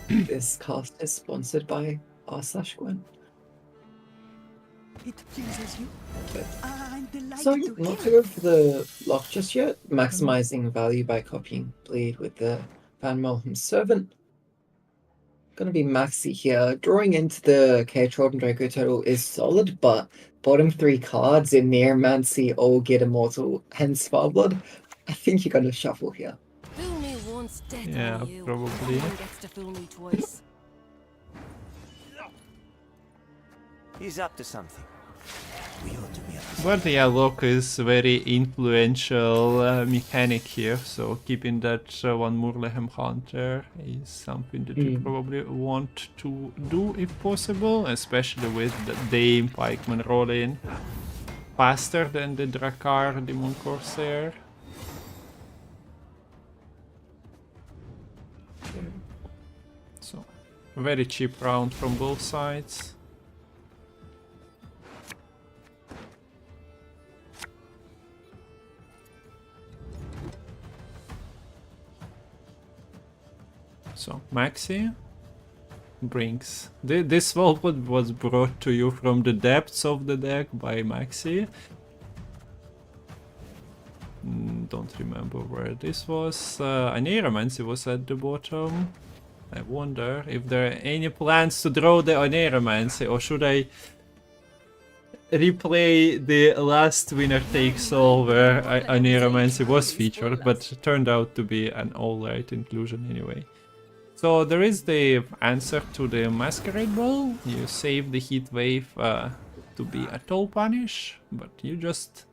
This cast is sponsored by r/Gwent. It pleases you. I'm delighted So, to not to hear. go for the lock just yet, maximizing value by copying Bleed with the Van Melham's Servant. Gonna be maxi here. Drawing into the K-Troll and Draco total is solid, but bottom 3 cards in Neomancy all get Immortal, hence Farblood. I think you're gonna shuffle here. Fool me once, death Yeah, on you. probably. No one gets to fool me twice. He's up to something. We ought to be up to But yeah, luck is very influential mechanic here, so keeping that one Murlehem Hunter is something that you probably want to do if possible, especially with the Dame Pikeman rolling faster than the Drakkar Demon Corsair. So, very cheap round from both sides. So, Maxi brings... This Wildwood was brought to you from the depths of the deck by Maxi. Don't remember where this was. Aneromancy was at the bottom. I wonder if there are any plans to draw the Aneromancy, or should I replay the last winner takes all where Aneromancy was featured, but turned out to be an alright inclusion anyway. So there is the answer to the Masquerade Ball. You save the Heat Wave to be a toll punish, but you just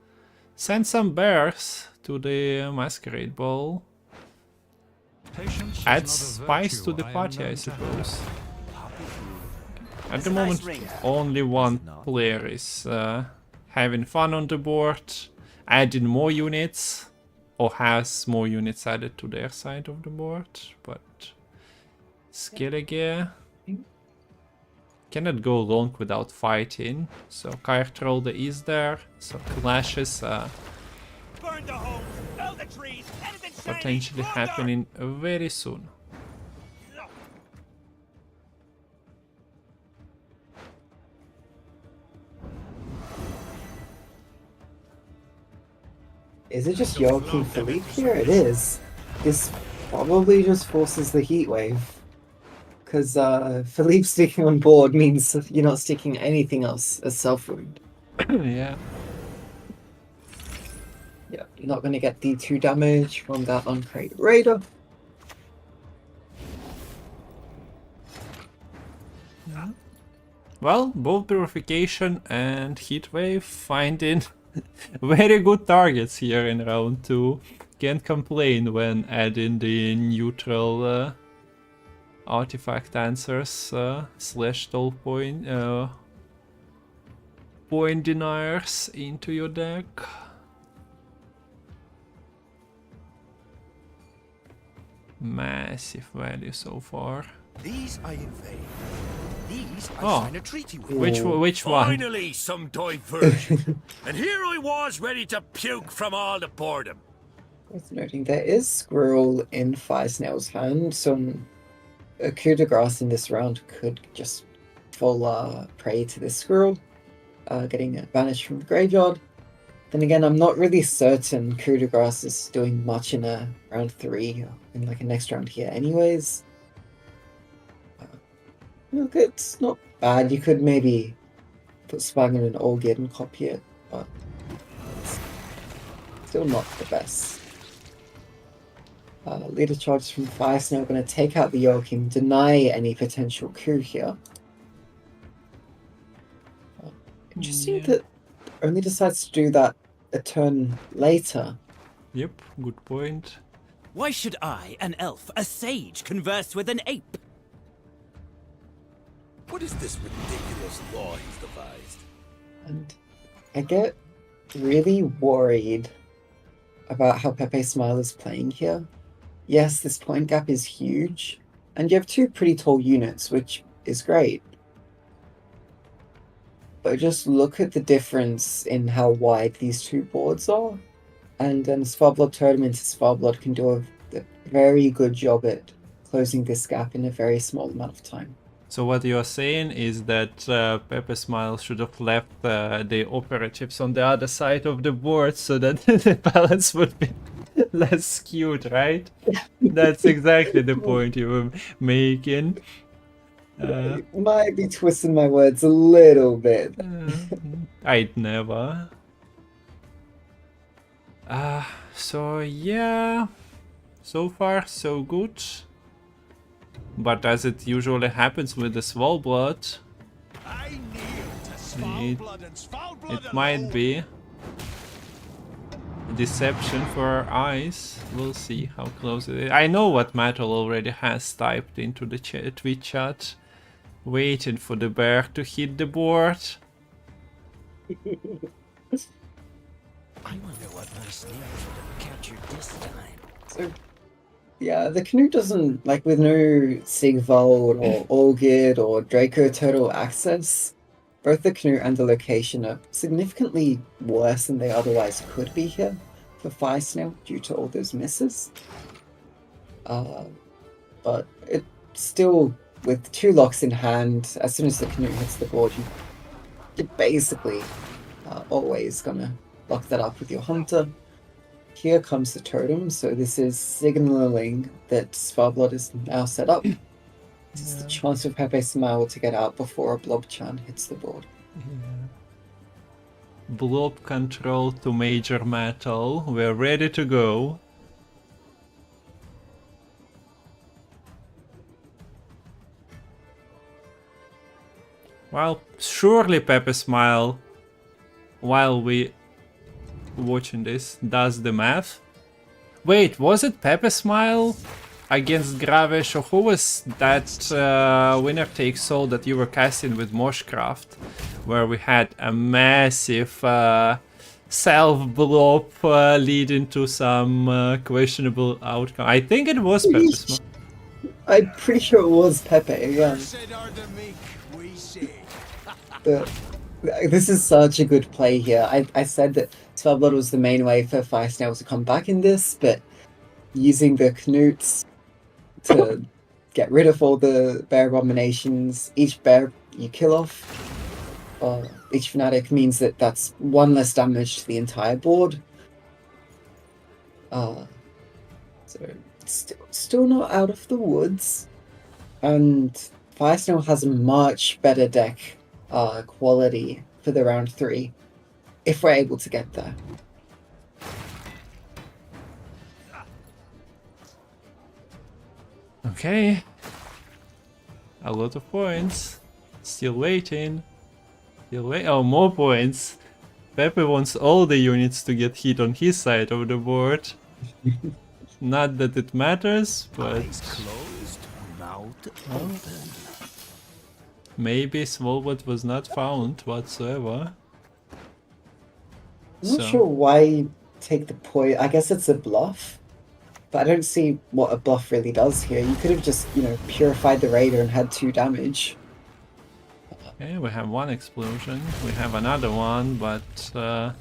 send some bears to the Masquerade Ball. Adds spice to the party, I suppose. At the moment, only one player is having fun on the board, adding more units, or has more units added to their side of the board, but Skellige cannot go long without fighting, so Kyrtrolde is there, so clashes potentially happening very soon. Is it just Joachim Philippe here? It is. This probably just forces the heat wave. Because Philippe sticking on board means you're not sticking anything else as self-wound. Yeah. Yeah, you're not going to get D2 damage from that uncreated Raider. Well, both Purification and Heatwave finding very good targets here in round 2. Can't complain when adding the neutral artifact answers slash toll point deniers into your deck. Massive value so far. These I invade. These I Oh, sign a treaty with. which one? Finally, some diversion. And here I was, ready to puke from all the boredom. Worth noting, there is Squirrel in FireSnail's hand, so a coup de grace in this round could just fall prey to this Squirrel, getting banished from the graveyard. Then again, I'm not really certain coup de grace is doing much in a round 3, in like a next round here anyways. Look, it's not bad. You could maybe put Spang in an Olgid and copy it, but it's still not the best. Leader charges from FireSnail going to take out the Joachim, deny any potential coup here. Interesting that only decides to do that a turn later. Yep, good point. Why should I, an elf, a sage, converse with an ape? What is this ridiculous law he's devised? And I get really worried about how PepeSmile is playing here. Yes, this point gap is huge, and you have two pretty tall units, which is great. But just look at the difference in how wide these two boards are. And then Svarblood Tournament, Svarblood can do a very good job at closing this gap in a very small amount of time. So what you're saying is that PepeSmile should have left the operatives on the other side of the board so that the balance would be less skewed, right? That's exactly the point you were making. Might be twisting my words a little bit. I'd never. So yeah, so far so good. But as it usually happens with the Svalbard, it might be deception for our eyes. We'll see how close it is. I know what Matol already has typed into the Twitch chat. Waiting for the bear to hit the board. I wonder what my snails would have captured this time. So, yeah, the Canute doesn't, like, with no Sigvald or Olgid or Draco Turtle access, both the Canute and the location are significantly worse than they otherwise could be here for FireSnail due to all those misses. But it still, with 2 locks in hand, as soon as the Canute hits the board, you're basically always gonna lock that up with your Hunter. Here comes the totem, so this is signaling that Svarblood is now set up. This is the chance for PepeSmile to get out before a Blobchan hits the board. Blob control to Major Matol. We're ready to go. Well, surely PepeSmile, while we watching this, does the math. Wait, was it PepeSmile against Gravesh, or who was that winner takes all that you were casting with Moshcraft, where we had a massive self-blob leading to some questionable outcome? I think it was PepeSmile. I'm pretty sure it was Pepe, yeah. This is such a good play here. I said that Svarblood was the main way for FireSnail to come back in this, but using the Canutes to get rid of all the bear abominations, each bear you kill off, each fanatic means that that's 1 less damage to the entire board. So still not out of the woods, and FireSnail has a much better deck quality for the round 3, if we're able to get there. Okay. A lot of points. Still waiting. Oh, more points. Pepe wants all the units to get hit on his side of the board. Not that it matters, but... Eyes closed, mouth open. Maybe Smallwood was not found whatsoever. I'm not sure why you take the point. I guess it's a bluff, but I don't see what a bluff really does here. You could have just, purified the Raider and had 2 damage. Okay, we have 1 explosion. We have another one, but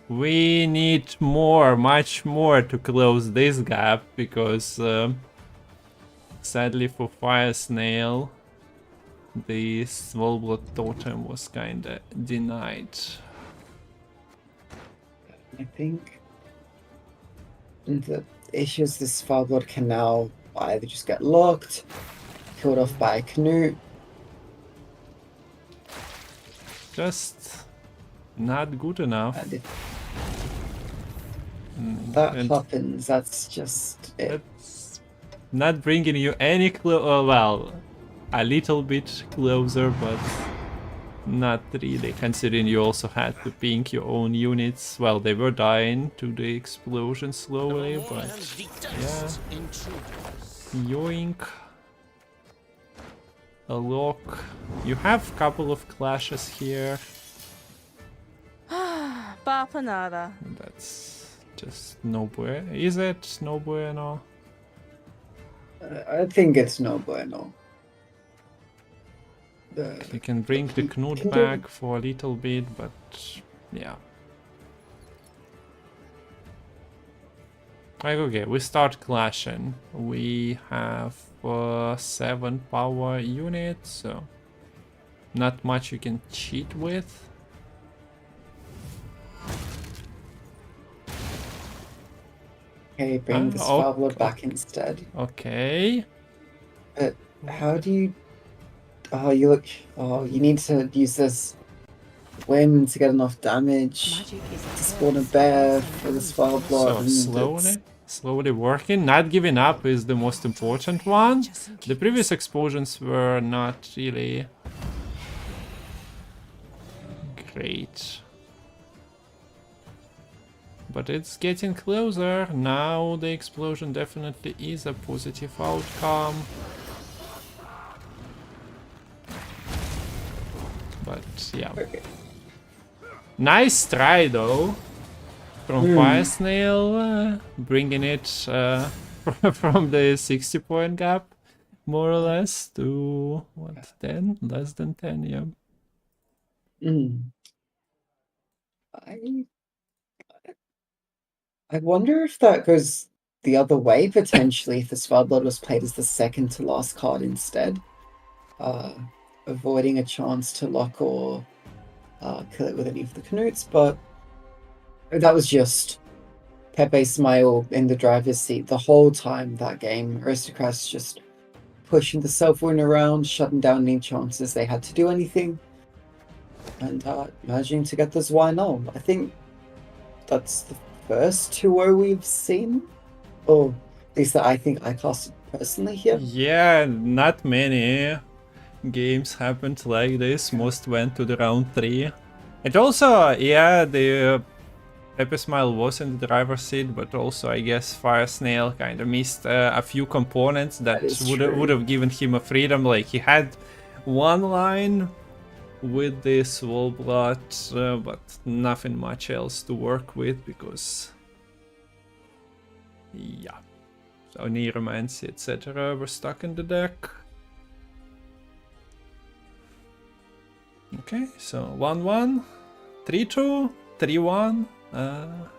we need more, much more to close this gap, because sadly for FireSnail, the Smallblood Totem was kinda denied. I think the issue is this Svarblood can now either just get locked, killed off by a Canute. Just not good enough. And if that happens, that's just it. It's not bringing you any well, a little bit closer, but not really, considering you also had to pink your own units. Well, they were dying to the explosion slowly, but yeah. Yoink. A lock. You have a couple of clashes here. Bapanada. That's just no bueno. Is it no bueno? I think it's no bueno. You can bring the Knut back for a little bit, but yeah. Like, okay, we start clashing. We have 7 power units, so not much you can cheat with. Okay, bring the Svarblood back instead. Okay. But how do you... Oh, you need to use this whim to get enough damage to spawn a bear for the Svarblood. So slowly working. Not giving up is the most important one. The previous explosions were not really great. but it's getting closer. Now the explosion definitely is a positive outcome. But yeah. Okay. Nice try though from FireSnail, bringing it from the 60-point gap, more or less, to what, 10? Less than 10, yeah. I wonder if that goes the other way, potentially, if the Spellblood was played as the second to last card instead. Avoiding a chance to lock or kill it with any of the Knuts, but that was just PepeSmile in the driver's seat the whole time that game. Aristocrats just pushing the self-win around, shutting down any chances they had to do anything, and managing to get this 1-0. I think that's the first 2-0 we've seen, or at least that I think I casted personally here. Yeah, not many games happened like this. Most went to the round 3. And also, yeah, the PepeSmile was in the driver's seat, but also I guess FireSnail kind of missed a few components that would have given him a freedom. Like he had one line with this Wallblood, but nothing much else to work with because, yeah, so Neuromancy, etc. were stuck in the deck. Okay, so 1-1, 3-2, 3-1.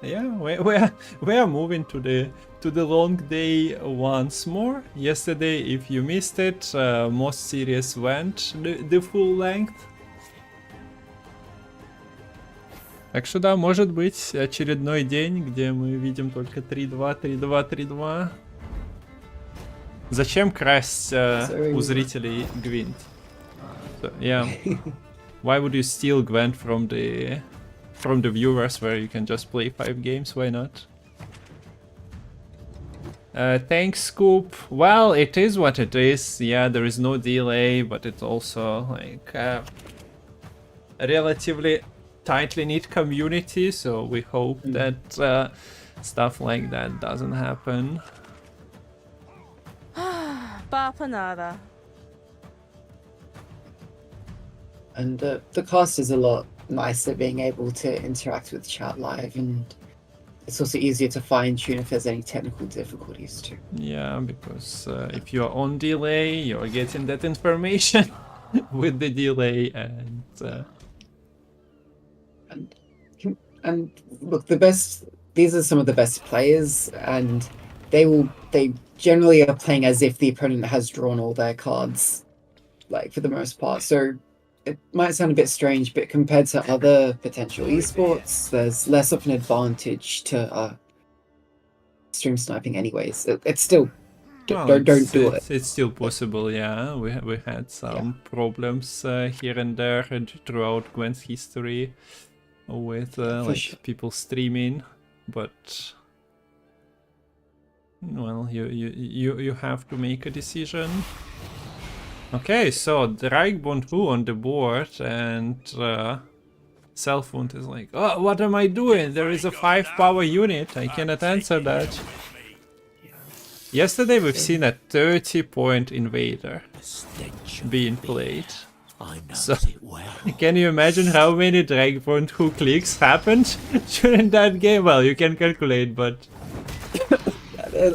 Yeah, we are moving to the long day once more. Yesterday, if you missed it, most series went the full length. Так что да, может быть очередной день, где мы видим только 3-2, 3-2, 3-2. Зачем красть у зрителей Гвинт? So, yeah. Why would you steal Gwent from the viewers where you can just play 5 games? Why not? Thanks, Scoop. Well, it is what it is. Yeah, there is no delay, but it's also like a relatively tightly knit community, so we hope that stuff like that doesn't happen. Bapanada. And the cast is a lot nicer being able to interact with chat live, and it's also easier to fine tune if there's any technical difficulties too. Yeah, because if you're on delay, you're getting that information with the delay, and look, these are some of the best players, and they generally are playing as if the opponent has drawn all their cards, like for the most part. So it might sound a bit strange, but compared to other potential esports, there's less of an advantage to stream sniping anyways. It's still, don't do it. It's still possible, yeah. We had some problems here and there throughout Gwent's history with people streaming, but well, you have to make a decision. Okay, so Dragbond who on the board, and Selfwound is like, oh, what am I doing? There is a 5-power unit, I cannot answer that. Yesterday we've seen a 30-point invader being played. So, can you imagine how many Dragbond who clicks happened during that game? Well, you can calculate, but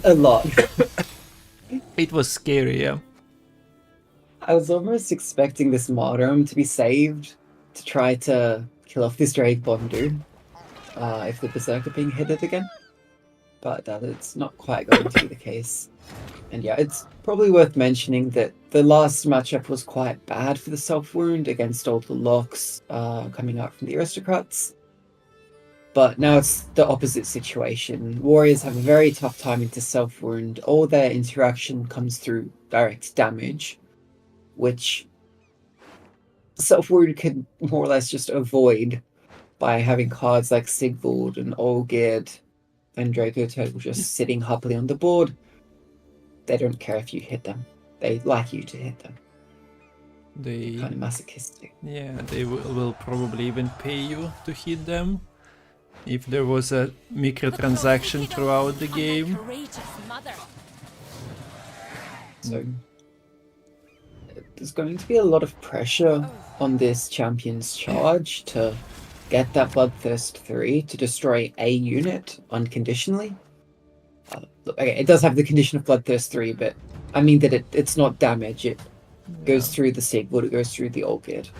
a lot. It was scary, yeah. I was almost expecting this Modern to be saved to try to kill off this Dragbond dude if the Berserker being hit it again. But it's not quite going to be the case. And yeah, it's probably worth mentioning that the last matchup was quite bad for the Self-Wound against all the locks coming out from the Aristocrats. But now it's the opposite situation. Warriors have a very tough time into Self-Wound. All their interaction comes through direct damage, which Self-Wound could more or less just avoid by having cards like Sigvald and Olgerd and Draco Turtle just sitting happily on the board. They don't care if you hit them. They like you to hit them. They kind of masochistic. Yeah, they will probably even pay you to hit them if there was a microtransaction throughout the game. Courageous mother. So there's going to be a lot of pressure on this champion's charge to get that Bloodthirst 3 to destroy a unit unconditionally. Okay, it does have the condition of Bloodthirst 3, but I mean that it's not damage. It goes through the Sigvald, it goes through the Olgid.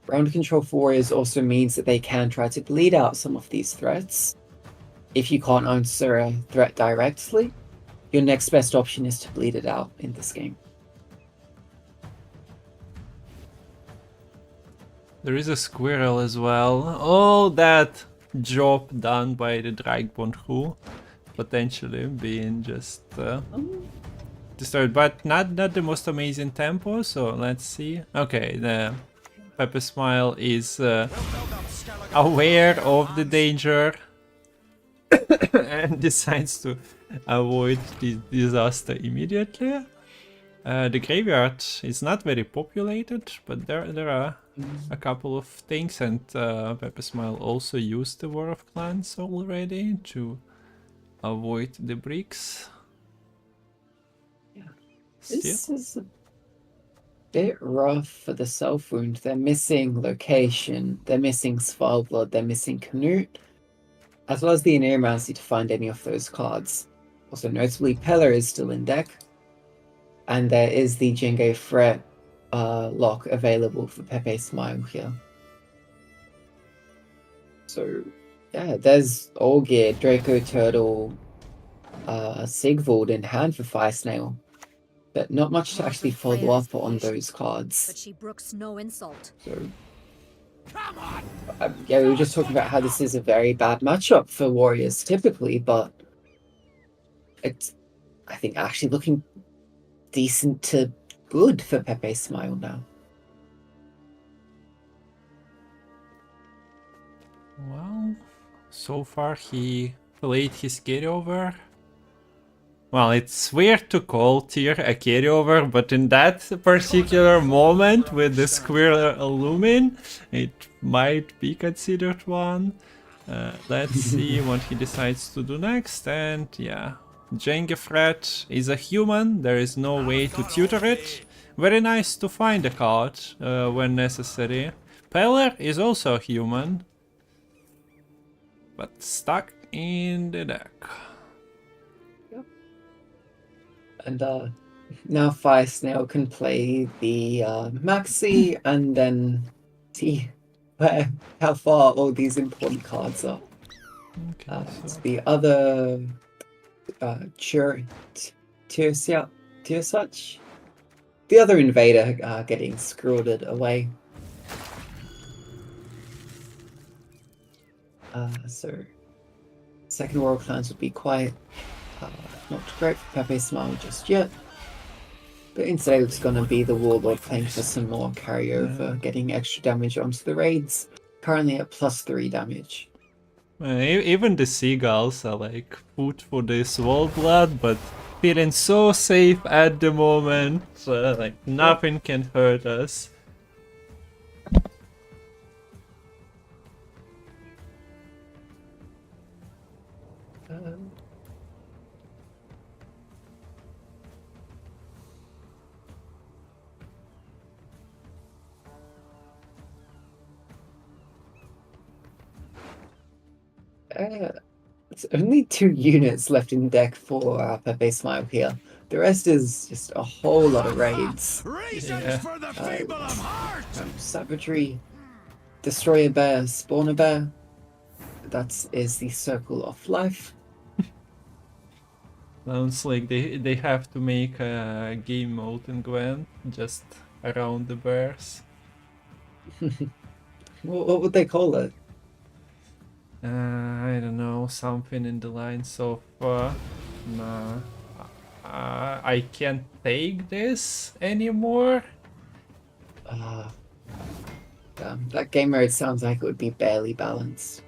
Round control for Warriors also means that they can try to bleed out some of these threats. If you can't answer a threat directly, your next best option is to bleed it out in this game. There is a squirrel as well. All that job done by the Dragbond crew, potentially being just destroyed, but not the most amazing tempo. So let's see. Okay, the PepeSmile is aware of the danger and decides to avoid the disaster immediately. The graveyard is not very populated, but there are a couple of things, and PepeSmile also used the War of Clans already to avoid the bricks. Yeah. This is a bit rough for the Self Wound. They're missing Location, they're missing Svalbard, they're missing Canute, as well as the Enigmancy to find any of those cards. Also notably, Pella is still in deck, and there is the Jingo Threat lock available for PepeSmile here. So yeah, there's Olgir, Draco Turtle, Sigvald in hand for FireSnail, but not much to actually follow up on those cards. But she brooks no insult. So yeah, we were just talking about how this is a very bad matchup for Warriors typically, but it's, I think, actually looking decent to good for PepeSmile now. Well, so far he played his carryover. Well, it's weird to call tier a carryover, but in that particular moment with the square Lumin, it might be considered one. Let's see what he decides to do next, and yeah. Jengefret is a human, there is no way to tutor it. Very nice to find a card when necessary. Peller is also a human, but stuck in the deck. Yep. And now FireSnail can play the Maxi and then see how far all these important cards are. Okay, so the other Tiersuch, the other invader getting screwed away. So second War of Clans would be quite not great for PepeSmile just yet, but instead it's going to be the Warlord playing for some more carryover, getting extra damage onto the raids, currently at +3 damage. Even the seagulls are like food for this wall blood, but feeling so safe at the moment, like nothing can hurt us. It's only 2 units left in deck for PepeSmile here. The rest is just a whole lot of raids. For the feeble of heart. Savagery, Destroyer Bear, Spawner Bear. That is the Circle of Life. Sounds like they have to make a game mode in Gwent just around the bears. What would they call it? I don't know, something in the lines of nah, I can't take this anymore. Damn, that game mode sounds like it would be barely balanced.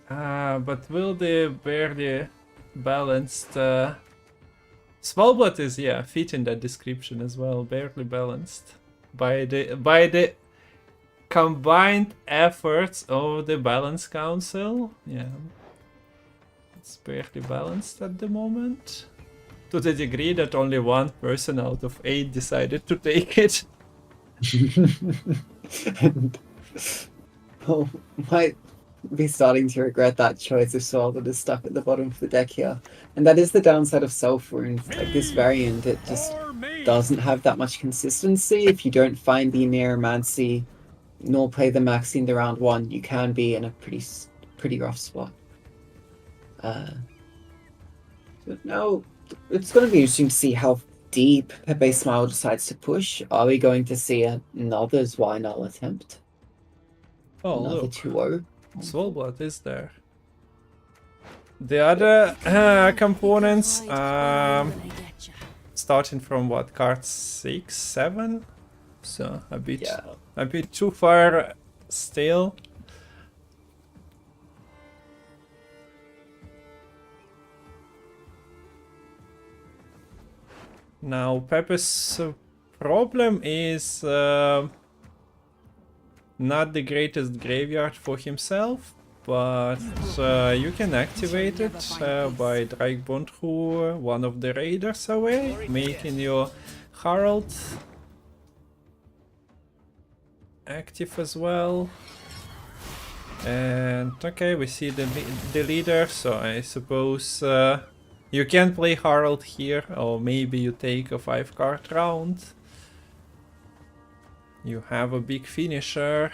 But will the barely balanced Svalbard is, yeah, fit in that description as well, barely balanced. By the combined efforts of the Balance Council, yeah. It's barely balanced at the moment. To the degree that only one person out of 8 decided to take it. And oh, might be starting to regret that choice as well that is stuck at the bottom of the deck here. And that is the downside of Self Wound. Like this variant, it just doesn't have that much consistency. If you don't find the Neuromancy nor play the Maxi in the round 1, you can be in a pretty rough spot. But no, it's going to be interesting to see how deep PepeSmile decides to push. Are we going to see another Zweinal attempt? Oh, Another look. 2-0? Svalbard is there. The other components, starting from what, card 6, 7? So a bit too far still. Now Pepe's problem is not the greatest graveyard for himself, but you can activate it by drag bond through one of the raiders away, making your Herald active as well. And okay, we see the leader, so I suppose you can play Herald here, or maybe you take a 5-card round. You have a big finisher.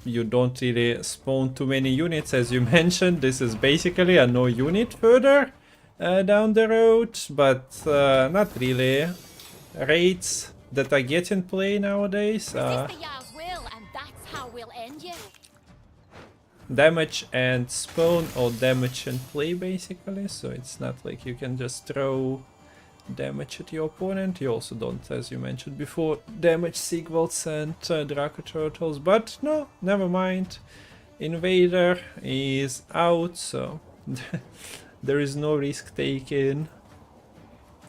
You don't really spawn too many units, as you mentioned. This is basically a no unit further down the road, but not really. Raids that I get in play nowadays. Damage and spawn, or damage and play basically, so it's not like you can just throw damage at your opponent. You also don't, as you mentioned before, damage Sigvalds and Draco Turtles, but no, never mind. Invader is out, so there is no risk taken.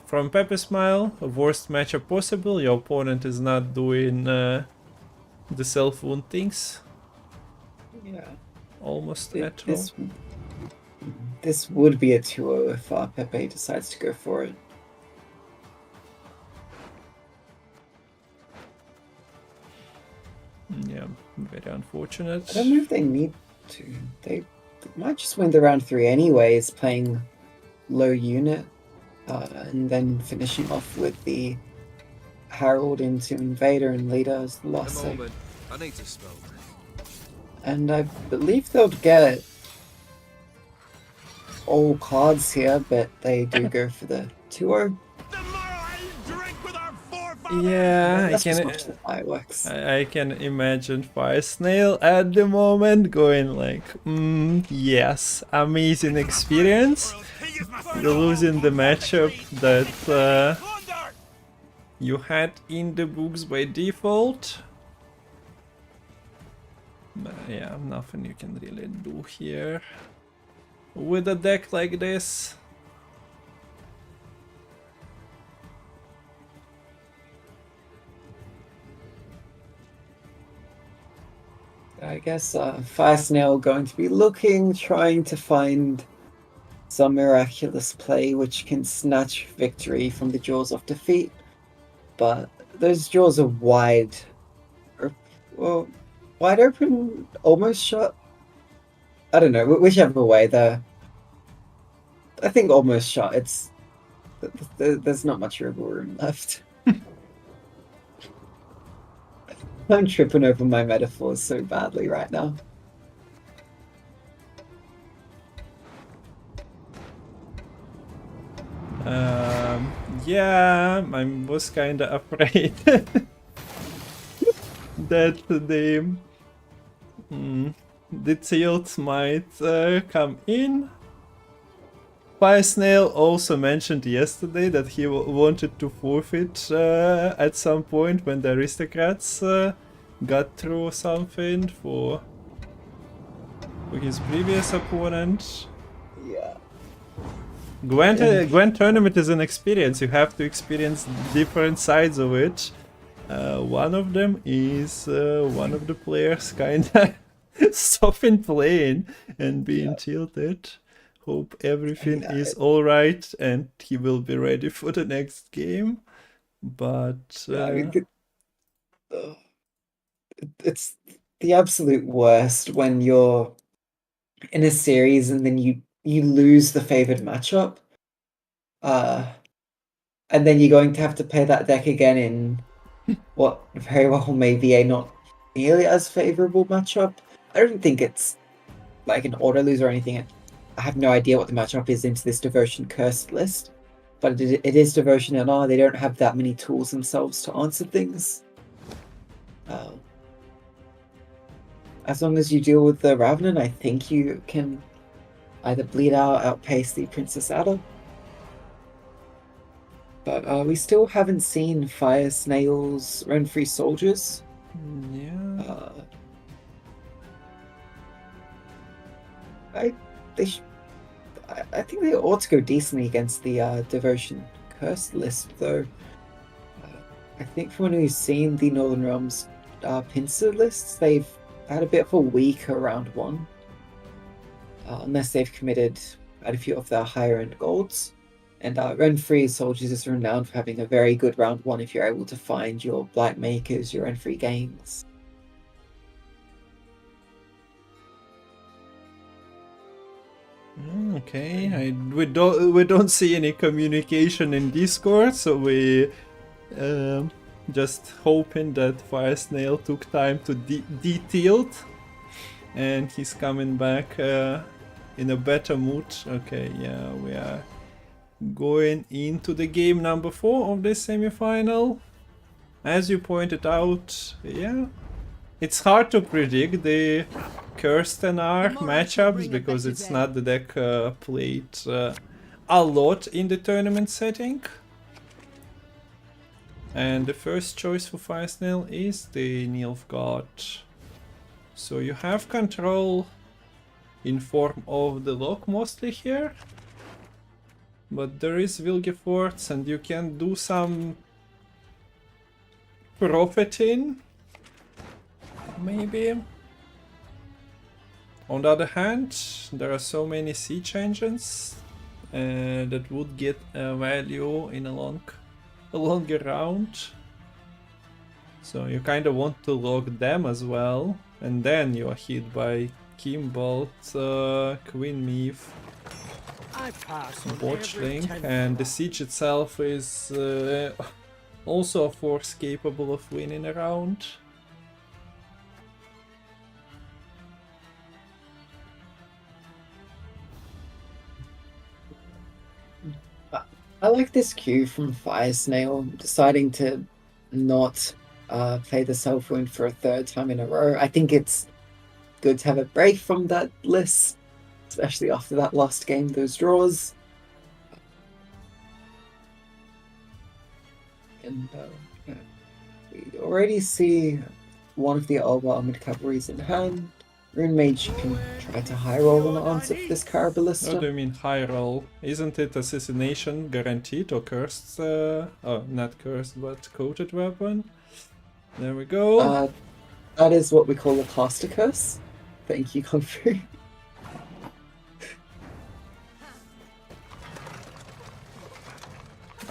From PepeSmile, worst matchup possible, your opponent is not doing the self-wound things. Yeah. Almost at all. This would be a 2-0 if Pepe decides to go for it. Yeah, very unfortunate. I don't know if they need to. They might just win the round 3 anyways, playing low unit, and then finishing off with the Herald into Invader and Leader as the last save. I need to smoke. And I believe they'll get all cards here, but they do go for the 2-0. Yeah, I can imagine FireSnail at the moment going like, yes, amazing experience. You're losing the matchup that you had in the books by default. Yeah, nothing you can really do here with a deck like this. I guess FireSnail going to be looking, trying to find some miraculous play which can snatch victory from the jaws of defeat. But those jaws are wide, well, wide open, almost shut. I don't know, whichever way. I think almost shut. It's there's not much wiggle room left. I'm tripping over my metaphors so badly right now. Yeah, I was kinda afraid that the tilt might come in. FireSnail also mentioned yesterday that he wanted to forfeit at some point when the aristocrats got through something for his previous opponent. Yeah. Gwent tournament is an experience. You have to experience different sides of it. One of them is one of the players kinda stopping playing and being tilted. Hope everything is alright and he will be ready for the next game. But it's the absolute worst when you're in a series and then you lose the favored matchup. And then you're going to have to play that deck again in what very well may be a not nearly as favorable matchup. I don't think it's like an auto lose or anything. I have no idea what the matchup is into this Devotion Cursed list, but it is Devotion and they don't have that many tools themselves to answer things. As long as you deal with the Ravenin, I think you can either bleed out, outpace the Princess Adda. But we still haven't seen FireSnail's Run-Free Soldiers. yeah. I think they ought to go decently against the Devotion Cursed list, though. I think from when we've seen the Northern Realms pincer lists, they've had a bit of a weaker round one. Unless they've committed quite a few of their higher end golds. And Run-Free Soldiers is renowned for having a very good round one if you're able to find your Black Makers, your Run-Free gains. Okay, we don't see any communication in Discord, so we just hoping that FireSnail took time to de-tilt and he's coming back in a better mood. Okay, yeah, we are going into the game number 4 of this semi-final. As you pointed out, yeah, it's hard to predict the Cursed Adda matchups because it's not the deck played a lot in the tournament setting. And the first choice for FireSnail is the Nilfgaard. So you have control in form of the lock mostly here. But there is Vilgefortz and you can do some profiting, maybe. On the other hand, there are so many siege engines that would get a value in a longer round. So you kind of want to lock them as well, and then you are hit by Kimbolt, Queen Meave, Botchling, and the siege itself is also a force capable of winning a round. I like this cue from FireSnail deciding to not play the Self-Wound for a third time in a row. I think it's good to have a break from that list, especially after that last game, those draws. And we already see one of the Alba Armored Cavalries in hand. Rune Mage can try to high roll an answer for this Caraballista. What do you mean high roll? Isn't it assassination guaranteed or cursed? Oh, not cursed, but coated weapon. There we go. That is what we call a caster curse. Thank you, Kung Fu.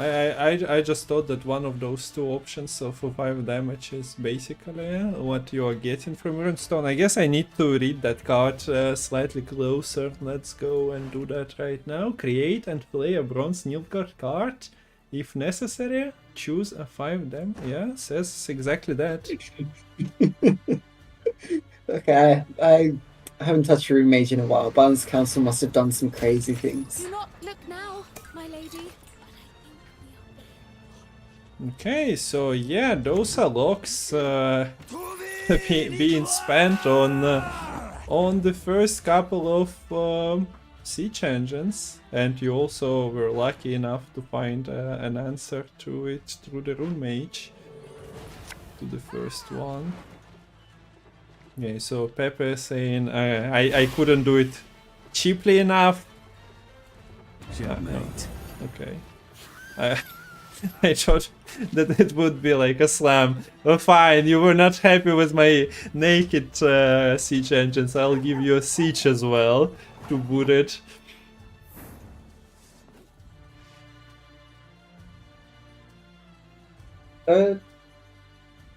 I just thought that one of those two options for 5 damage is basically what you are getting from Runestone. I guess I need to read that card slightly closer. Let's go and do that right now. Create and play a Bronze Nilfgaard card. If necessary, choose a 5 damage. Yeah, says exactly that. Okay, I haven't touched Rune Mage in a while. Balance Council must have done some crazy things. Do not look now, my lady. Okay, so yeah, those are locks being spent on the first couple of siege engines, and you also were lucky enough to find an answer to it through the Rune Mage, to the first one. Okay, so Pepe saying I couldn't do it cheaply enough. Yeah, no. Okay. I thought that it would be like a slam. Oh, fine, you were not happy with my naked siege engines. I'll give you a siege as well to boot it.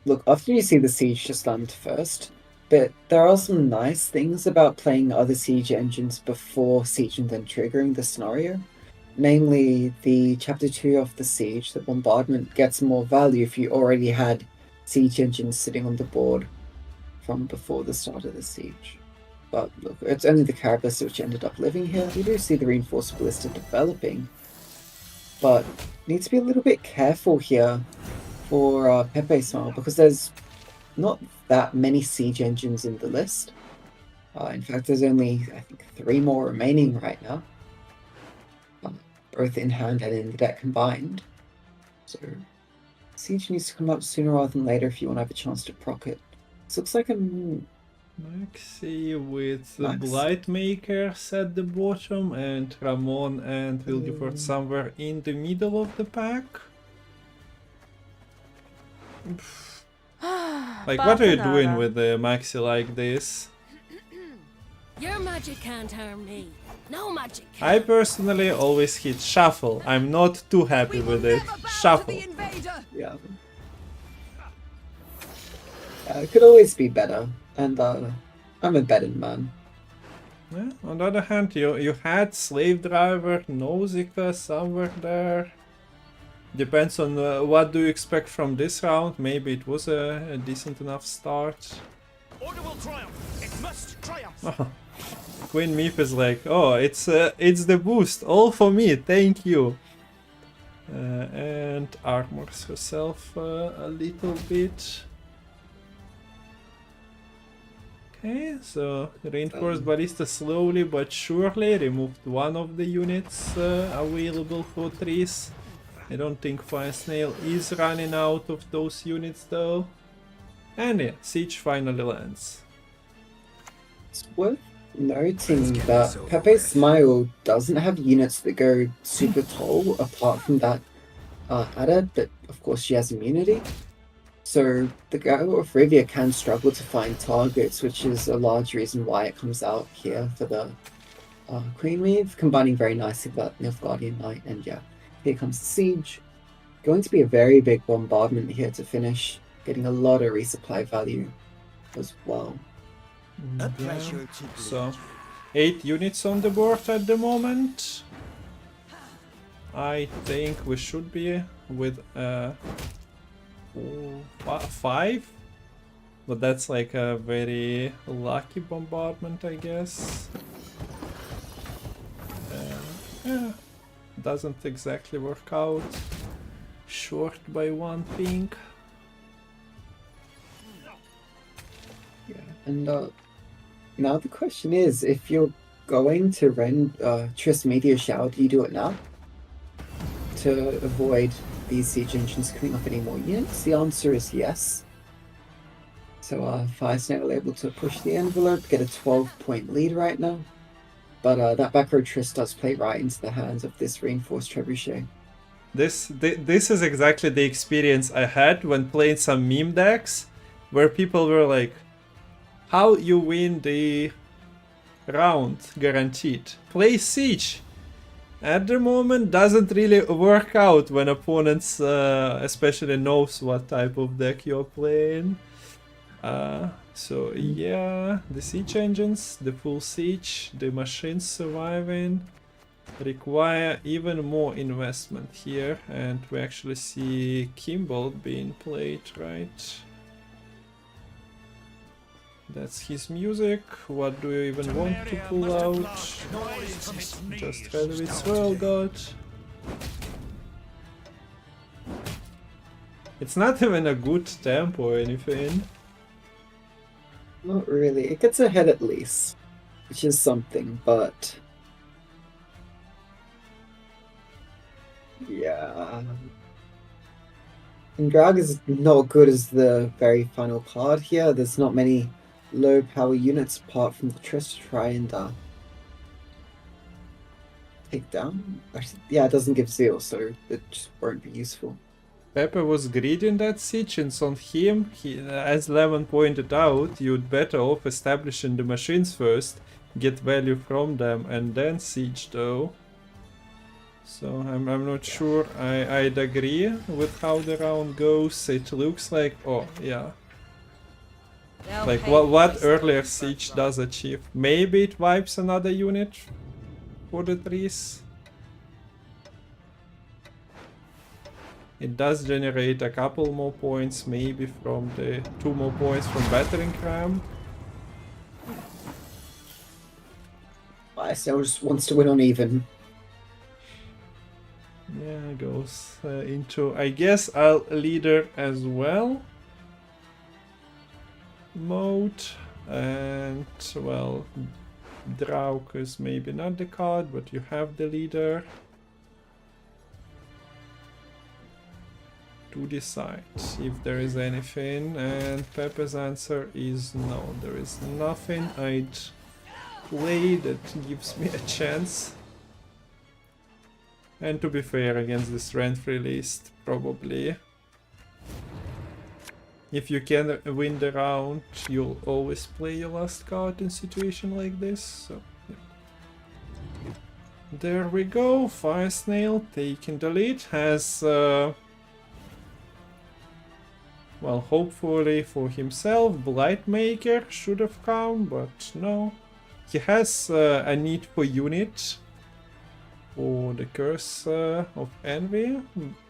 Look, often you see the siege just land first, but there are some nice things about playing other siege engines before siege and then triggering the scenario. Namely, the chapter 2 of the siege, the bombardment, gets more value if you already had siege engines sitting on the board from before the start of the siege. But look, it's only the Carapace which ended up living here. We do see the reinforced ballista developing, but need to be a little bit careful here for PepeSmile because there's not that many siege engines in the list. In fact, there's only, I think, 3 more remaining right now. Both in hand and in the deck combined. So, siege needs to come up sooner rather than later if you want to have a chance to proc it. This looks like a... Maxi with the Nice. Blightmakers at the bottom and Ramon and Wildefort somewhere in the middle of the pack. Like, what are you doing with the Maxi like this? Your magic can't harm me. No magic. I personally always hit shuffle. I'm not too happy with it. Shuffle. Yeah. It could always be better, and I'm a betting man. Yeah, on the other hand, you had Slave Driver, Nausicaa somewhere there. Depends on what do you expect from this round. Maybe it was a decent enough start. Order will triumph. It must triumph. Queen Meep is like, oh, it's the boost, all for me, thank you. And armors herself a little bit. Okay, so reinforced ballista slowly but surely removed one of the units available for trees. I don't think FireSnail is running out of those units though. And yeah, siege finally lands. It's worth noting that PepeSmile doesn't have units that go super tall apart from that Adda, but of course she has immunity. So the Gale of Rivia can struggle to find targets, which is a large reason why it comes out here for the Queen Weave, combining very nicely with that Nilfgaardian Knight, and yeah, here comes the siege. Going to be a very big bombardment here to finish, getting a lot of resupply value as well. Yeah. So 8 units on the board at the moment. I think we should be with 5, but that's like a very lucky bombardment, I guess. Yeah, doesn't exactly work out. Short by 1 thing. Yeah, and now the question is, if you're going to run Triss Meteor Shower, do you do it now? To avoid these siege engines coming up any more units? The answer is yes. So FireSnail able to push the envelope, get a 12-point lead right now. But that back row Triss does play right into the hands of this reinforced trebuchet. This is exactly the experience I had when playing some meme decks, where people were like, how you win the round guaranteed? Play siege. At the moment doesn't really work out when opponents especially knows what type of deck you're playing. So yeah, the siege engines, the full siege, the machines surviving require even more investment here, and we actually see Kimball being played, right? That's his music. What do you even want to pull out? Just Heavy Swirl God. It's not even a good tempo or anything. Not really. It gets ahead at least, which is something, but yeah. And Drag is not good as the very final card here. There's not many low power units apart from the Triss to try and take down? Actually, yeah, it doesn't give zeal, so it just won't be useful. Pepe was greedy in that siege, and on him, as Lemon pointed out, you'd better off establishing the machines first, get value from them, and then siege though. So I'm not sure I'd agree with how the round goes. It looks like, oh yeah, like what earlier siege does achieve. Maybe it wipes another unit for the trees. It does generate a couple more points, maybe from the 2 more points from battering ram. FireSnail just wants to win on even. Yeah, goes into, I guess, I'll leader as well mode, and well, Drauk is maybe not the card, but you have the leader to decide if there is anything, and Pepe's answer is no, there is nothing I'd play that gives me a chance. And to be fair, against the strength released, probably. If you can win the round, you'll always play your last card in situation like this. So, yeah. There we go. FireSnail taking the lead. Has, well, hopefully for himself, Blightmaker should have come, but no. He has a need for unit. For the Curse of Envy,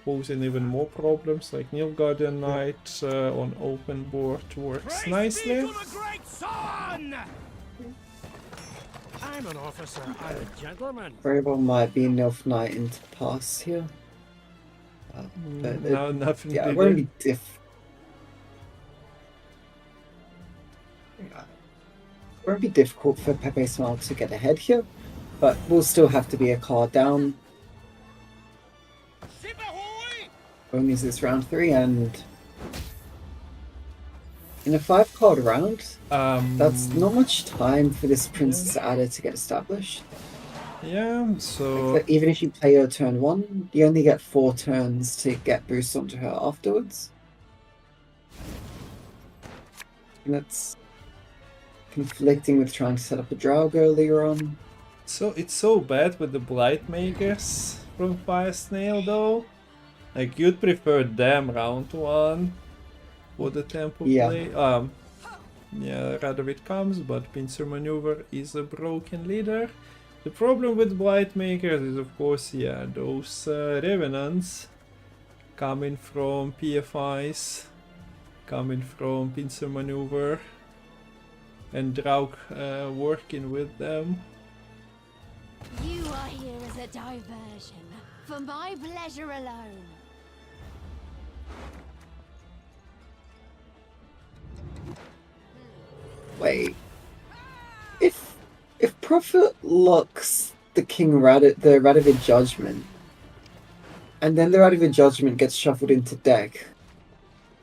posing even more problems, like Nilfgaardian Knight on open board works nicely. I'm an officer, I'm a gentleman. Very well might be Nilf Knight into pass here. No, nothing. Yeah, it won't be it won't be difficult for PepeSmile to get ahead here. But we'll still have to be a card down. Only is this round 3, and in a 5-card round, that's not much time for this Princess Adda to get established. Yeah, so Like, even if you play her turn 1, you only get 4 turns to get boost onto her afterwards. And that's conflicting with trying to set up a Draug earlier on. So it's so bad with the Blightmakers from FireSnail though. Like, you'd prefer them round 1 for the tempo play. Yeah, rather it comes, but Pincer Maneuver is a broken leader. The problem with Blightmakers is, of course, yeah, those Revenants coming from PFIs, coming from Pincer Maneuver, and Draug working with them. You are here as a diversion, for my pleasure alone. Wait. If Prophet locks the the Radovid Judgment, and then the Radovid Judgment gets shuffled into deck,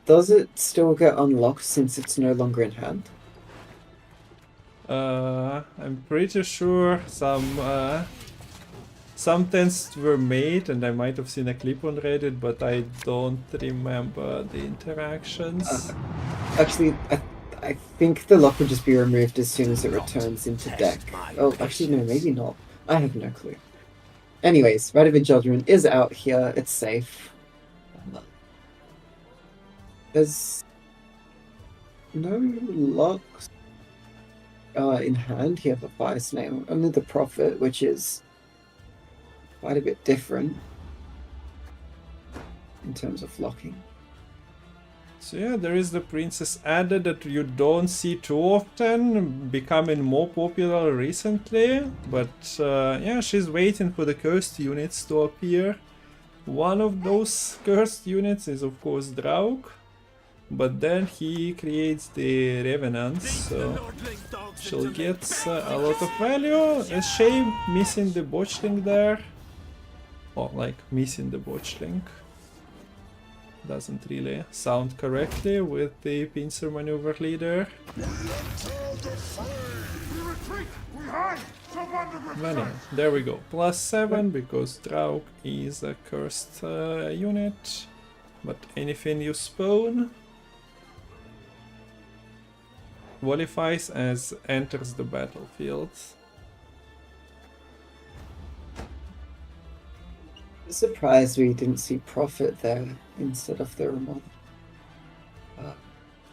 does it still get unlocked since it's no longer in hand? I'm pretty sure some tests were made, and I might have seen a clip on Reddit, but I don't remember the interactions. Actually, I think the lock would just be removed as soon as it returns into deck. Oh, actually, no, maybe not. I have no clue. Anyways, Radovid Judgment is out here. It's safe. There's no locks in hand here for FireSnail. Only the Prophet, which is quite a bit different in terms of locking. So yeah, there is the Princess Adda that you don't see too often, becoming more popular recently, but yeah, she's waiting for the cursed units to appear. One of those cursed units is of course Draug, but then he creates the Revenants, so she'll get a lot of value. A shame missing the botchling there. Oh, like missing the botchling. Doesn't really sound correctly with the pincer maneuver leader. Well, yeah, there we go. +7 because Draug is a cursed unit. But anything you spawn qualifies as enters the battlefield. Surprised we didn't see Prophet there instead of the Ramon.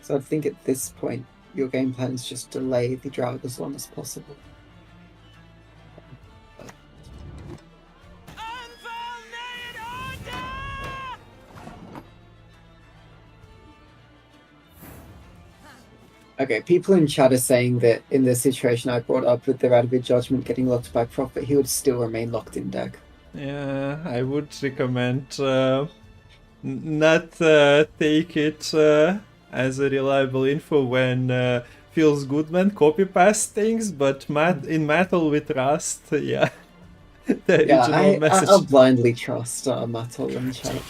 So I think at this point your game plan is just delay the Draug as long as possible. Okay, people in chat are saying that in the situation I brought up with the Radovid Judgment getting locked by Prophet, he would still remain locked in deck. Yeah, I would recommend not take it as a reliable info when feels good man copy paste things, but in Matol with Rust, yeah. The original message. I'll blindly trust Matol in chat.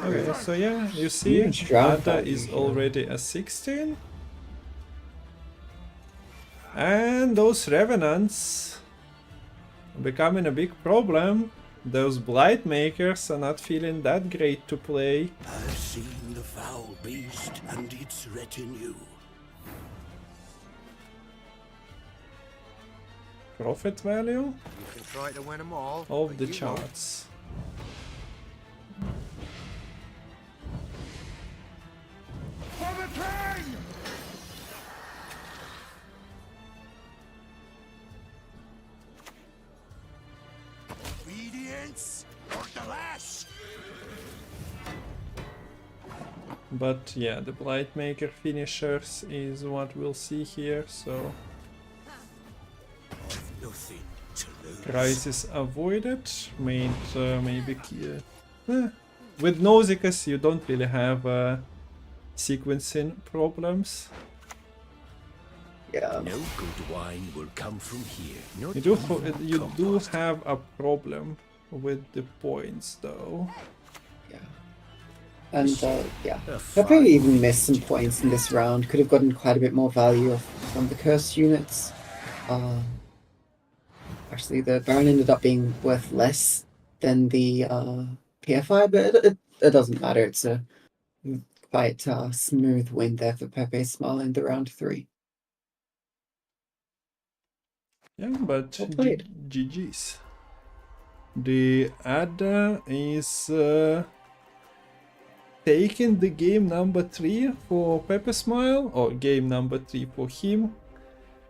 Okay, so yeah, you see, Adda is already a 16. And those Revenants becoming a big problem. Those Blight Makers are not feeling that great to play. I've seen the foul beast and its retinue. Profit value You can try to win them all of the charts. For the king! Obedience or the lash. But yeah, the Blightmaker finishers is what we'll see here, so Nothing to lose. crisis avoided. Made maybe with Nausicaa you don't really have sequencing problems. Yeah. No good wine will come from here. Not You do have a problem with the points though. Yeah. And yeah, Pepe even missed some points in this round. Could have gotten quite a bit more value from the cursed units. Actually, the Baron ended up being worth less than the PFI, but it doesn't matter. It's a quite smooth win there for PepeSmile in the round 3. Yeah, but Well played. GG's. The Adda is taking the game number 3 for PepeSmile, or game number 3 for him,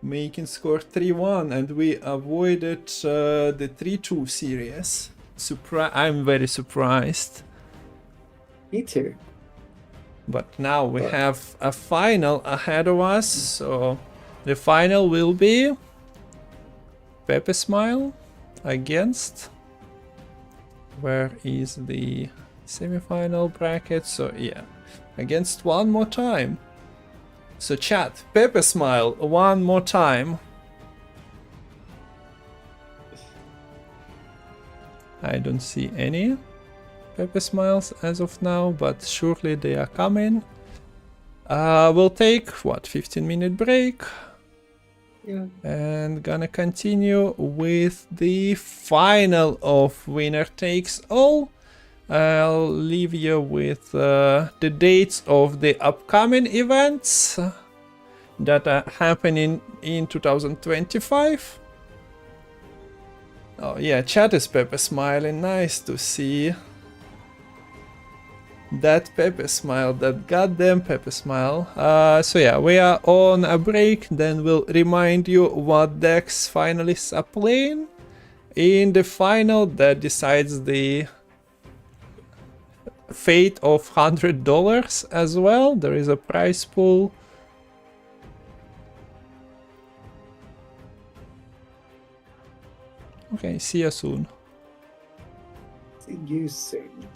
making score 3-1, and we avoided the 3-2 series. I'm very surprised. Me too. But now we have a final ahead of us, so the final will be PepeSmile against, where is the semi-final bracket? So yeah, against one more time. So chat, PepeSmile one more time. I don't see any PepeSmiles as of now, but surely they are coming. We'll take, what, 15-minute break? Yeah. And gonna continue with the final of Winner Takes All. I'll leave you with the dates of the upcoming events that are happening in 2025. Oh yeah, chat is PepeSmiling, nice to see. That PepeSmile, that goddamn PepeSmile. So yeah, we are on a break, then we'll remind you what decks finalists are playing in the final that decides the fate of $100 as well. There is a prize pool. Okay, see you soon. See you soon.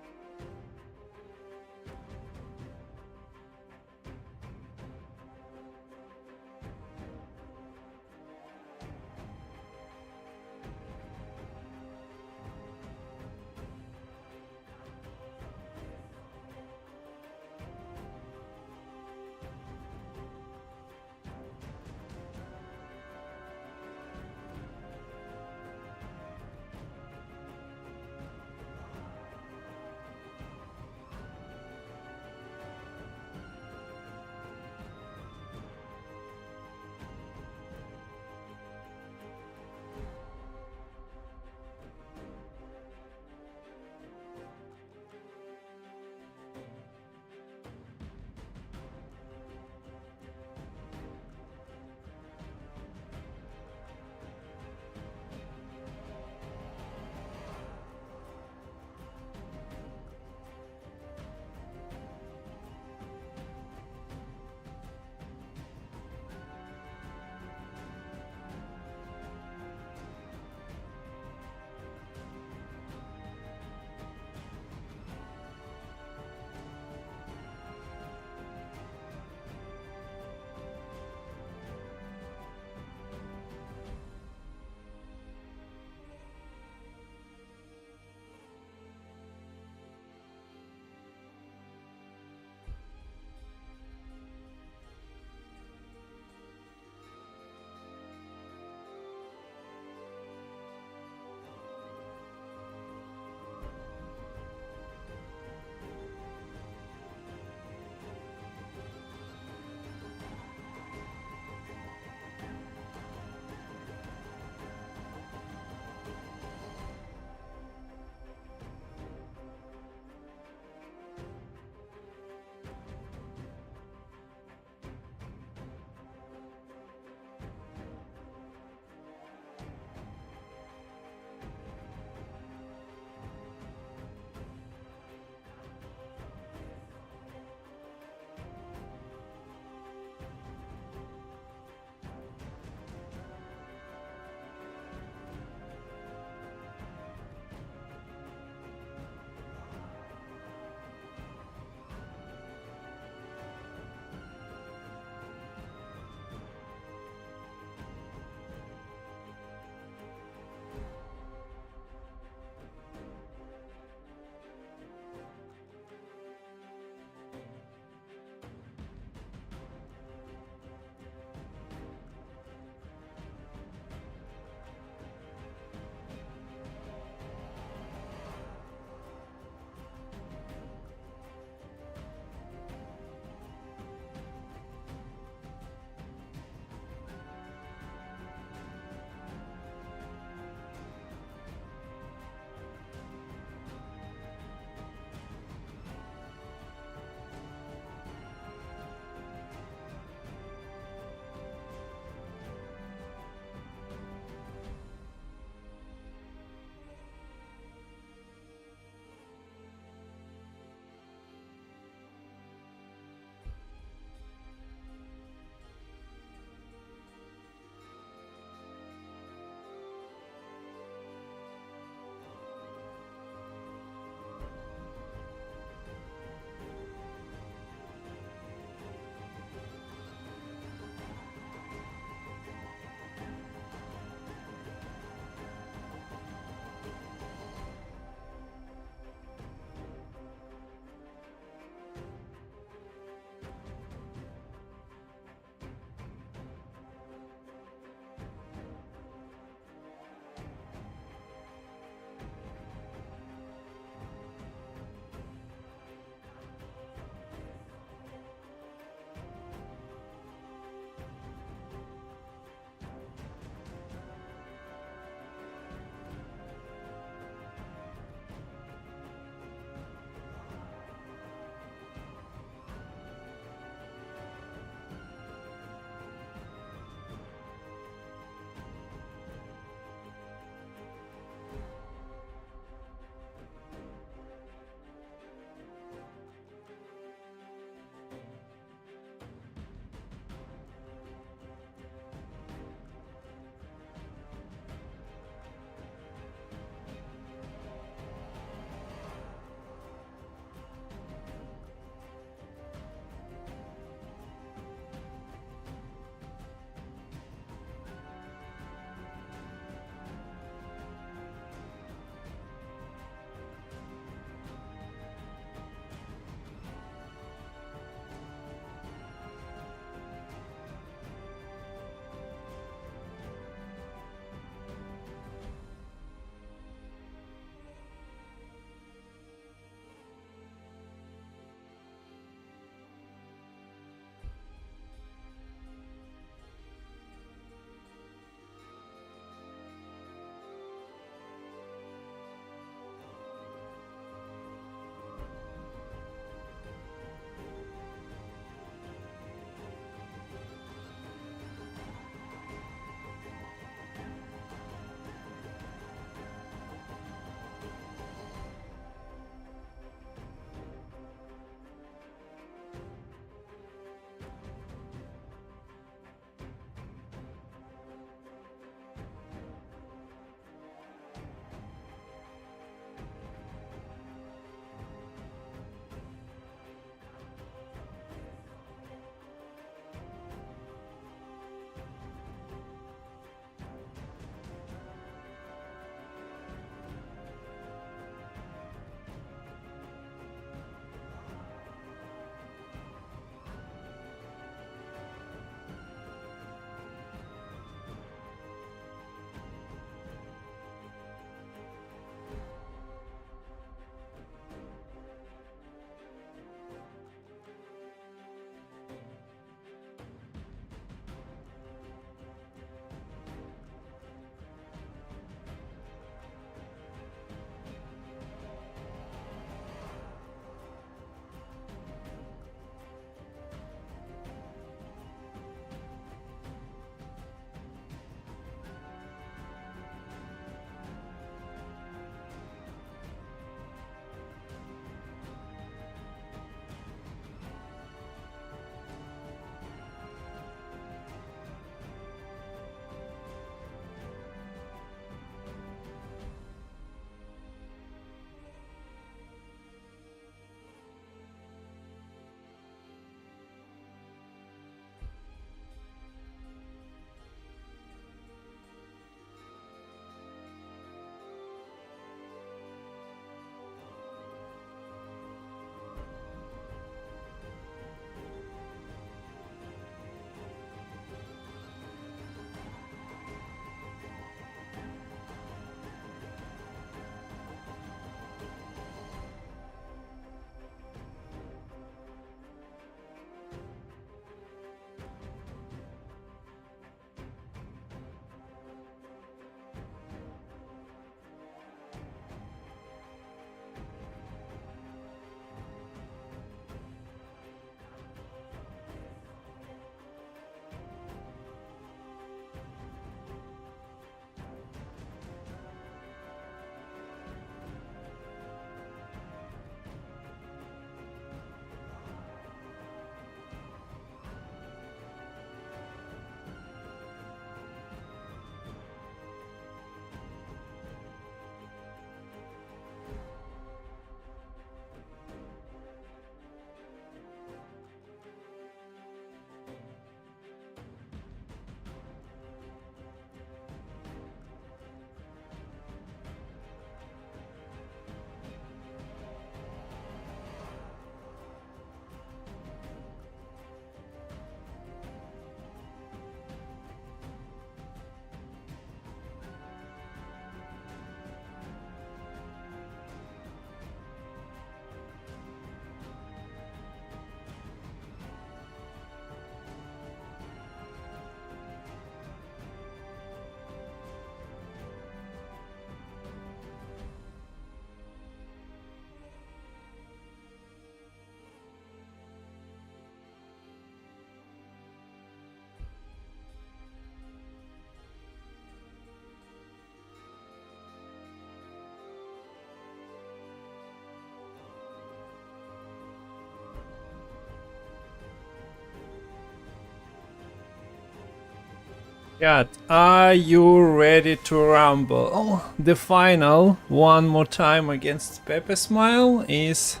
Chat, are you ready to rumble? Oh, the final, one more time against PepeSmile, is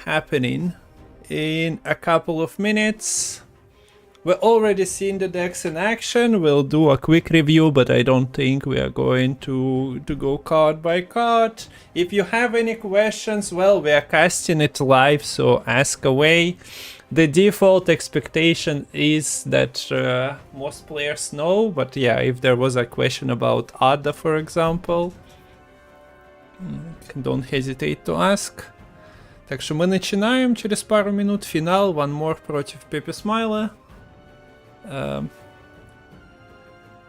happening in a couple of minutes. We've already seen the decks in action. We'll do a quick review, but I don't think we are going to go card by card. If you have any questions, well, we are casting it live, so ask away. The default expectation is that most players know, but yeah, if there was a question about Adda, for example, don't hesitate to ask. Так что мы начинаем через пару минут. Финал, One More против PepeSmile.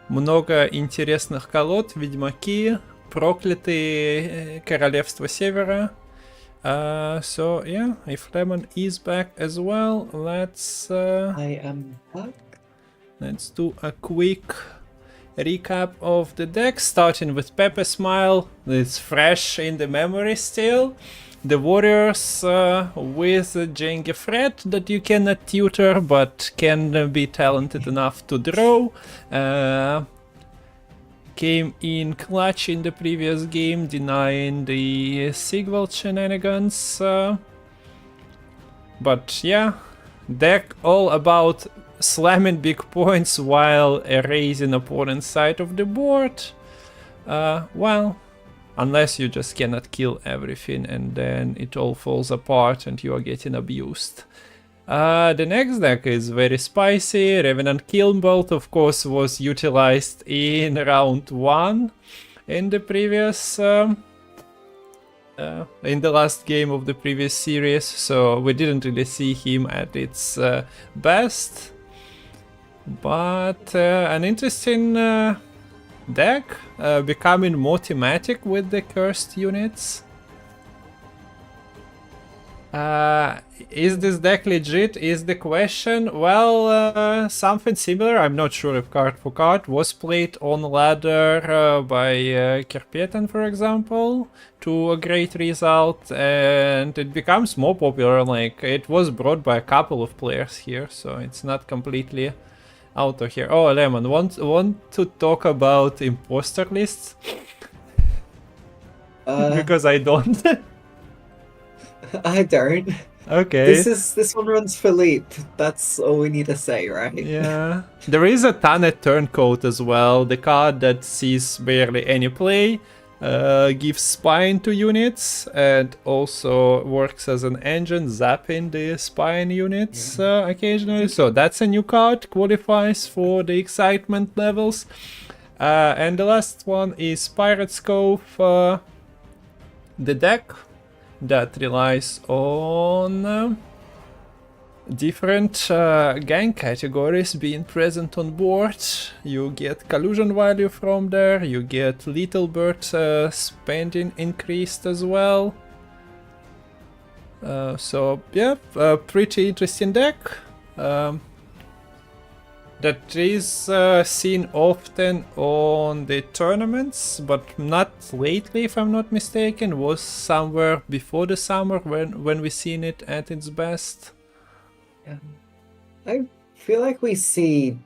Много интересных колод, Ведьмаки, Проклятые Королевства Севера. So yeah, if Lemon is back as well, let's I am back. Let's do a quick recap of the deck, starting with PepeSmile. It's fresh in the memory still. The Warriors with Jengi threat that you cannot tutor, but can be talented enough to draw. Came in clutch in the previous game, denying the Sigvald shenanigans. But yeah, deck all about slamming big points while erasing opponent's side of the board. Well, unless you just cannot kill everything and then it all falls apart and you are getting abused. The next deck is very spicy. Revenant Killbolt, of course, was utilized in round 1 in the previous in the last game of the previous series, so we didn't really see him at its best. But an interesting deck, becoming more thematic with the cursed units. Is this deck legit is the question. Well, something similar, I'm not sure if card for card, was played on ladder by Kerpetan, for example, to a great result, and it becomes more popular. Like, it was brought by a couple of players here, so it's not completely out of here. Oh, Lemon, want to talk about imposter lists? Because I don't. I don't. Okay. This one runs Philippe. That's all we need to say, right? Yeah. There is a Tannet Turncoat as well. The card that sees barely any play, gives spine to units, and also works as an engine, zapping the spine units occasionally. So that's a new card, qualifies for the excitement levels. And the last one is Pirate's Cove, the deck that relies on different gang categories being present on board. You get collusion value from there, you get Little Bird spending increased as well. So yeah, a pretty interesting deck. That is seen often on the tournaments, but not lately, if I'm not mistaken. Was somewhere before the summer when we seen it at its best. Yeah. I feel like we see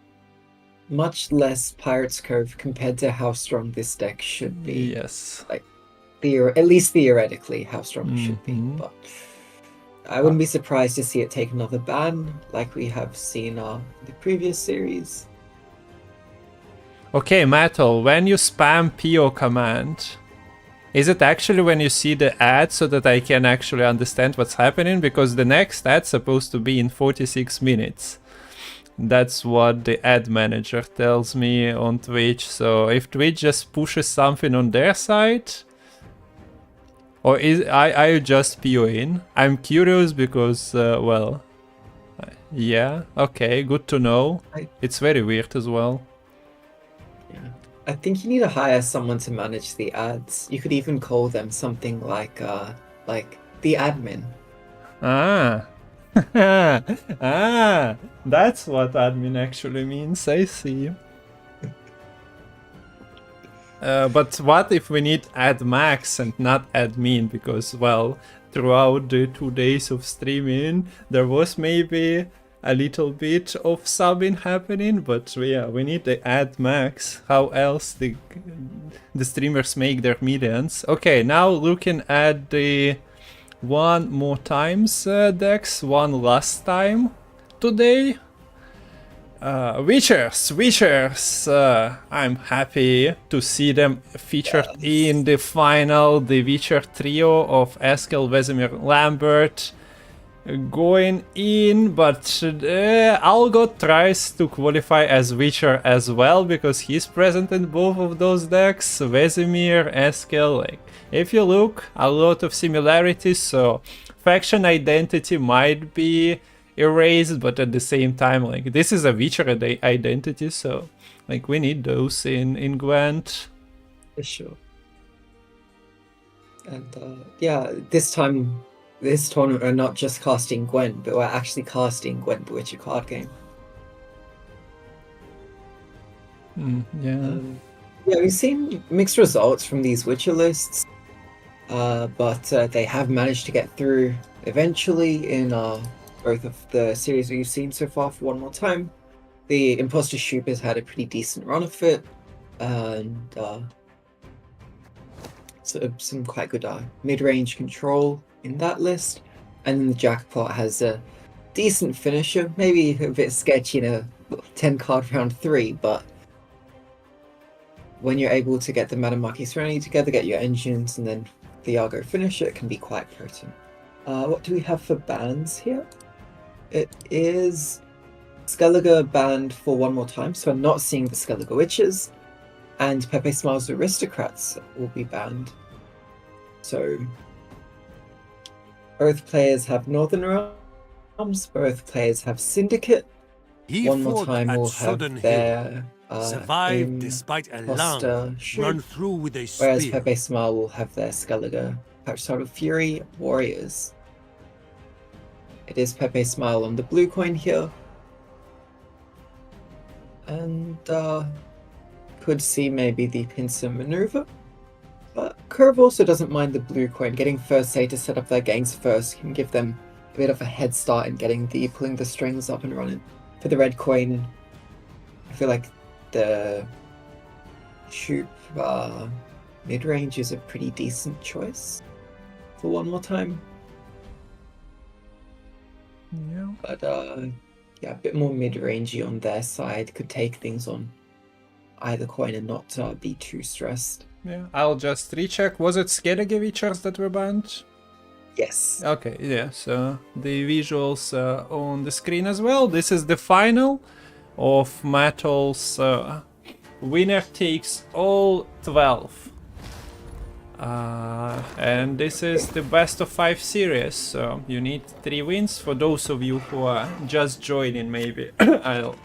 much less Pirate's Cove compared to how strong this deck should be. Yes. Like, at least theoretically, how strong it should be. But I wouldn't be surprised to see it take another ban, like we have seen in the previous series. Okay, Matol, when you spam PO command, is it actually when you see the ad so that I can actually understand what's happening? Because the next ad's supposed to be in 46 minutes. That's what the ad manager tells me on Twitch. So if Twitch just pushes something on their side, or are you just POing? I'm curious because, well, yeah, okay, good to know. It's very weird as well. Yeah, I think you need to hire someone to manage the ads. You could even call them something like the admin. Ah, that's what admin actually means. I see. But what if we need add max and not admin? Because, well, throughout the 2 days of streaming, there was maybe a little bit of subbing happening, but yeah, we need to add max. How else the streamers make their millions? Okay, now looking at the one more times decks, one last time today. Witchers, I'm happy to see them featured in the final, the Witcher trio of Eskel, Vesemir, Lambert going in, but Algot tries to qualify as Witcher as well, because he's present in both of those decks, Vesemir, Eskel, like, if you look, a lot of similarities, so faction identity might be erased, but at the same time, like, this is a Witcher identity, so like we need those in Gwent. For sure. And yeah, this time, this tournament, we're not just casting Gwent, but we're actually casting Gwent, the Witcher card game. Yeah. Yeah, we've seen mixed results from these Witcher lists, but they have managed to get through eventually in both of the series we've seen so far. For one more time, the Imposter Shoop has had a pretty decent run of it, and so some quite good mid-range control in that list. And then the Jackpot has a decent finisher, maybe a bit sketchy in a 10-card round 3, but when you're able to get the Madamaki Serenity together, get your engines, and then the Argo finisher, it can be quite potent. What do we have for bans here? It is Skellige banned for one more time, so I'm not seeing the Skellige Witches, and PepeSmile's Aristocrats will be banned. So both players have Northern Realms, both players have Syndicate. One more time we'll have their survived despite a long run through with a spear. Whereas PepeSmile will have their Skellige PepeSmile Fury Warriors. It is PepeSmile on the blue coin here. And could see maybe the pincer maneuver. But Curve also doesn't mind the blue coin. Getting first say to set up their gangs first can give them a bit of a head start in pulling the strings up and running. For the red coin, I feel like the Shoop mid-range is a pretty decent choice for one more time. Yeah. But yeah, a bit more mid-rangey on their side could take things on either coin and not be too stressed. Yeah, I'll just recheck. Was it Skellige Witchers that were banned? Yes. Okay, yeah, so the visuals on the screen as well. This is the final of Matol's winner takes all 12. And this is the best of 5 series, so you need 3 wins. For those of you who are just joining, maybe I'll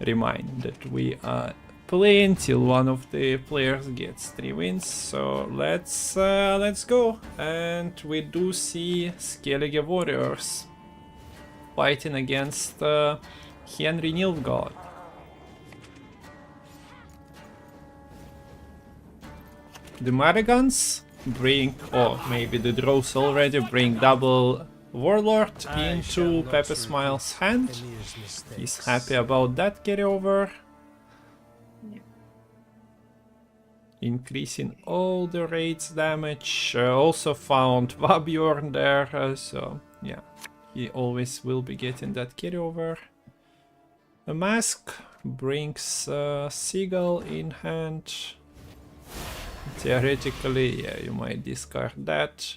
remind that we are playing till one of the players gets 3 wins. So let's go. And we do see Skellige Warriors fighting against Henry Nilfgaard. The Marigans bring, or maybe the draws already, bring double Warlord into PepeSmile's hand. He's happy about that carryover. Increasing all the raids damage. Also found Vabjorn there, so yeah, he always will be getting that carryover. A mask brings Seagull in hand. Theoretically, yeah, you might discard that,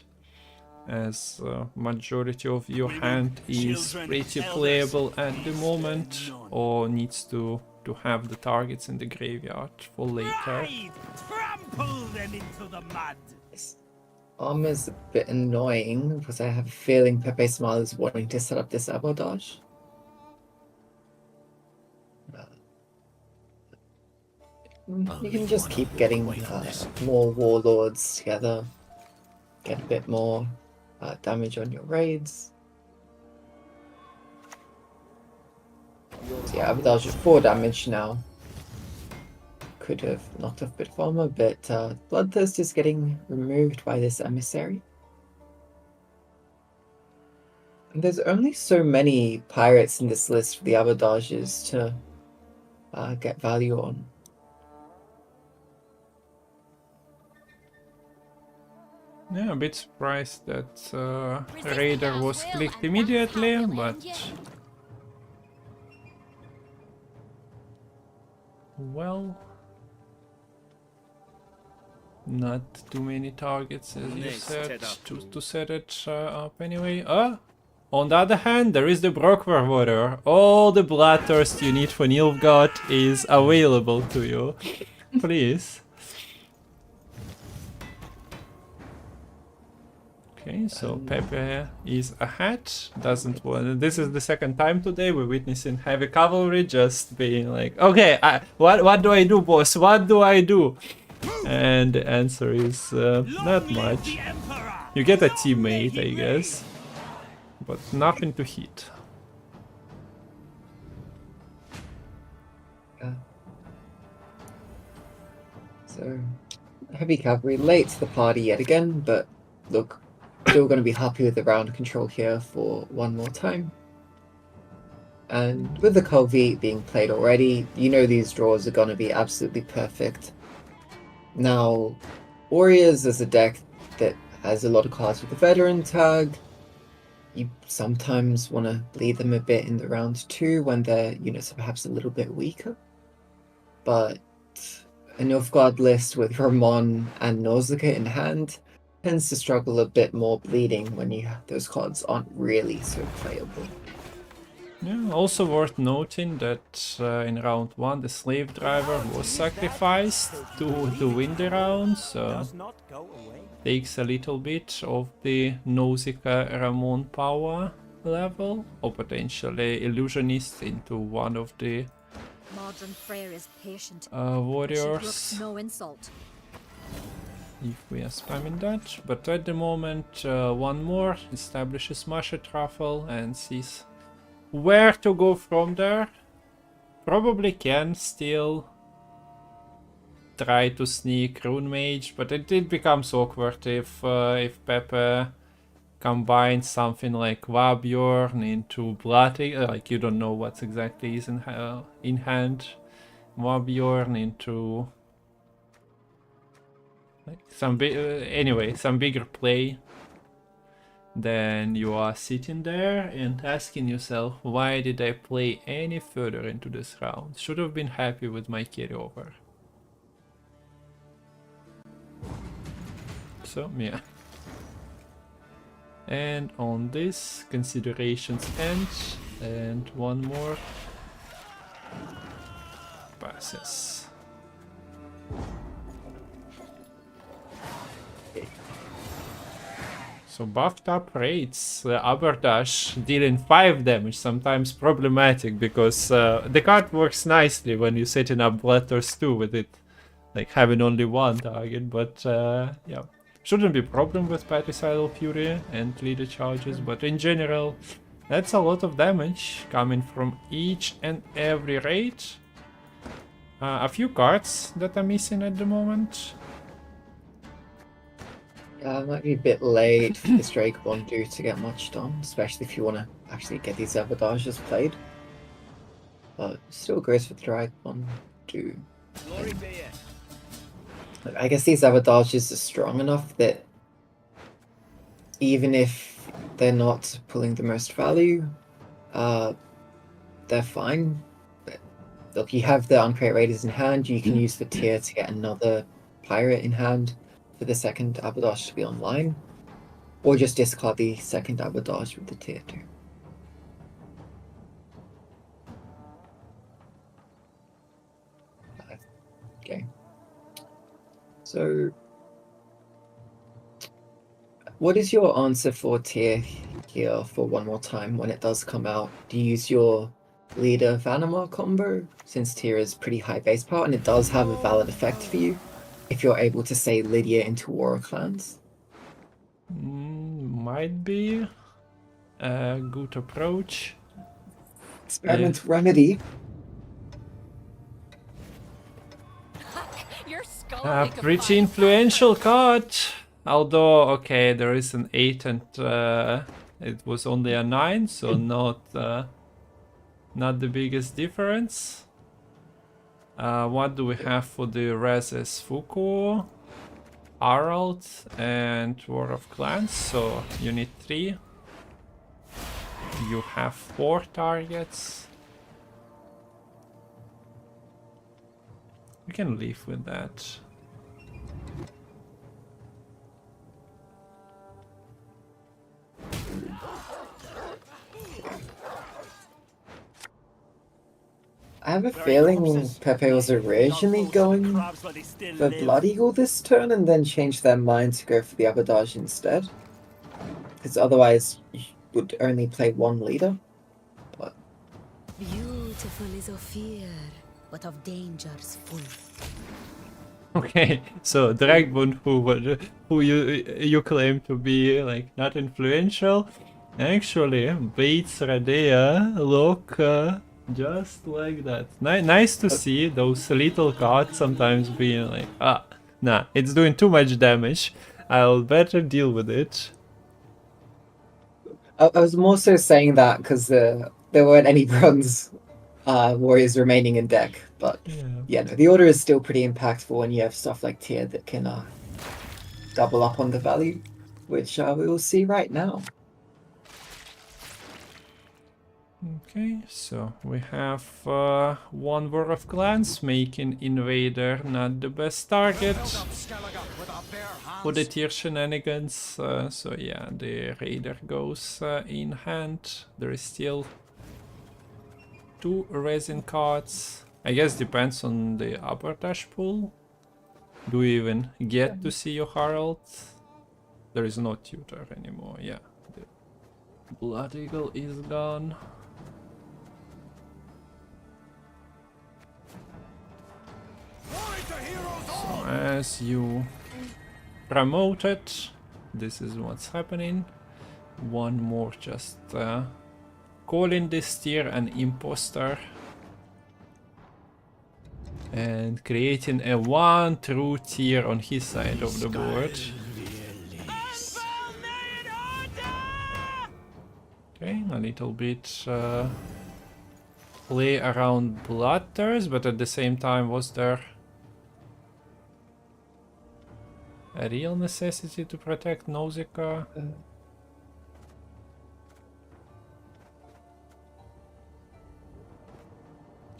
as majority of your hand is pretty playable at the moment, or needs to have the targets in the graveyard for later. Trample them into the mud. Armor's a bit annoying because I have a feeling PepeSmile is wanting to set up this abordage. You can just keep getting more warlords together, get a bit more damage on your raids. So yeah, abordage at 4 damage now. Could have knocked off a bit of armor, but Bloodthirst is getting removed by this emissary. There's only so many pirates in this list for the abordages to get value on. Yeah, a bit surprised that Raider was clicked immediately, but... Well... Not too many targets, as you said, to set it up anyway. On the other hand, there is the Brockwar Warrior. All the Bloodthirst you need for Nilfgaard is available to you. Please. Okay, so Pepe is ahead. Doesn't want. This is the second time today we're witnessing heavy cavalry just being like, okay, what do I do, boss? What do I do? And the answer is not much. You get a teammate, I guess, but nothing to hit. So, heavy cavalry late to the party yet again, but look, still going to be happy with the round control here for one more time. And with the Culvi being played already, you know these draws are going to be absolutely perfect. Now, Warriors is a deck that has a lot of cards with the veteran tag. You sometimes want to bleed them a bit in the round 2 when their units are perhaps a little bit weaker. But a Nilfgaard list with Ramon and Nausicaa in hand tends to struggle a bit more bleeding when those cards aren't really so playable. Yeah, also worth noting that in round 1 the slave driver was sacrificed to win the round, so takes a little bit of the Nausicaa Ramon power level, or potentially illusionist into one of the warriors. If we are spamming that, but at the moment one more establishes Masha Truffle and sees where to go from there. Probably can still try to sneak Rune Mage, but it becomes awkward if Pepe combines something like Wabjorn into Bloody, like you don't know what exactly is in hand. Wabjorn into like some bigger play. Then you are sitting there and asking yourself, why did I play any further into this round? Should have been happy with my carryover. So, yeah. And on this, considerations end, and one more passes. So buffed up rates, Aberdash dealing 5 damage, sometimes problematic because the card works nicely when you're setting up Bloodthirst 2 with it, like having only one target, but yeah, shouldn't be a problem with Patricidal Fury and leader charges, but in general, that's a lot of damage coming from each and every raid. A few cards that are missing at the moment. It might be a bit late for this Drake Bondu to get much done, especially if you want to actually get these abordages played. But still goes for the Drake Bondu. I guess these abordages are strong enough that even if they're not pulling the most value, they're fine. But look, you have the Uncreate Raiders in hand, you can use the tier to get another pirate in hand for the second abordage to be online, or just discard the second abordage with the tier 2. Okay. So, what is your answer for tier here for one more time when it does come out? Do you use your leader Vanamar combo, since tier is pretty high base power and it does have a valid effect for you if you're able to say Lydia into War Clans? Might be a good approach. Experiment remedy. Pretty influential card. Although, okay, there is an 8 and It was only a 9, so not the biggest difference. What do we have for the Reses? Fuku, Harald, and War of Clans, so you need 3. You have 4 targets. We can live with that. I have a feeling Pepe was originally going for Blood Eagle this turn and then changed their mind to go for the Abordage instead. Because otherwise you would only play 1 leader. But Beautiful is of fear, but of dangers full. Okay, so Dragbone, who you claim to be like not influential, actually beats Radea. Look, just like that. Nice to see those little cards sometimes being like, nah, it's doing too much damage. I'll better deal with it. I was more so saying that because there weren't any bronze warriors remaining in deck, but yeah, no, the order is still pretty impactful when you have stuff like Tier that can double up on the value, which we will see right now. Okay, so we have 1 War of Clans, making Invader not the best target for the tier shenanigans. So yeah, the Raider goes in hand. There is still 2 resin cards. I guess depends on the Abordage pool. Do we even get to see your Harald? There is no tutor anymore, yeah. The Blood Eagle is gone. So as you promoted, this is what's happening. 1 more just calling this tier an imposter and creating a 1 true tier on his side of the board. Okay, a little bit play around Bloodthirst, but at the same time was there a real necessity to protect Nausicaa?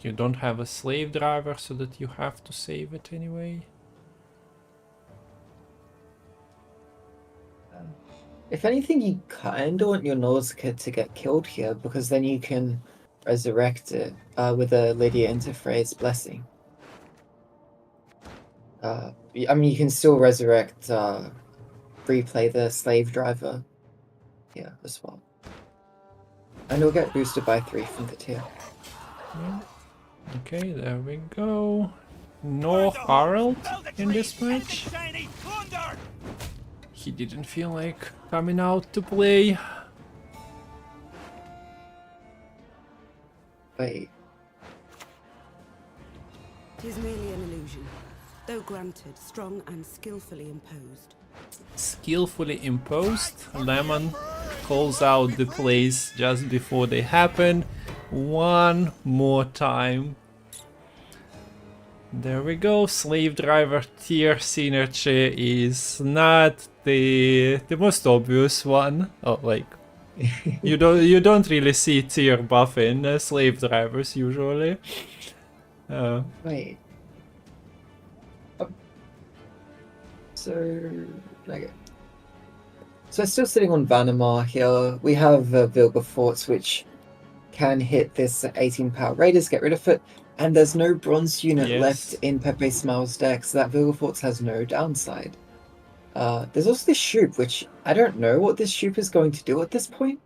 You don't have a slave driver so that you have to save it anyway. If anything, you kinda want your Nausicaa to get killed here, because then you can resurrect it with a Lydia Interphrase Blessing. I mean, you can still resurrect, replay the slave driver here as well. And you'll get boosted by 3 from the tier. Yeah. Okay, there we go. No Harald in this match. He didn't feel like coming out to play. Wait. It is merely an illusion, though granted, strong and skillfully imposed. Skillfully imposed. Lemon calls out the plays just before they happen. 1 more time. There we go. Slave driver tier synergy is not the most obvious one. Oh, like you don't really see tier buffing slave drivers usually. Wait. So okay. So still sitting on Vanamar here. We have Vilgefortz, which can hit this 18 power Raiders, get rid of it, and there's no bronze unit left in PepeSmile's deck, so that Vilgefortz has no downside. There's also this Shoop, which I don't know what this Shoop is going to do at this point.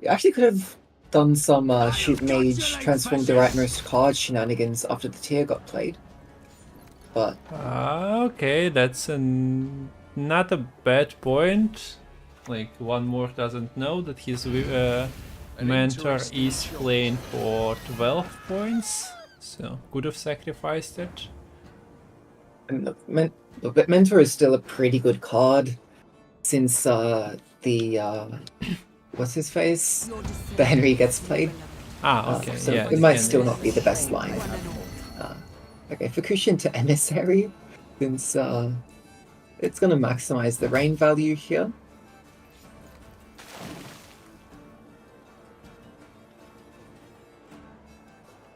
You actually could have done some Shoop Mage transform the rightmost card shenanigans after the tier got played. But okay, that's not a bad point. Like, one more doesn't know that his mentor is playing for 12 points, so could have sacrificed it. And look, Mentor is still a pretty good card, since the what's his face? The Henry gets played. Ah, okay. So yeah, it might Henry. still not be the best line. Okay, Fukushin to Emissary, since it's gonna maximize the rain value here.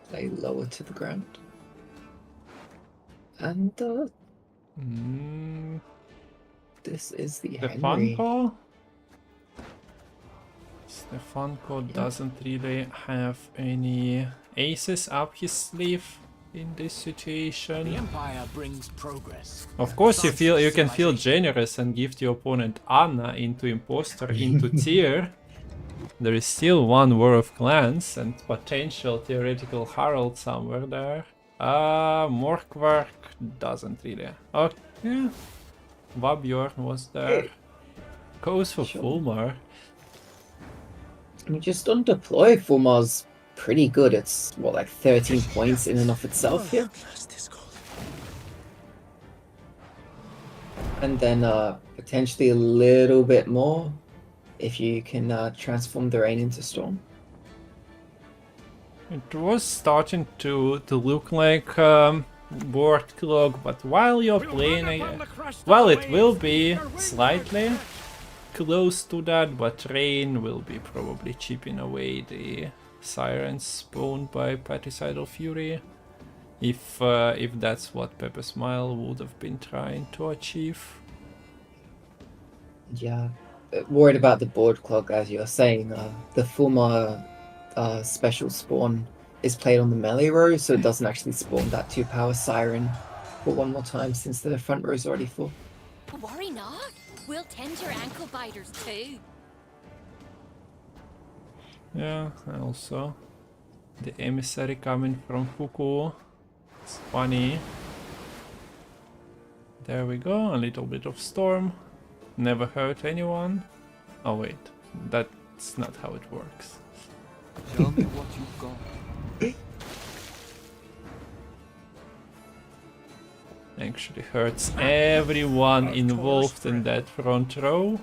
Play lower to the ground. And this is the Henry. Stefanko doesn't really have any aces up his sleeve in this situation. The Empire brings progress. Of course, you can feel generous and give the opponent Anna into imposter into tier. There is still one War of Clans and potential theoretical Harald somewhere there. Morkvark doesn't really. Oh, yeah. Vabjorn was there. Goes for Fulmar. You just don't deploy. Fulmar's pretty good. It's what, like 13 points in and of itself here. And then potentially a little bit more if you can transform the rain into storm. It was starting to look like board clock, but while you're playing, well, it will be slightly close to that, but rain will be probably chipping away the sirens spawned by Patricidal Fury, if that's what PepeSmile would have been trying to achieve. Yeah, worried about the board clock, as you're saying. The Fulmar special spawn is played on the melee row, so it doesn't actually spawn that 2-power siren for one more time since the front row is already full. Worry not. We'll tend your ankle biters too. Yeah, also the emissary coming from Fuku. It's funny. There we go, a little bit of storm. Never hurt anyone. Oh wait, that's not how it works. Tell me what you've got. Actually hurts everyone involved in that front row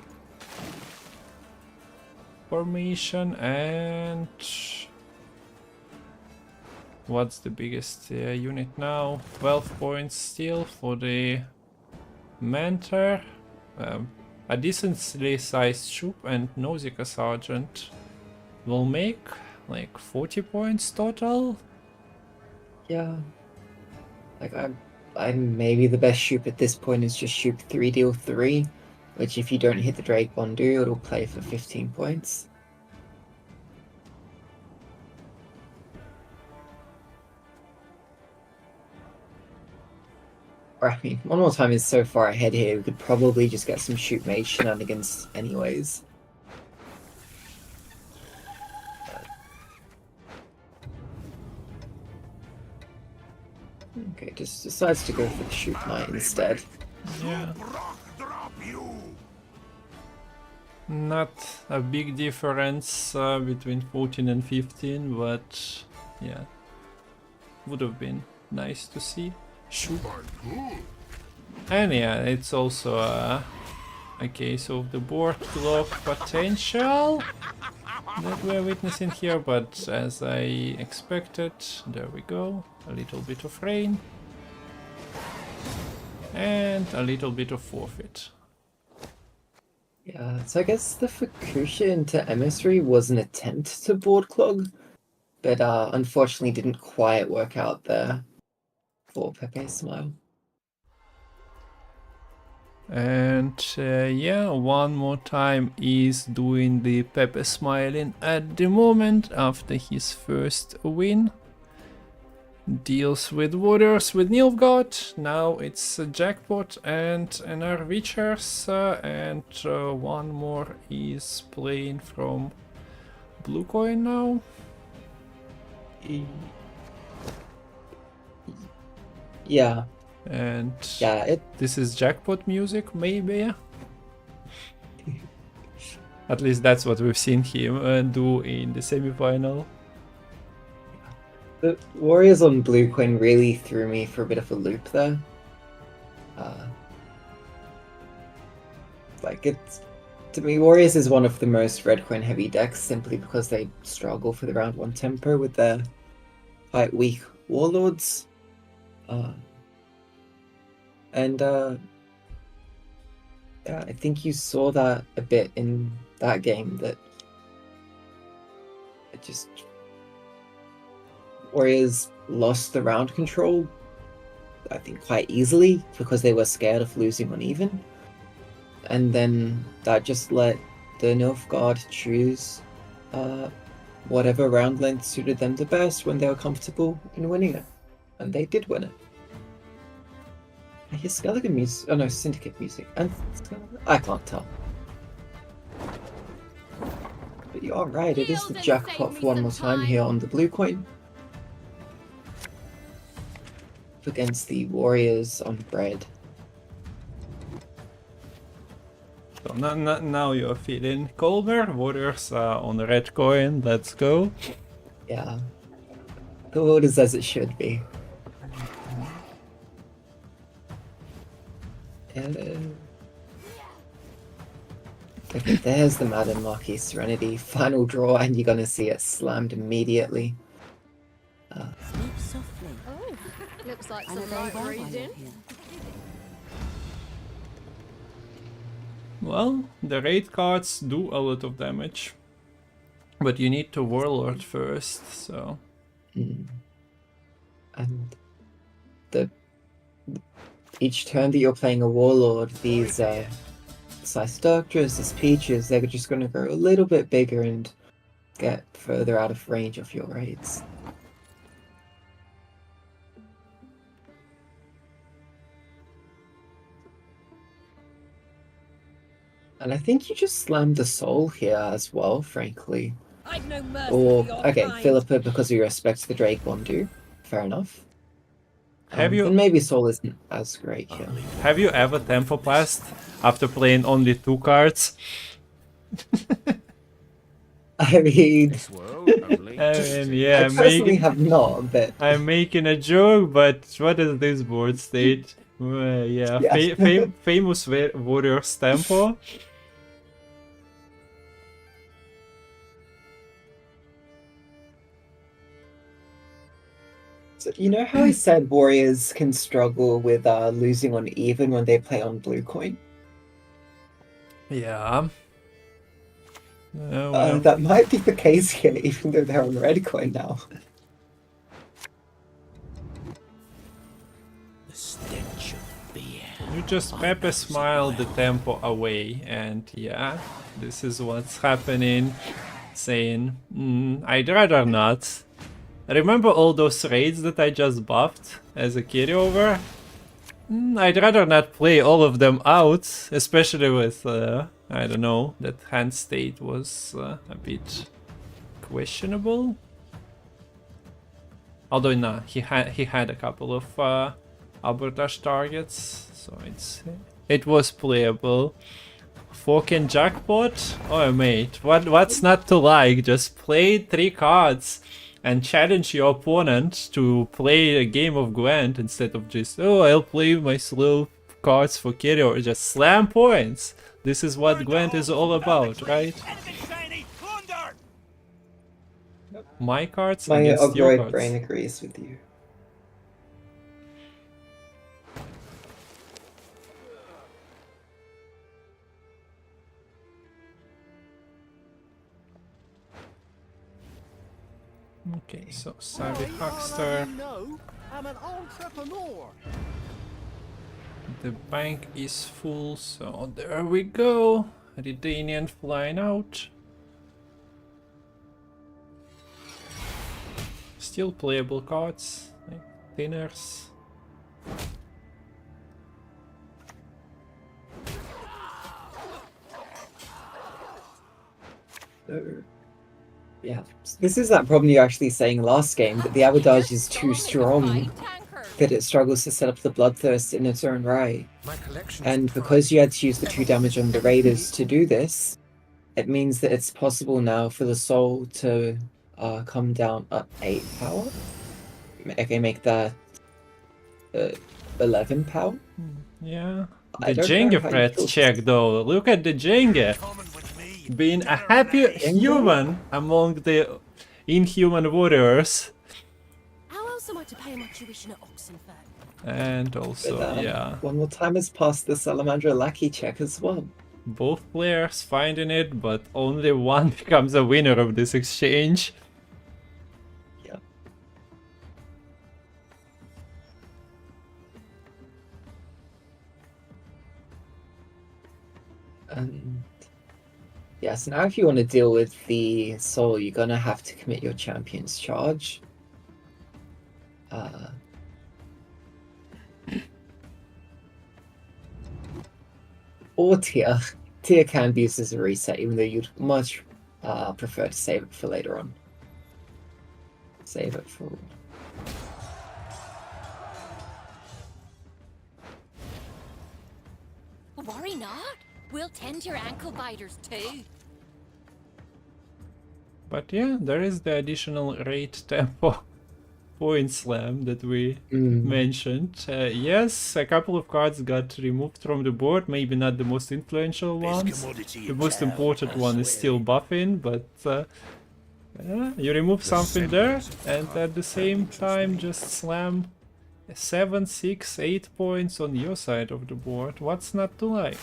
formation. And what's the biggest unit now? 12 points still for the Mentor. A decently sized troop and Nausicaa Sergeant will make like 40 points total. Yeah, like I'm maybe the best shoop at this point is just shoop 3 deal 3, which if you don't hit the Drake Bondu, it'll play for 15 points. Or I mean, one more time is so far ahead here, we could probably just get some shoot mage shenanigans anyways. Okay, just decides to go for the shoot knight instead. Yeah. Not a big difference between 14 and 15, but yeah, would have been nice to see. Shoot. And yeah, it's also a case of the board clock potential that we're witnessing here, but as I expected, there we go, a little bit of rain and a little bit of forfeit. Yeah, so I guess the Fukushin to Emissary was an attempt to board clog, but unfortunately didn't quite work out there for PepeSmile. And yeah, one more time is doing the PepeSmiling at the moment after his first win. Deals with Warriors with Nilfgaard. Now it's a Jackpot and NR Witchers, and one more is playing from Blue Coin now. Yeah. And yeah, this is Jackpot music, maybe? At least that's what we've seen him do in the semi-final. The Warriors on Blue Coin really threw me for a bit of a loop there. Like To me, Warriors is one of the most red coin heavy decks simply because they struggle for the round 1 tempo with their quite weak warlords. Yeah, I think you saw that a bit in that game, that it just Warriors lost the round control, I think, quite easily because they were scared of losing on even. And then that just let the Nilfgaard choose whatever round length suited them the best when they were comfortable in winning it. And they did win it. I hear Skellige music. Oh no, Syndicate music. And I can't tell. But you are right, it is the jackpot for one more time here on the blue coin. Against the Warriors on red. So now you're feeling colder. Warriors on the red coin. Let's go. Yeah. The world is as it should be. Okay, there's the Madden Marquis Serenity. Final draw, and you're gonna see it slammed immediately. Sleep softly. Oh, looks like I know some very light well why reading. you're here. Well, the raid cards do a lot of damage, but you need to Warlord first, so... And each turn that you're playing a Warlord, these Slice Doctors, these Peaches, they're just going to grow a little bit bigger and get further out of range of your raids. And I think you just slammed the Soul here as well, frankly. I've no mercy Or, for your okay, kind. Philippa because of your respect to the Drake Bondu. Fair enough. Have you... And maybe Soul isn't as great here. Have you ever tempo passed after playing only 2 cards? I mean... This world only. Yeah, I personally have not, but... I'm making a joke, but what is this board state? Yeah, Yeah. famous Warriors tempo. So, you know how I said Warriors can struggle with losing on even when they play on blue coin? Yeah. Well. That might be the case here, even though they're on red coin now. The stench of beer. You just PepeSmile the tempo away, and yeah, this is what's happening. Saying, I'd rather not. Remember all those raids that I just buffed as a carryover? I'd rather not play all of them out, especially with, I don't know, that hand state was a bit questionable. Although, nah, he had a couple of arbitrage targets, so it was playable. Fucking jackpot? Oh mate, what's not to like? Just play 3 cards and challenge your opponent to play a game of Gwent instead of just, oh, I'll play my slow cards for carry or just slam points. This is what Gwent is all about, right? My cards My against your Ogroid cards. brain agrees with you. Okay, so Savvy Huckster. I'm an entrepreneur. The bank is full, so there we go. Redanian flying out. Still playable cards, like thinners. Yeah, this is that problem you're actually saying last game, that the Abadage is too strong, that it struggles to set up the Bloodthirst in its own right. And because you had to use the 2 damage on the Raiders to do this, it means that it's possible now for the Soul to come down at 8 power. Okay, make that 11 power. Yeah. I The don't know Jenga how you threat feel. check though. Look at the Jenga. Being a happy human among the inhuman warriors. How else am I to pay my tuition at Oxenford? And also, But, yeah. one more time has passed the Salamandra Lackey check as well. Both players finding it, but only one becomes a winner of this exchange. Yeah. And yes, now if you want to deal with the soul, you're gonna have to commit your champion's charge. Or tier. Tier can be used as a reset, even though you'd much prefer to save it for later on. Save it for... Worry not. We'll tend to your ankle biters too. But yeah, there is the additional rate tempo point slam that we mentioned. Yes, a couple of cards got removed from the board, maybe not the most influential ones. The most important one is still buffing, but yeah, you remove something there, and at the same time just slam 7, 6, 8 points on your side of the board. What's not to like?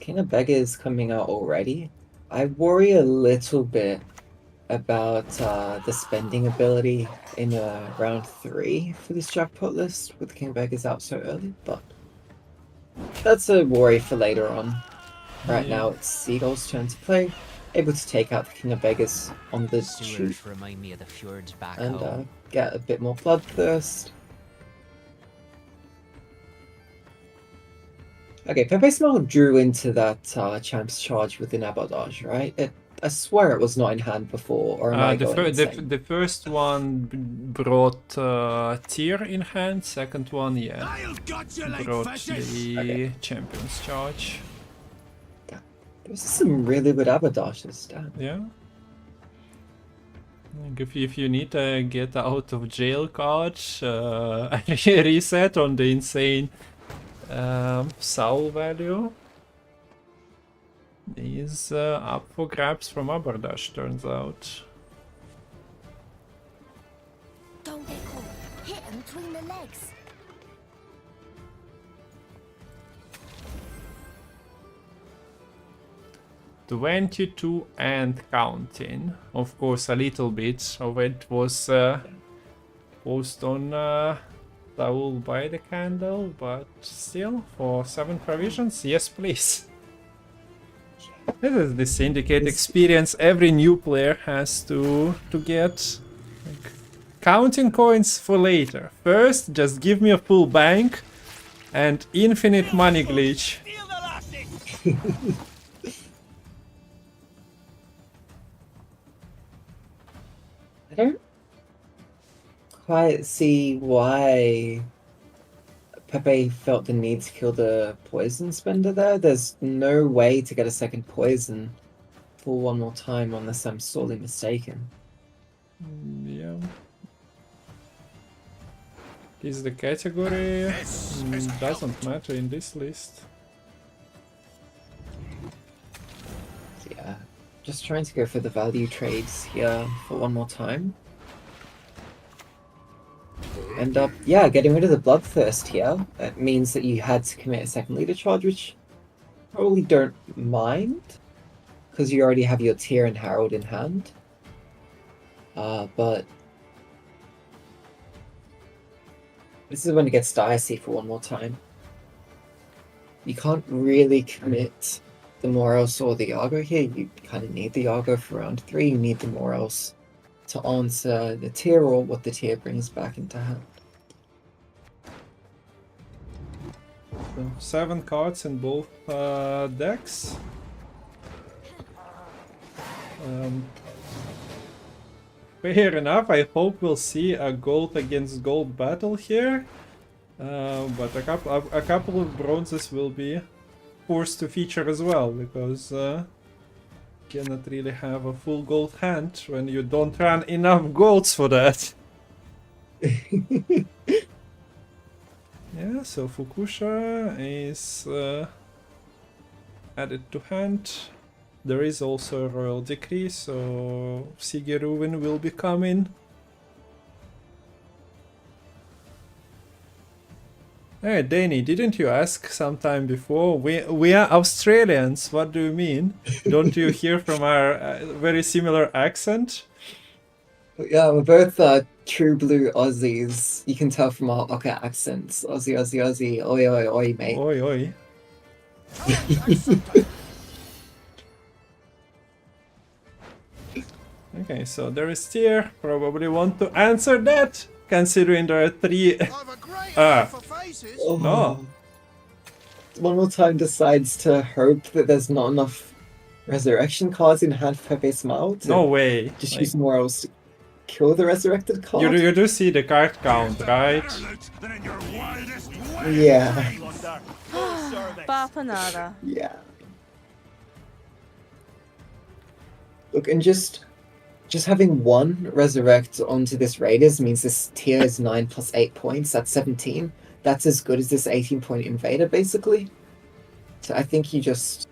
King of Beggars coming out already. I worry a little bit about the spending ability in round 3 for this jackpot list with King of Beggars out so early, but that's a worry for later on. Right now it's Seagull's turn to play, able to take out the King of Beggars on the shoot remind me of the fjords back and get a bit more bloodthirst. Okay, PepeSmile drew into that Champ's charge with an abordage, right? I swear it was not in hand before, or am I going insane? The first one brought tier in hand, second one, yeah, brought the champion's charge. There's some really good abordages, damn. Yeah. If you need a get out of jail card, reset on the insane soul value is up for grabs from Abordash, turns out. Don't get caught. Hit him between the legs. $22 and counting. Of course, a little bit of it was posted on Soul by the candle, but still, for 7 provisions, yes please. This is the Syndicate experience every new player has to get. Like, counting coins for later. First, just give me a full bank and infinite money glitch. I don't quite see why Pepe felt the need to kill the poison spender there. There's no way to get a second poison for one more time unless I'm sorely mistaken. Yeah. Is the category doesn't matter in this list. Yeah, just trying to go for the value trades here for one more time. And yeah, getting rid of the bloodthirst here. That means that you had to commit a second leader charge, which I probably don't mind, because you already have your Tier and Herald in hand. But this is when it gets dicey for one more time. You can't really commit the Morels or the Yago here. You kind of need the Yago for round 3. You need the Morels to answer the Tier or what the Tier brings back into hand. So 7 cards in both decks. Fair enough, I hope we'll see a gold against gold battle here. But a couple of bronzes will be forced to feature as well, because cannot really have a full gold hand when you don't run enough golds for that. Yeah, so Fukusha is added to hand. There is also a royal decree, so Sigeruvin will be coming. Hey, Danny, didn't you ask sometime before? We are Australians. What do you mean? Don't you hear from our very similar accent? Yeah, we're both true blue Aussies. You can tell from our Ocker accents. Aussie, Aussie, Aussie. Oi, oi, oi, mate. Oi, oi. Okay, so there is tier. Probably want to answer that, considering there are 3. Oh. No. One more time decides to hope that there's not enough resurrection cards in hand for PepeSmile to No way. just Like, use more else to kill the resurrected card. you do see the card count, right? Yeah. Bapanada. Yeah. Look, and just having one resurrect onto this Raiders means this tier is 9 plus 8 points. That's 17. That's as good as this 18-point invader, basically. So I think you just...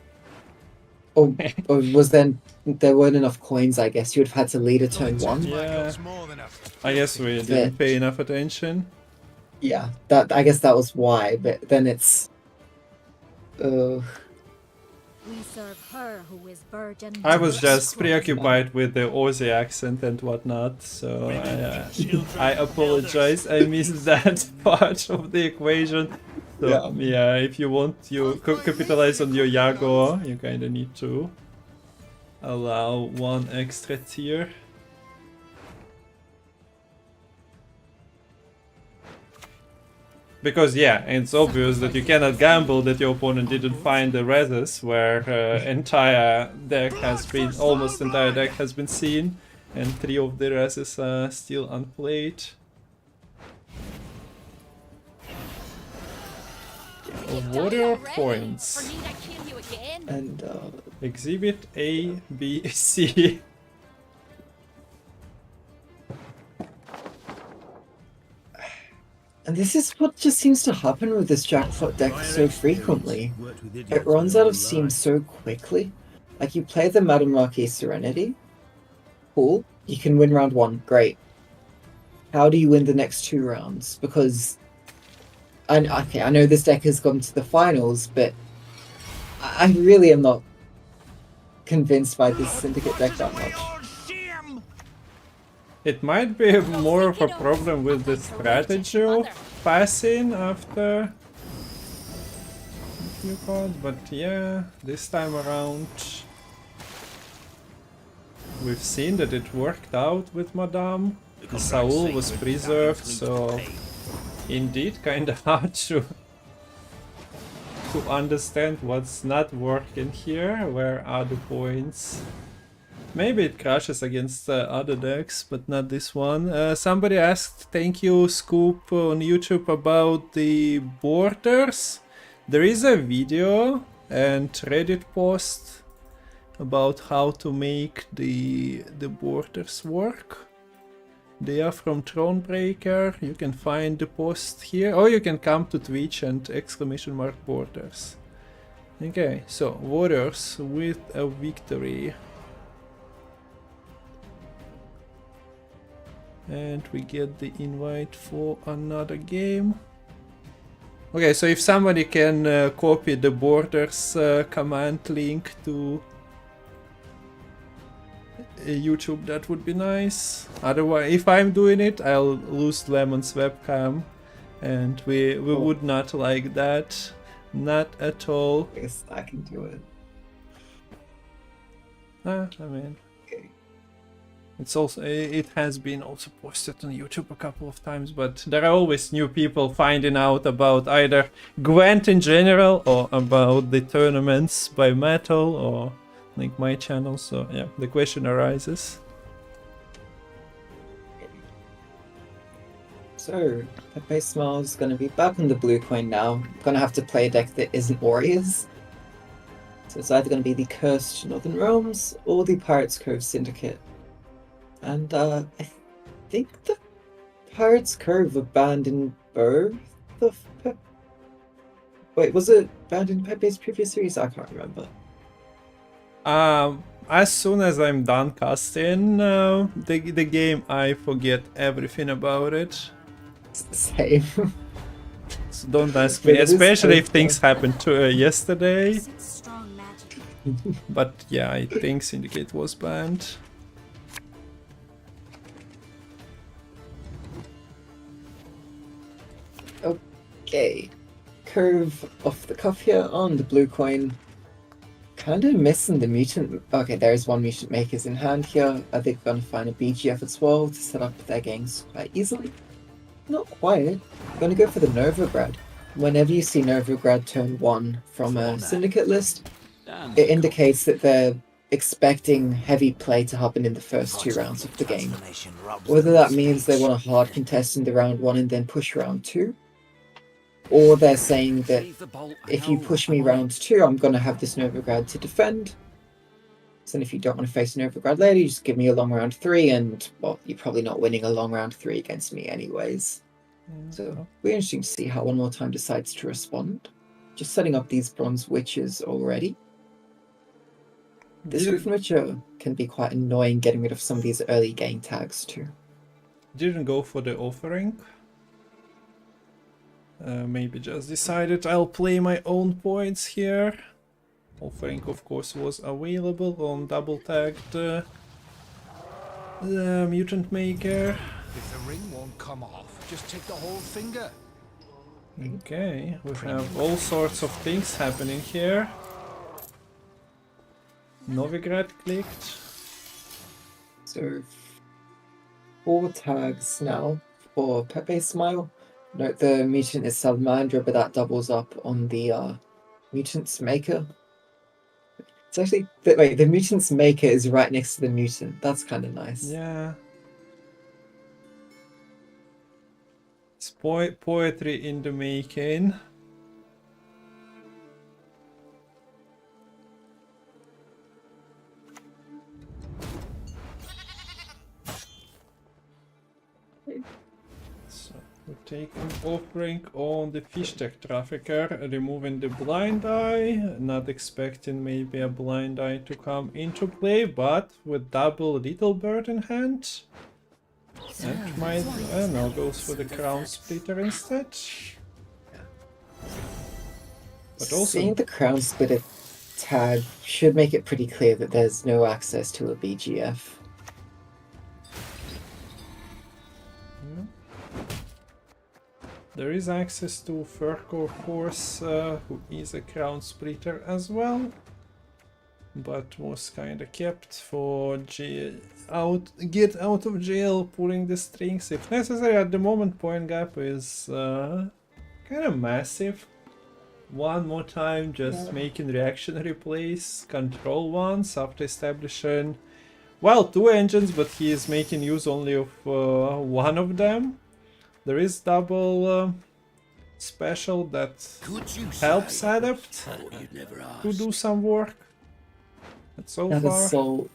Or was there weren't enough coins, I guess. You would have had to lead a turn 1. Yeah. I guess we didn't pay enough attention. Yeah, I guess that was why, but then it's... We serve her who is virgin. I was just preoccupied with the Aussie accent and whatnot, so I apologize. I missed that part of the equation. So yeah, if you want to capitalize on your Yago, you kind of need to allow 1 extra tier. Because yeah, it's obvious that you cannot gamble that your opponent didn't find the reses where entire deck has been, almost entire deck has been seen, and 3 of the reses are still unplayed. Warrior points. And Exhibit A, B, C. And this is what just seems to happen with this jackpot deck so frequently. It runs out of steam so quickly. Like, you play the Madame Marquis Serenity. Cool. You can win round 1. Great. How do you win the next 2 rounds? Because... I know this deck has gone to the finals, but... I really am not convinced by this Syndicate deck that much. It might be more of a problem with the strategy of passing after you called, but yeah, this time around we've seen that it worked out with Madame. The Saul was preserved, so indeed kinda hard to understand what's not working here. Where are the points? Maybe it crashes against other decks, but not this one. Somebody asked, thank you Scoop on YouTube, about the borders. There is a video and Reddit post about how to make the borders work. They are from Thronebreaker. You can find the post here, or you can come to Twitch and ! borders. Okay, so Warriors with a victory. And we get the invite for another game. Okay, so if somebody can copy the borders command link to YouTube, that would be nice. Otherwise, if I'm doing it, I'll lose Lemon's webcam, and we would not like that. Not at all. I guess I can do it. I mean... It's also, it has been also posted on YouTube a couple of times, but there are always new people finding out about either Gwent in general or about the tournaments by Matol or like my channel, so yeah, the question arises. So, PepeSmile is going to be back on the blue coin now. Going to have to play a deck that isn't Warriors. So it's either going to be the Cursed Northern Realms or the Pirates Cove Syndicate. And I think the Pirates Cove were banned in both of Wait, was it banned in Pepe's previous series? I can't remember. As soon as I'm done casting the game, I forget everything about it. Same. So don't ask me, especially if things happened to yesterday. Strong magic. But yeah, I think Syndicate was banned. Okay. Curve off the cuff here on the blue coin. Kind of missing the mutant. Okay, there is one mutant makers in hand here. Are they going to find a BGF as well to set up their games quite easily? Not quite. Going to go for the Novigrad. Whenever you see Novigrad turn 1 from a Syndicate list, it indicates that they're expecting heavy play to happen in the first 2 rounds of the game. Whether that means they want a hard contest in the round 1 and then push round 2, or they're saying that if you push me round 2, I'm going to have this Novigrad to defend. So if you don't want to face Novigrad later, you just give me a long round 3, and, well, you're probably not winning a long round 3 against me anyways. So it'll be interesting to see how One More Time decides to respond. Just setting up these Bronze Witches already. This Griffin Witcher can be quite annoying getting rid of some of these early game tags too. Didn't go for the offering. Maybe just decided I'll play my own points here. Offering, of course, was available on double tagged the Mutant Maker. If the ring won't come off, just take the whole finger. Okay, we have all sorts of things happening here. Novigrad clicked. So 4 tags now for PepeSmile. Note the mutant is Salamandra, but that doubles up on the Mutant's Maker. It's actually, wait, the Mutant's Maker is right next to the mutant. That's kind of nice. Yeah. It's poetry in the making. So we're taking offering on the fish tech trafficker, removing the blind eye, not expecting maybe a blind eye to come into play, but with double little bird in hand. That might, I don't know, goes for the crown splitter instead. But also seeing the crown splitter tag should make it pretty clear that there's no access to a BGF. there is access to Furco, of course, who is a crown splitter as well, but was kinda kept for get out of jail, pulling the strings if necessary. At the moment, point gap is kinda massive. One more time, just making reactionary plays, control ones after establishing, well, 2 engines, but he is making use only of one of them. There is double special that helps Adapt to do some work. But so That far, is so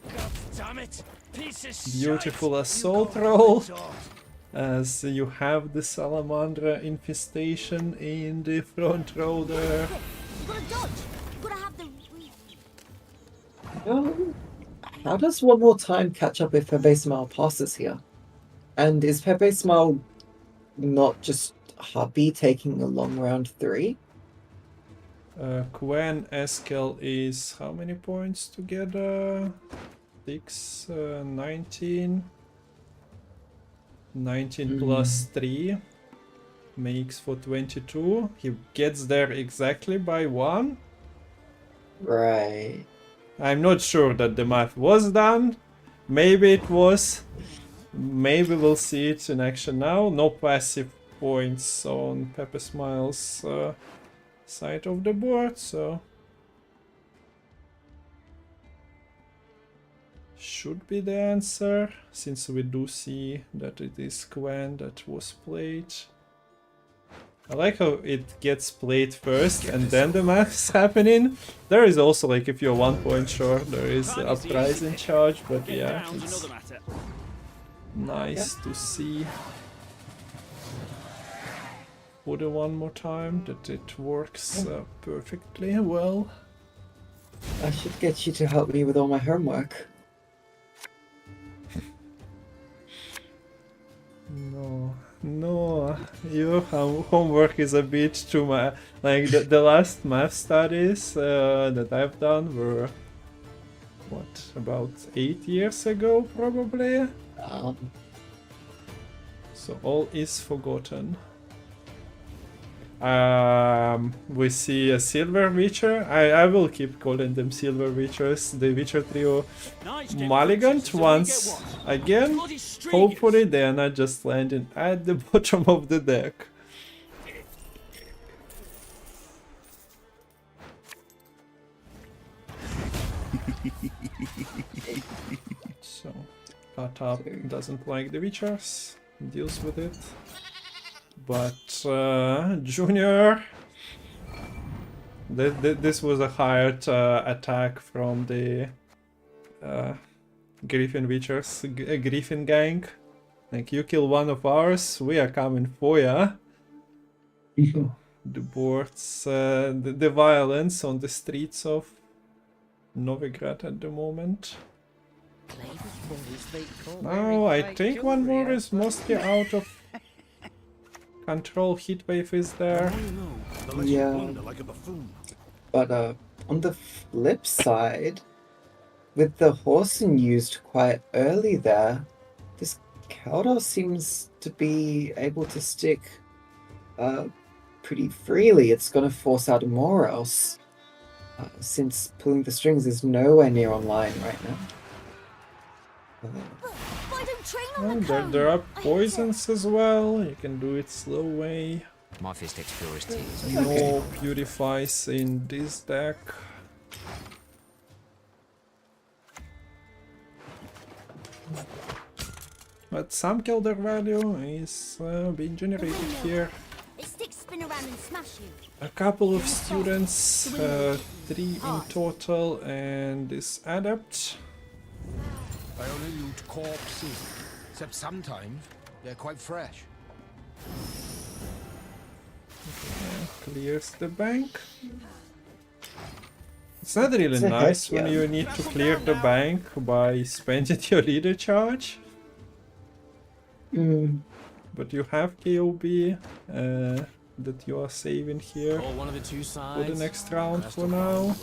beautiful assault roll, as you have the Salamandra infestation in the front row there. How does One More Time catch up if PepeSmile passes here? And is PepeSmile not just happy taking a long round 3? Gwen Eskel is how many points together? 6, 19. 19 plus 3 makes for 22. He gets there exactly by 1. Right. I'm not sure that the math was done. Maybe it was. Maybe we'll see it in action now. No passive points on PepeSmile's side of the board, so should be the answer, since we do see that it is Gwent that was played. I like how it gets played first and then the math's happening. There is also, like, if you're 1 point short, there is the uprising charge, but yeah, it's nice to see. Put it one more time, that it works perfectly well. I should get you to help me with all my homework. No, your homework is a bit too much. Like the last math studies that I've done were, what, about 8 years ago probably? So all is forgotten. We see a Silver Witcher. I will keep calling them Silver Witchers. The Witcher trio Mulligant once again. Hopefully they are not just landing at the bottom of the deck. So, Cut Up doesn't like the Witchers, deals with it. But Junior, this was a hired attack from the Griffin Witchers, Griffin gang. Like, you kill one of ours, we are coming for ya. The boards, the violence on the streets of Novigrad at the moment. Now I think one more is mostly out of control. Heatwave is there. Yeah. But on the flip side, with the Horsen used quite early there, this Caldor seems to be able to stick pretty freely. It's going to force out more else, since pulling the strings is nowhere near online right now. There are poisons as well. You can do it slow way. My fist explores tears. No purifies in this deck. But some Caldor value is being generated here. A couple of students, 3 in total, and this adept. I only loot corpses, except sometimes they're quite fresh. Okay, clears the bank. It's not really nice when you need to clear the bank by spending your leader charge. But you have KOB that you are saving here for the next round for now.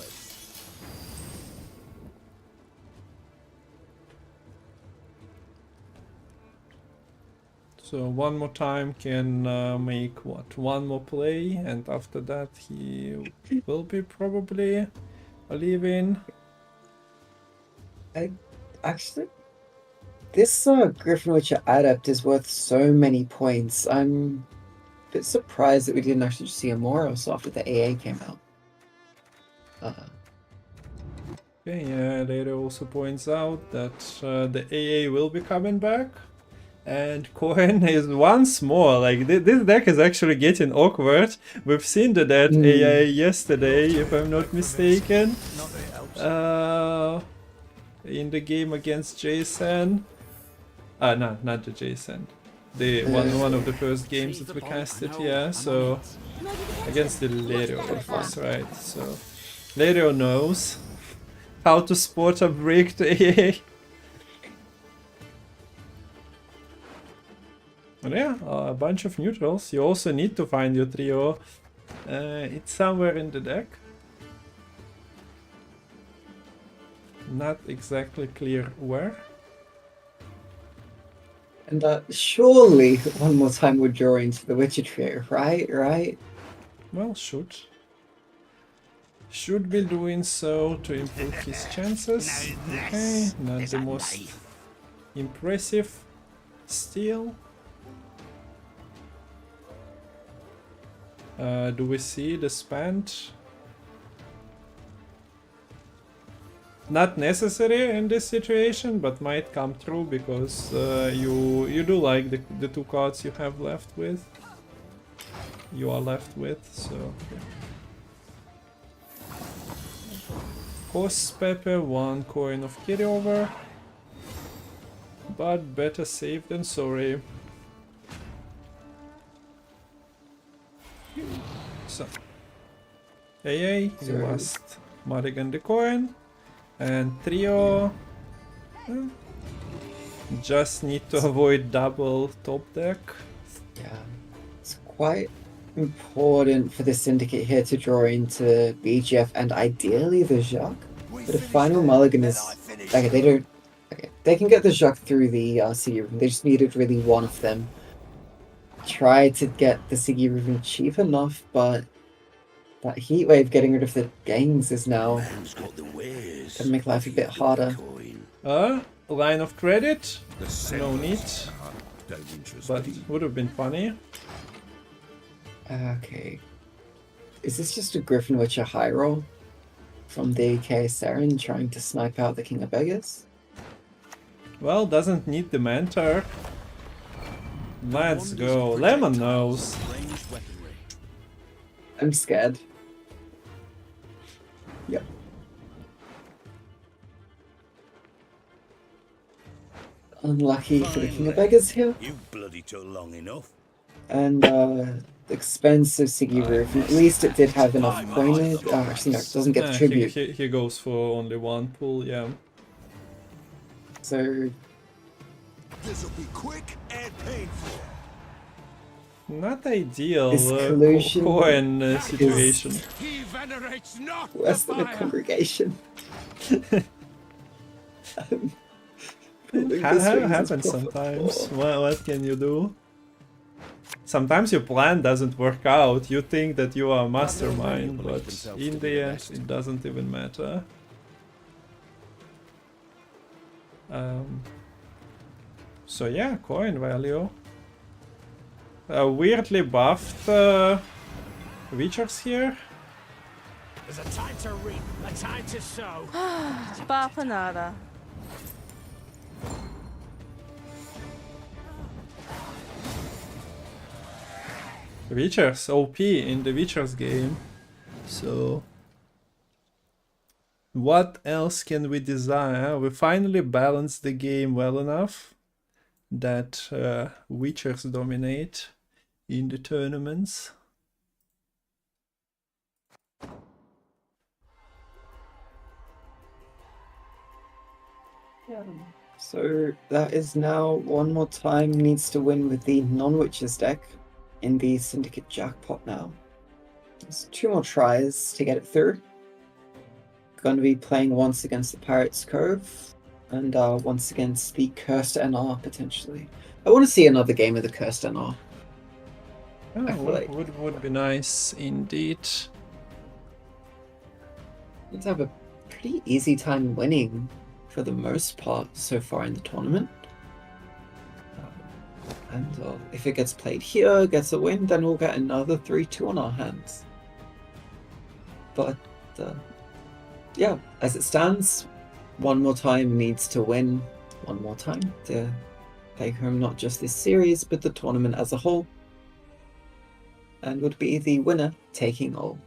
So one more time can make what, one more play, and after that he will be probably leaving. Actually, this Griffin Witcher Adept is worth so many points. I'm a bit surprised that we didn't actually see a Moros after the AA came out. Okay, yeah, Lerio also points out that the AA will be coming back. And Cohen is once more, like, this deck is actually getting awkward. We've seen the dead AA yesterday, if I'm not mistaken. In the game against Jason. No, not the Jason. The one of the first games that we casted, yeah, so against the Lerio, that's right. So Lerio knows how to spot a break to AA. And yeah, a bunch of neutrals. You also need to find your trio. It's somewhere in the deck. Not exactly clear where. And surely one more time would draw into the Witcher trio, right? Well, should. Should be doing so to improve his chances. Okay, not the most impressive steal. Do we see the spend? Not necessary in this situation, but might come through because you do like the 2 cards you have left with. you are left with, so yeah. Costs Pepe 1 coin of carryover, but better safe than sorry. So, AA, you must mulligan the coin, and trio just need to avoid double top deck. Yeah, it's quite important for the Syndicate here to draw into BGF and ideally the Jacques. But if final mulligan is okay, they don't. Okay, they can get the Jacques through the Siggy Riven. They just needed really one of them. Try to get the Siggy Riven cheap enough, but that heat wave getting rid of the gains is now gonna make life a bit harder. Line of credit? No need. But would have been funny. Okay. Is this just a Griffin Witcher high roll from the Saren trying to snipe out the King of Beggars? Well, doesn't need the mentor. Let's go. Lemon knows. I'm scared. Yep. Unlucky for the King of Beggars here. You bloody took long enough. And expensive Siggy Riven. At least it did have enough coinage. Actually no, it doesn't get the tribute. He goes for only one pull, yeah. So This'll be quick and painful. Not ideal collusion coin situation. He venerates not worse the than a fire. congregation. Happens sometimes. What can you do? Sometimes your plan doesn't work out. You think that you are a mastermind, but in the end it doesn't even matter. So yeah, coin value. Weirdly buffed Witchers here. There's a time to reap, a time to sow. Bapanada. Witchers OP in the Witchers game. So what else can we desire? We finally balanced the game well enough that Witchers dominate in the tournaments. So that is now one more time needs to win with the non-Witchers deck in the Syndicate jackpot now. There's 2 more tries to get it through. Going to be playing once against the Pirates Cove and once against the Cursed NR potentially. I want to see another game of the Cursed NR. Oh, would be nice indeed. Let's have a pretty easy time winning for the most part so far in the tournament. And if it gets played here, gets a win, then we'll get another 3-2 on our hands. But yeah, as it stands, one more time needs to win one more time to take home not just this series, but the tournament as a whole. And would be the winner taking all.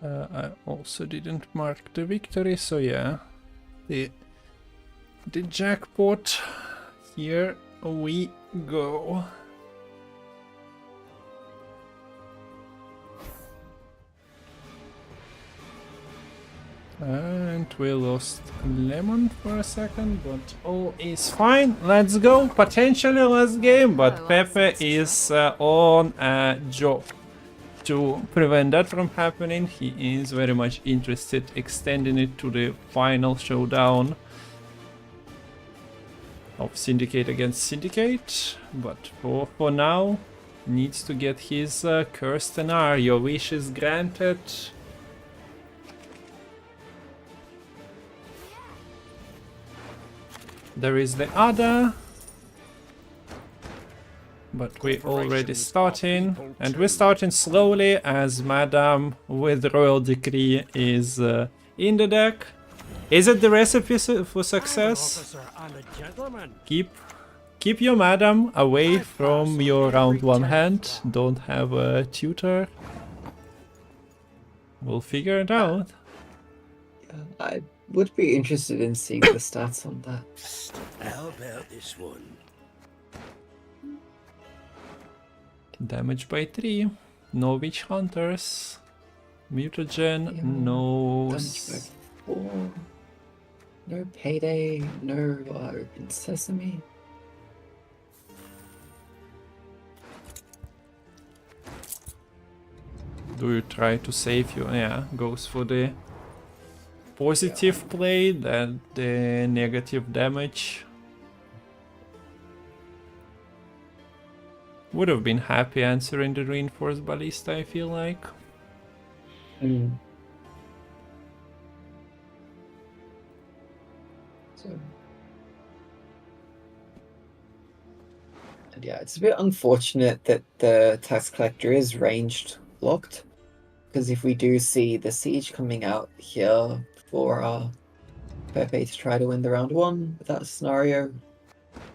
I also didn't mark the victory, so yeah. The jackpot, here we go. And we lost Lemon for a second, but all is fine. Let's go. Potentially last game, but Pepe is on a job to prevent that from happening. He is very much interested extending it to the final showdown of Syndicate against Syndicate, but for now needs to get his Cursed NR. Your wish is granted. There is the Adda, but we're already starting, and we're starting slowly as Madame with Royal Decree is in the deck. Is it the recipe for success? Keep keep your madam away from your round 1 hand. Don't have a tutor. We'll figure it out. Yeah, I would be interested in seeing the stats on that. How about this one? Damage by 3. No witch hunters. Mutagen. No. Damage by 4. No payday. No open sesame. Do you try to save you? Yeah, goes for the positive play, then the negative damage. Would have been happy answering the reinforced ballista, I feel like. So, and yeah, it's a bit unfortunate that the tax collector is ranged locked, because if we do see the siege coming out here for Pepe to try to win the round 1 with that scenario,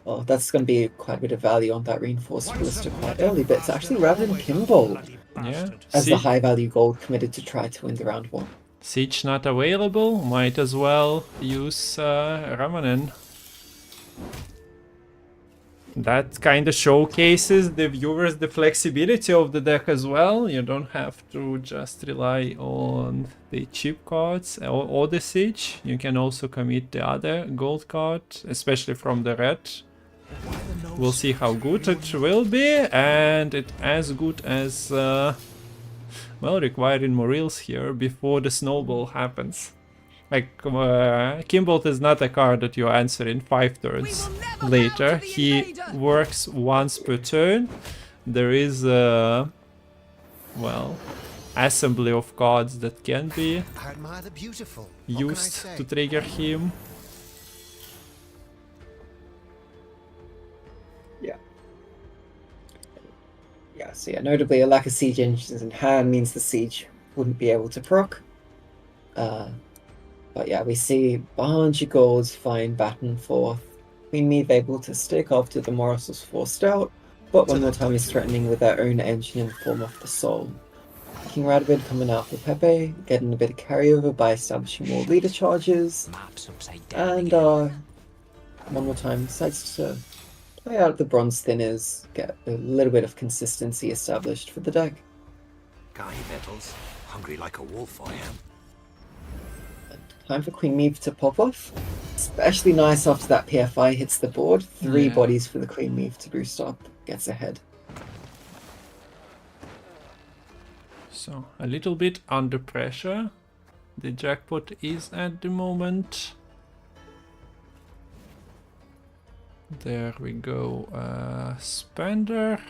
well, that's going to be quite a bit of value on that reinforced ballista quite early, but it's actually rather than Kimball as the high value gold committed to try to win the round 1. Siege not available, might as well use Ramanen. That kind of showcases the viewers the flexibility of the deck as well. You don't have to just rely on the cheap cards or the siege. You can also commit the other gold card, especially from the red. We'll see how good it will be, and it's as good as well, requiring morals here before the snowball happens. Like, Kimbolt is not a card that you answer in 5 turns later. He works once per turn. There is a, well, assembly of cards that can be used to trigger him. Yeah, so yeah, notably a lack of siege engines in hand means the siege wouldn't be able to proc. But yeah, we see a bunch of golds flying back and forth. Queen Meave able to stick after the Morris was forced out, but one more time is threatening with their own engine in the form of the Soul. King Radabid coming out for Pepe, getting a bit of carryover by establishing more leader charges, and one more time decides to play out the Bronze Thinners, get a little bit of consistency established for the deck. Guy Battles, hungry like a wolf I am. Time for Queen Meave to pop off. Especially nice after that PFI hits the board. 3 bodies for the Queen Meave to boost up. Gets ahead. So, a little bit under pressure. The jackpot is at the moment. There we go. Spender.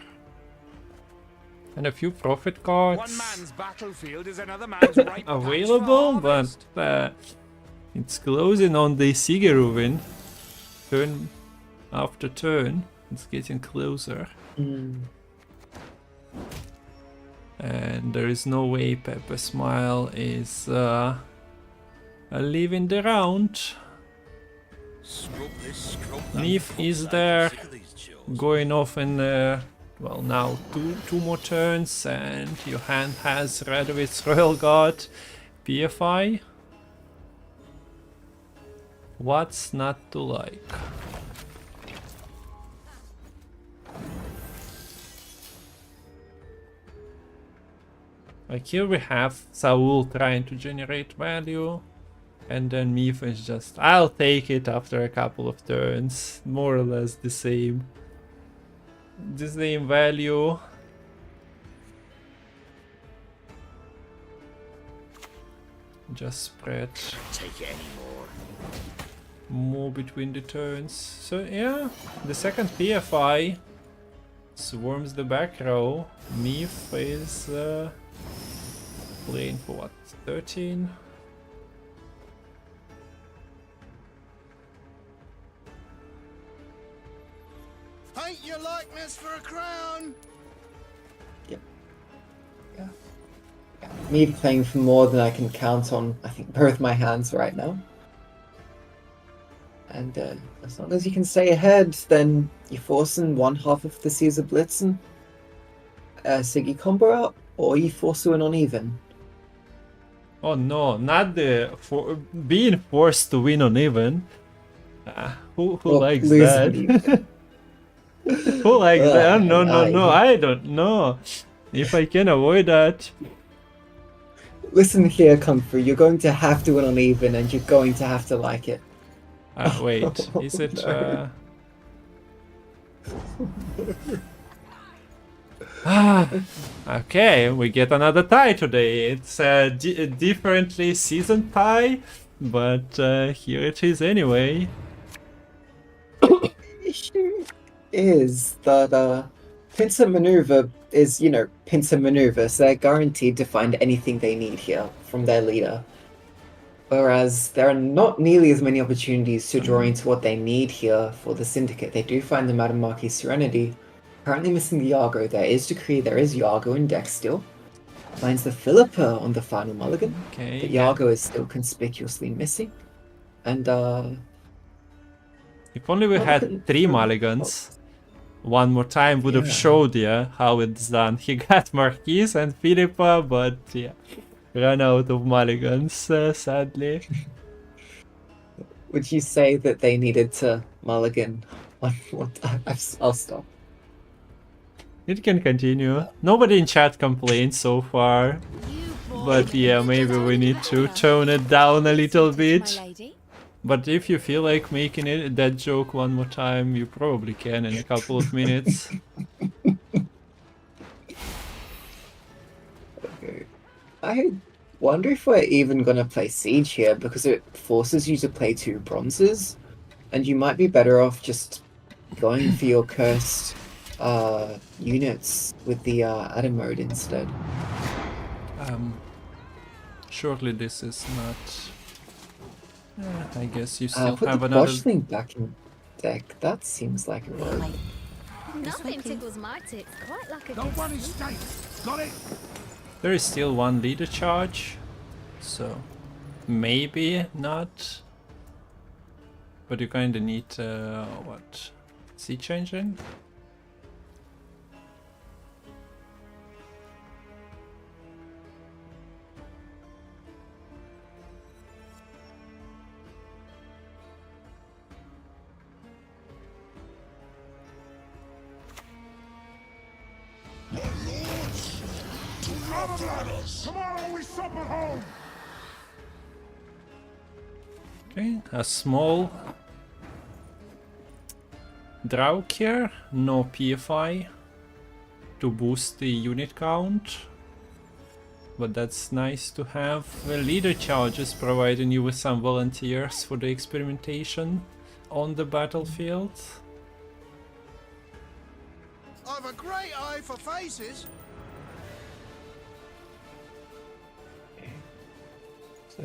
And a few profit cards. One man's battlefield is another man's right available, but it's closing on the Sigeruvin. Turn after turn. It's getting closer. And there is no way PepeSmile is leaving the round. Neef is there, going off in well, now two more turns, and your hand has Radovit's Royal Guard, PFI. What's not to like? Like here we have Saul trying to generate value, and then Meave is just, I'll take it after a couple of turns, more or less the same value. Just spread Take it anymore. more between the turns. So yeah, the second PFI swarms the back row. Meave is playing for what, 13? Paint your likeness for a crown. Yep. Yeah. Meave playing for more than I can count on, I think, both my hands right now. And as long as you can stay ahead, then you're forcing one half of the Caesar Blitzen Siggy combo out, or you force to an uneven. Oh no, not being forced to win uneven. Who likes that? Who likes that? No, I don't know. If I can avoid that. Listen here, Kung Fu, you're going to have to win uneven and you're going to have to like it. Wait, is it... Okay, we get another tie today. It's a differently seasoned tie, but here it is anyway. The issue is that pincer maneuver is, you know, pincer maneuver, so they're guaranteed to find anything they need here from their leader. Whereas there are not nearly as many opportunities to draw into what they need here for the Syndicate. They do find the Madame Marquis Serenity. Currently missing the Yargo. There is Decree, there is Yargo in deck still. Finds the Philippa on the final mulligan. Okay. The Yargo is still conspicuously missing. And if only we had 3 mulligans, one more time would have showed you how it's done. He got Marquis and Philippa, but yeah, ran out of mulligans, sadly. Would you say that they needed to mulligan on what? I'll stop. It can continue. Nobody in chat complained so far. But yeah, maybe we need to tone it down a little bit. But if you feel like making it that joke one more time, you probably can in a couple of minutes. Okay. I wonder if we're even gonna play Siege here, because it forces you to play 2 bronzes, and you might be better off just going for your cursed units with the Adda mode instead. Surely this is not... I guess you still put have the another... Botchling back in deck. That seems like a rogue. Nothing tickles my tits quite like a Don't good worry, steak. stay. Got it. There is still 1 leader charge, so maybe not. But you kinda need, what? Siege engine? Tomorrow we sup at home. Okay, a small Drauk here, no PFI to boost the unit count, but that's nice to have. Leader charges providing you with some volunteers for the experimentation on the battlefield. I've a great eye for faces. So,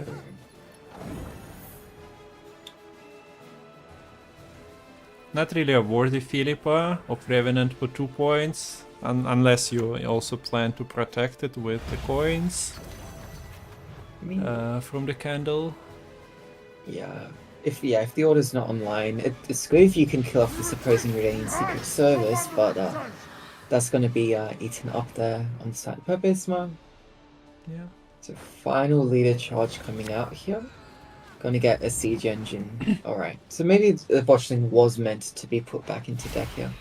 not really a worthy Philippa of Revenant for 2 points, unless you also plan to protect it with the coins from the candle. yeah, if the order's not online, it's good if you can kill off this opposing Redanian Secret Service, but that's going to be eaten up there on the side of PepeSmile. Yeah. So final leader charge coming out here. Gonna get a siege engine. Alright, so maybe the Botchling was meant to be put back into deck here.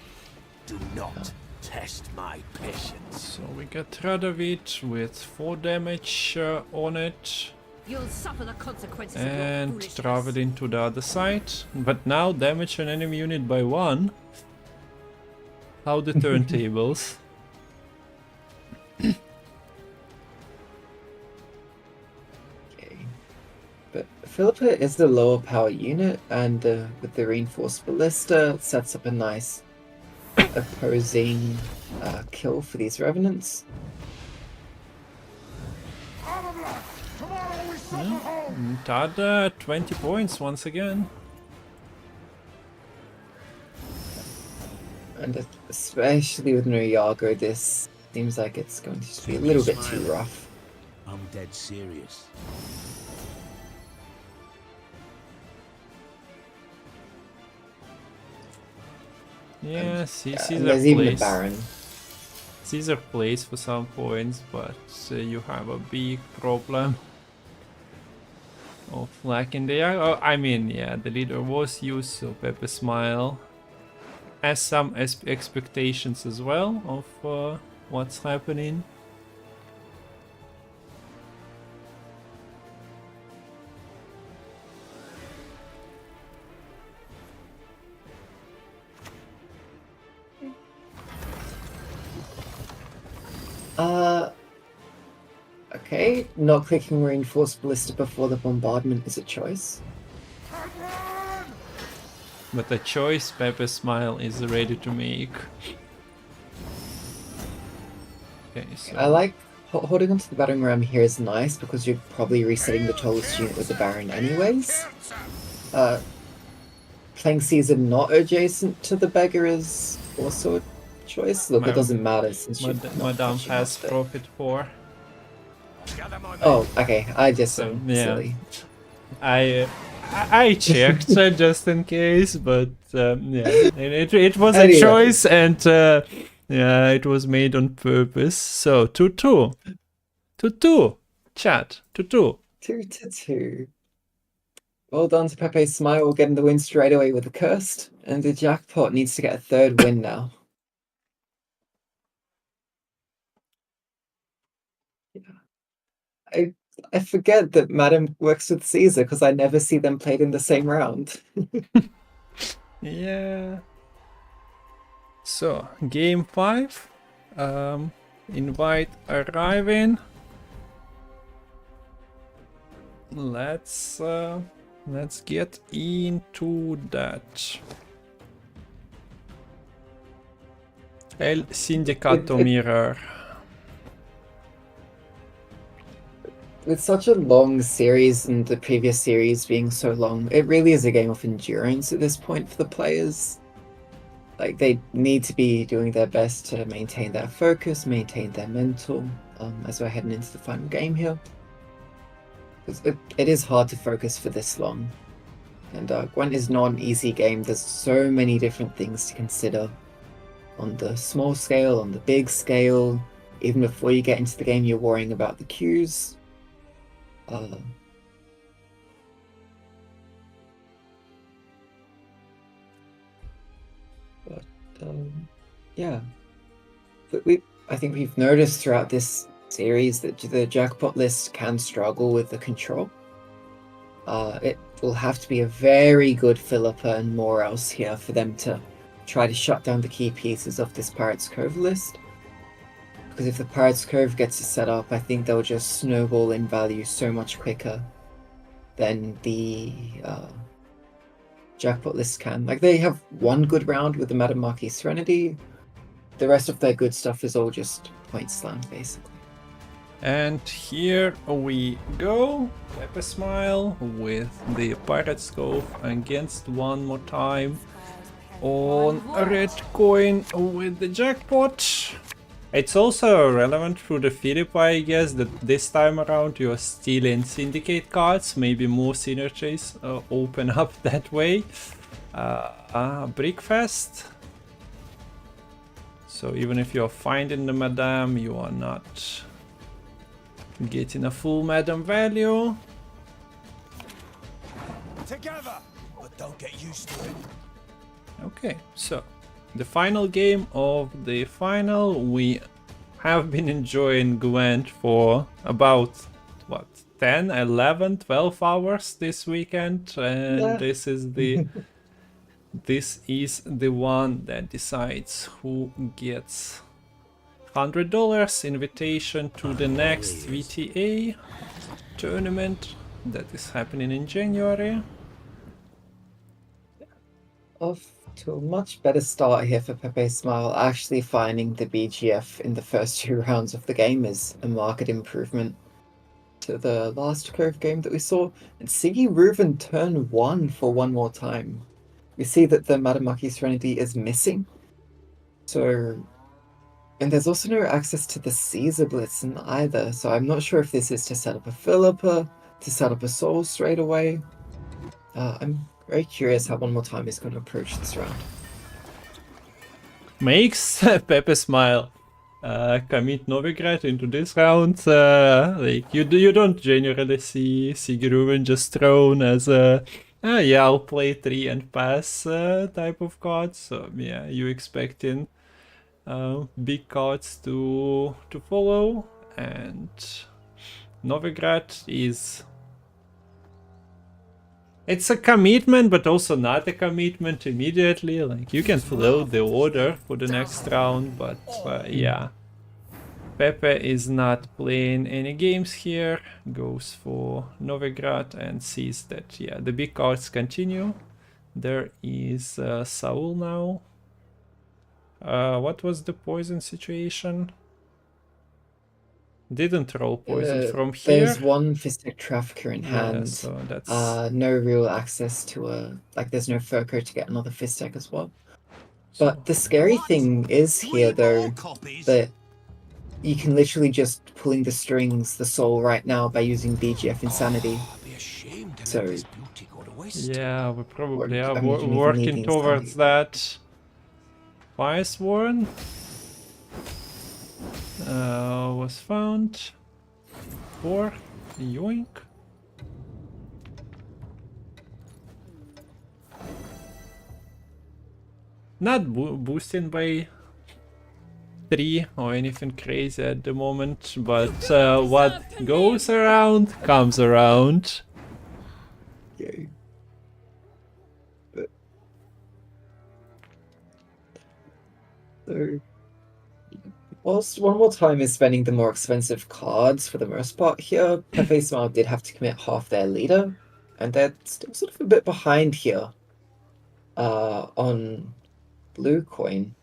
Do not test my patience. So we get Radovid with 4 damage on it. You'll suffer the consequences And of your foolishness. travel into the other side. But now damage an enemy unit by 1. How the turntables. But Philippa is the lower power unit, and with the reinforced ballista, it sets up a nice opposing kill for these revenants. Tada, 20 points once again. And especially with no Yargo, this seems like it's going to be a little bit too rough. I'm dead serious. Yeah, and Caesar there's even a plays. Baron. Caesar plays for some points, but you have a big problem of lacking the. Oh, I mean, yeah, the leader was used, so PepeSmile has some expectations as well of what's happening. Okay, not clicking reinforced ballista before the bombardment is a choice. But the choice PepeSmile is ready to make. Okay, so I like holding onto the battering ram here is nice because you're probably resetting the tallest unit with the Baron anyways. Playing Caesar not adjacent to the beggar is also a choice. Look, it doesn't matter since you're not Madame touching has off it. profit for. Oh, okay. I just So, am yeah. silly. I checked just in case, but yeah, it was a Anyway. choice, and yeah, it was made on purpose. So 2-2, 2-2, chat 2-2. 2-2. Well done to PepeSmile getting the win straight away with the Cursed, and the jackpot needs to get a third win now. Yeah. I forget that Madam works with Caesar because I never see them played in the same round. Yeah. So game 5. Invite arriving. Let's get into that. El Sindicato Mirror. With such a long series and the previous series being so long, it really is a game of endurance at this point for the players. Like, they need to be doing their best to maintain their focus, maintain their mental, as we're heading into the final game here. It is hard to focus for this long. And Gwent is not an easy game. There's so many different things to consider. On the small scale, on the big scale. Even before you get into the game, you're worrying about the queues. Yeah. But I think we've noticed throughout this series that the jackpot list can struggle with the control. It will have to be a very good Philippa and more else here for them to try to shut down the key pieces of this Pirates Cove list. Because if the Pirates Cove gets set up, I think they'll just snowball in value so much quicker than the jackpot list can. Like, they have one good round with the Madame Marquis Serenity. The rest of their good stuff is all just point slam, basically. And here we go. PepeSmile with the Pirates Cove against one more time on a red coin with the jackpot. It's also relevant through the Philippa, I guess, that this time around you're still in Syndicate cards. Maybe more synergies open up that way. Brickfest. So even if you're finding the Madame, you are not getting a full Madame value. Together, but don't get used to it. Okay, so the final game of the final. We have been enjoying Gwent for about, what, 10, 11, 12 hours this weekend, and Yeah. this is the this is the one that decides who gets $100 invitation to the next VTA tournament that is happening in January. Off to a much better start here for PepeSmile. Actually finding the BGF in the first 2 rounds of the game is a marked improvement to the last Cove game that we saw. And Siggy Reuven turn 1 for one more time. We see that the Madame Marquis Serenity is missing. So, and there's also no access to the Caesar Blitzen either. So I'm not sure if this is to set up a Philippa, to set up a Soul straight away. I'm very curious how One More Time is going to approach this round. makes PepeSmile commit Novigrad into this round. Like you don't generally see Sigruven just thrown as a yeah, I'll play 3 and pass type of card. So yeah, you expecting big cards to follow, and Novigrad is. It's a commitment, but also not a commitment immediately. Like, you can float the order for the next round, but yeah. Pepe is not playing any games here. Goes for Novigrad and sees that, yeah, the big cards continue. There is Saul now. What was the poison situation? Didn't roll poison from here. There's one Fistic Trafficker in hand. So that's no real access to a there's no Furco to get another Fistic as well. But the scary thing is here though that you can literally just pulling the strings, the soul right now by using BGF Insanity. So yeah, we probably are working towards that. Firesworn was found. 4 yoink. Not boosting by 3 or anything crazy at the moment, but what goes around comes around. Yeah. But so whilst one more time is spending the more expensive cards for the most part here, PepeSmile did have to commit half their leader, and they're still sort of a bit behind here on blue coin.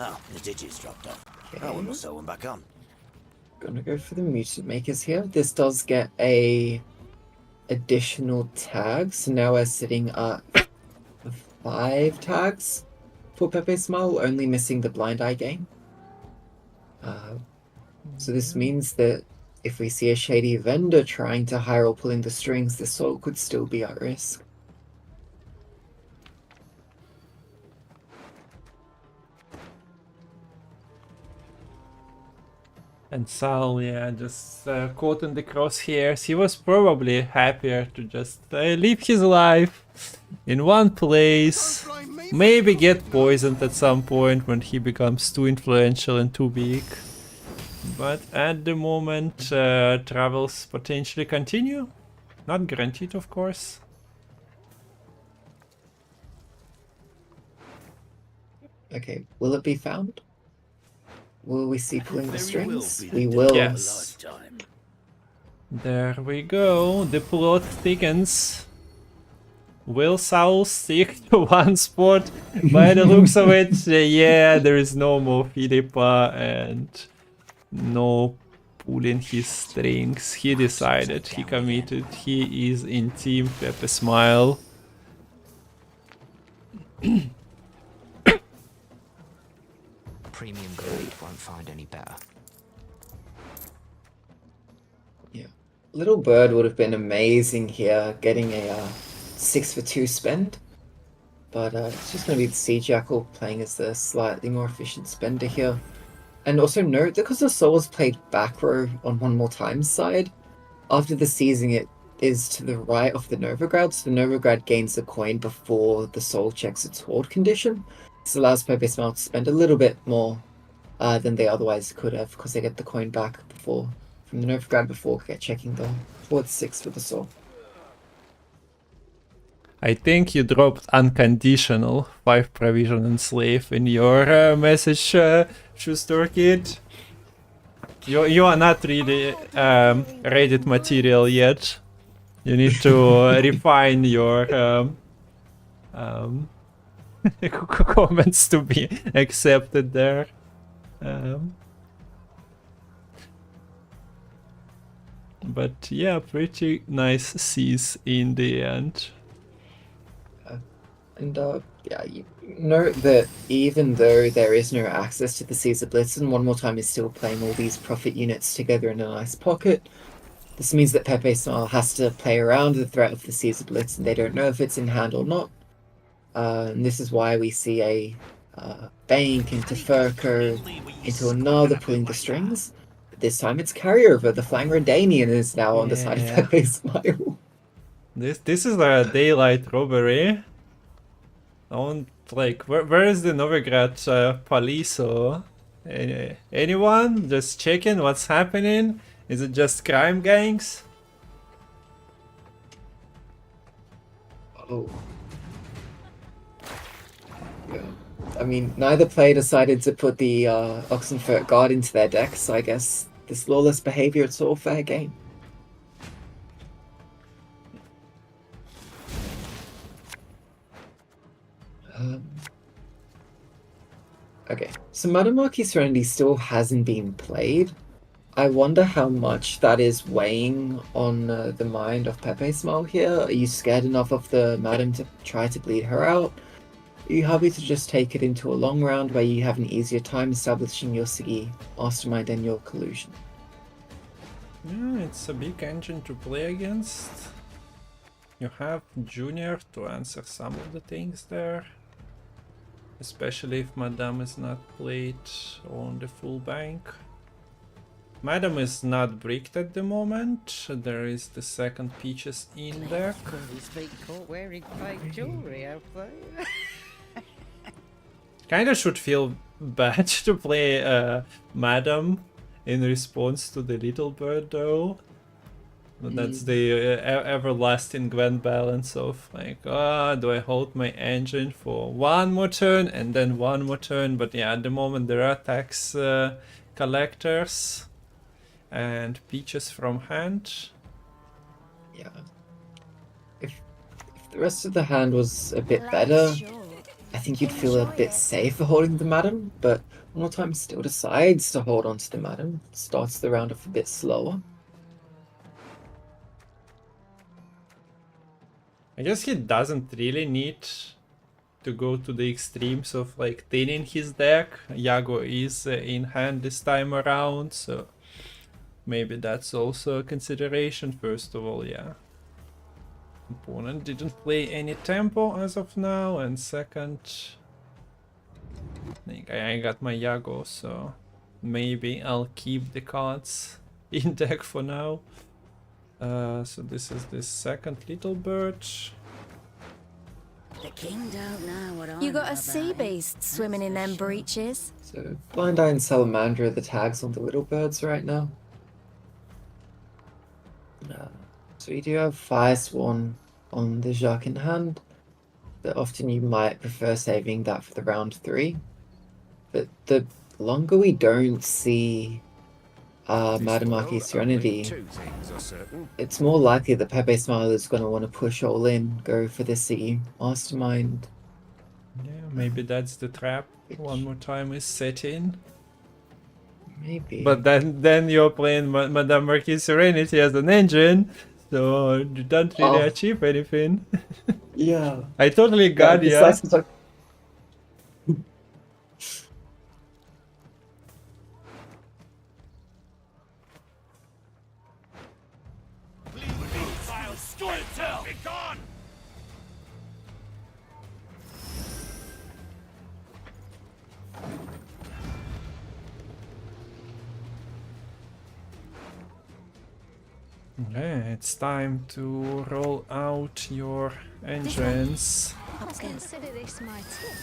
Oh, the digits dropped off. Oh, we must sew them back on. Gonna go for the mutant makers here. This does get a additional tag, so now we're sitting at 5 tags for PepeSmile, only missing the blind eye game. So this means that if we see a shady vendor trying to hire or pulling the strings, the soul could still be at risk. And Sal, yeah, just caught in the crosshairs. He was probably happier to just live his life in one place. Maybe get poisoned at some point when he becomes too influential and too big. But at the moment, travels potentially continue. Not guaranteed, of course. Okay, will it be found? Will we see pulling the strings? We will. Yes. There we go. The plot thickens. Will Saul stick to one spot? By the looks of it, yeah, there is no more Philippa and no pulling his strings. He decided, he committed, he is in team PepeSmile. Premium grade won't find any better. Yeah. Little Bird would have been amazing here, getting a 6 for 2 spend. But it's just going to be the Sea Jackal playing as the slightly more efficient spender here. And also note that because the Soul was played back row on One More Time's side, after the seizing it is to the right of the Novigrad, so the Novigrad gains the coin before the Soul checks its Horde condition. This allows PepeSmile to spend a little bit more than they otherwise could have, because they get the coin back before from the Novigrad before checking the Horde 6 for the Soul. I think you dropped unconditional 5 provision and slave in your message, Schuster Kid. You are not really Reddit material yet. You need to refine your comments to be accepted there. But yeah, pretty nice C's in the end. And Yeah, you note that even though there is no access to the Caesar Blitzen, One More Time is still playing all these profit units together in a nice pocket. This means that PepeSmile has to play around the threat of the Caesar Blitz, and they don't know if it's in hand or not. And this is why we see a bank into Furco, into another pulling the strings. But this time it's carryover. The Flying Redanian is now on the side of PepeSmile. This is a daylight robbery. I want, like, where is the Novigrad Paliso? Anyone? Just checking what's happening? Is it just crime gangs? Oh. Yeah. I mean, neither player decided to put the Oxenfurt Guard into their deck, so I guess this lawless behavior, it's all fair game. Okay, so Madamaki Serenity still hasn't been played. I wonder how much that is weighing on the mind of PepeSmile here. Are you scared enough of the Madam to try to bleed her out? Are you happy to just take it into a long round where you have an easier time establishing your Siggy Mastermind and your collusion? Yeah, it's a big engine to play against. You have Junior to answer some of the things there. Especially if Madame is not played on the full bank. Madame is not bricked at the moment. There is the second Peaches in deck. Wearing fake jewelry, have they? Kinda should feel bad to play Madame in response to the little bird though. But that's the everlasting Gwent balance of like, do I hold my engine for one more turn and then one more turn? But yeah, at the moment there are tax collectors and Peaches from hand. Yeah. If the rest of the hand was a bit better, I think you'd feel a bit safer holding the Madam, but One More Time still decides to hold on to the Madam, starts the round off a bit slower. I guess he doesn't really need to go to the extremes of like thinning his deck. Yago is in hand this time around, so maybe that's also a consideration. First of all, yeah. Opponent didn't play any tempo as of now, and second, I think I got my Yago, so maybe I'll keep the cards in deck for now. So this is the second little bird. The king don't know what You got a sea beast swimming in them breeches. So Blind Eye and Salamander are the tags on the little birds right now. So you do have FireSwan on the Jacques in hand, but often you might prefer saving that for the round 3. But the longer we don't see Madamaki Serenity, it's more likely that PepeSmile is going to want to push all in, go for the Siggy Mastermind. Yeah, maybe that's the trap. One More Time is set in. Maybe. But then you're playing Madame Marquis Serenity as an engine, so you don't really achieve anything. Yeah. I totally got you. Scoia'tael! Be gone! Okay, it's time to roll out your engines. Consider this my tip.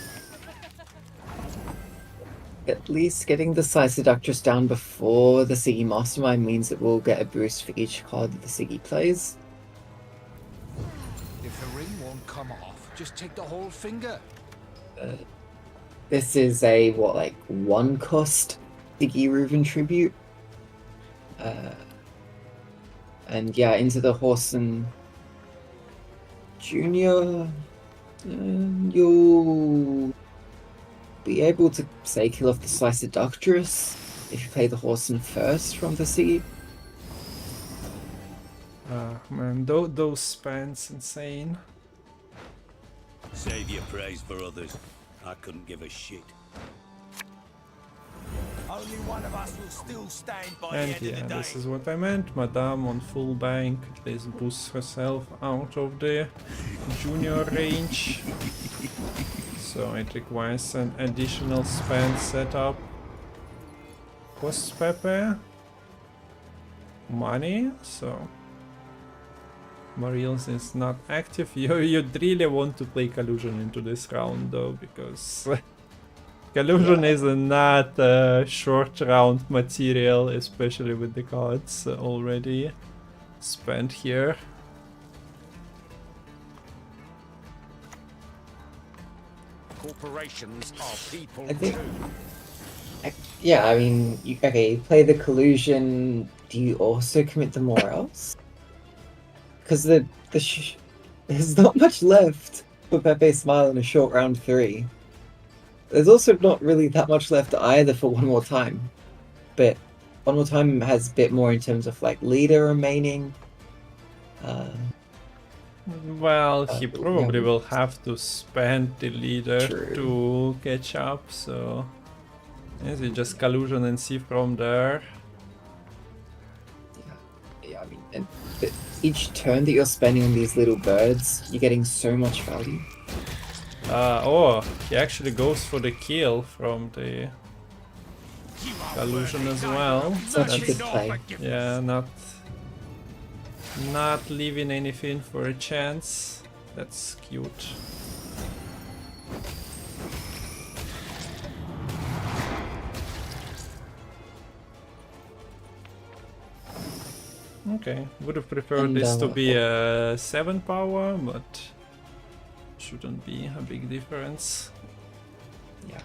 At least getting the Side Seductress down before the Siggy Mastermind means that we'll get a boost for each card that the Siggy plays. If the ring won't come off, just take the whole finger. This is a, what, like 1 cost Siggy Reuven tribute? And yeah, into the Horson Junior, you'll be able to, say, kill off the Slice Seductress if you play the Horson first from the Siggy. Man, those spans insane. Save your praise for others. I couldn't give a shit. Only one of us will still stand by And the end yeah, of the day. this is what I meant. Madame on full bank, at least boosts herself out of the junior range. So it requires an additional spend setup. Costs Pepe money, so Mariels is not active. You'd really want to play Collusion into this round though, because Collusion is not a short round material, especially with the cards already spent here. Corporations are people I think- too. Yeah, I mean, you play the collusion. Do you also commit the morals? Because there's not much left for PepeSmile in a short round 3. There's also not really that much left either for One More Time. But One More Time has a bit more in terms of like leader remaining. Well, he probably yeah. will have to spend the leader True. to catch up, so is it just collusion and see from there? Yeah, I mean, but each turn that you're spending on these little birds, you're getting so much value. Oh, he actually goes for the kill from the collusion as well. Such a good play. Yeah, not leaving anything for a chance. That's cute. Okay, would have preferred this to be a 7 power, but shouldn't be a big difference. Yeah.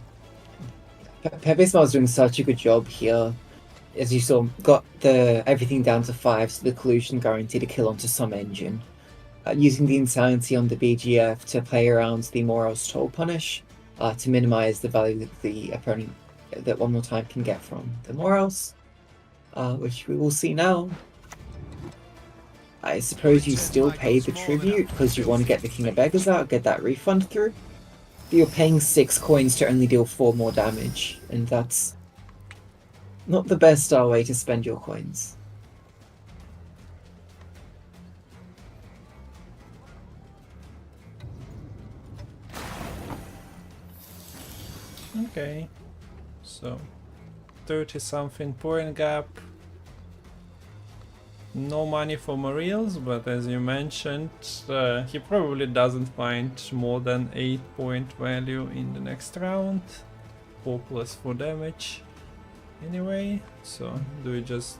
PepeSmile is doing such a good job here. As you saw, got everything down to 5, so the collusion guaranteed a kill onto some engine. Using the insanity on the BGF to play around the Morals Toll Punish to minimize the value that the opponent that One More Time can get from the Morals, which we will see now. I suppose you still pay the tribute because you want to get the King of Beggars out, get that refund through. But you're paying 6 coins to only deal 4 more damage, and that's not the best way to spend your coins. Okay, so 30 something point gap. No money for Mariels, but as you mentioned, he probably doesn't find more than 8 point value in the next round. 4 plus 4 damage. Anyway, so do we just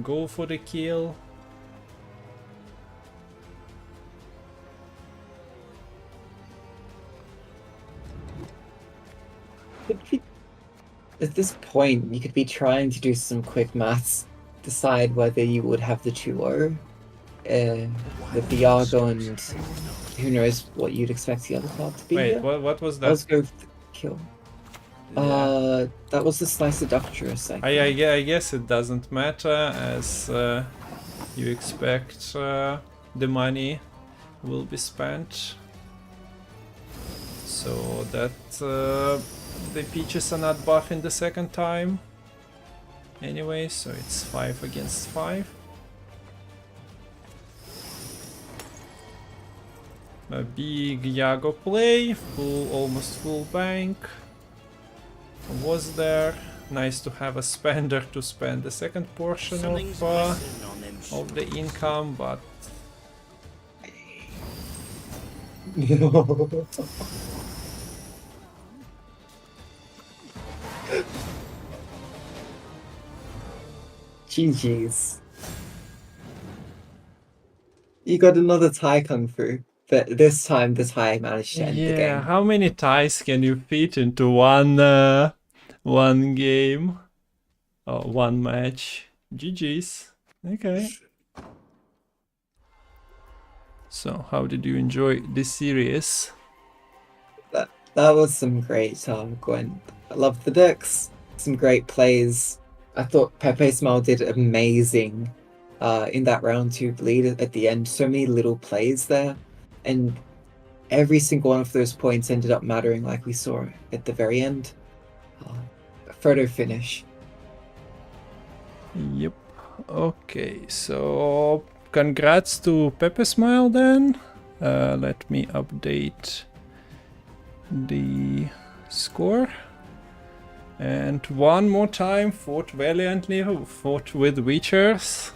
go for the kill? At this point, you could be trying to do some quick maths, decide whether you would have the 2-0 with the Iago, and who knows what you'd expect the other card to be. Wait, here. what was that? Let's go for the kill. Yeah. That was the Slice Seductress, I think. I guess it doesn't matter, as you expect the money will be spent. So that the peaches are not buffing the second time. Anyway, so it's 5 against 5. A big Iago play, almost full bank. Was there. Nice to have a spender to spend the second portion of the income, but GG's. You got another tie Kung Fu, but this time the tie managed to end the game. yeah, how many ties can you fit into one game? Oh, one match. GG's. Okay. So, how did you enjoy this series? That was some great Gwent. I loved the decks. Some great plays. I thought PepeSmile did amazing in that round 2 bleed at the end. So many little plays there. And every single one of those points ended up mattering, like we saw at the very end. Photo finish. Yep. Okay, so congrats to PepeSmile then. Let me update the score. And one more time, fought valiantly, fought with Witchers.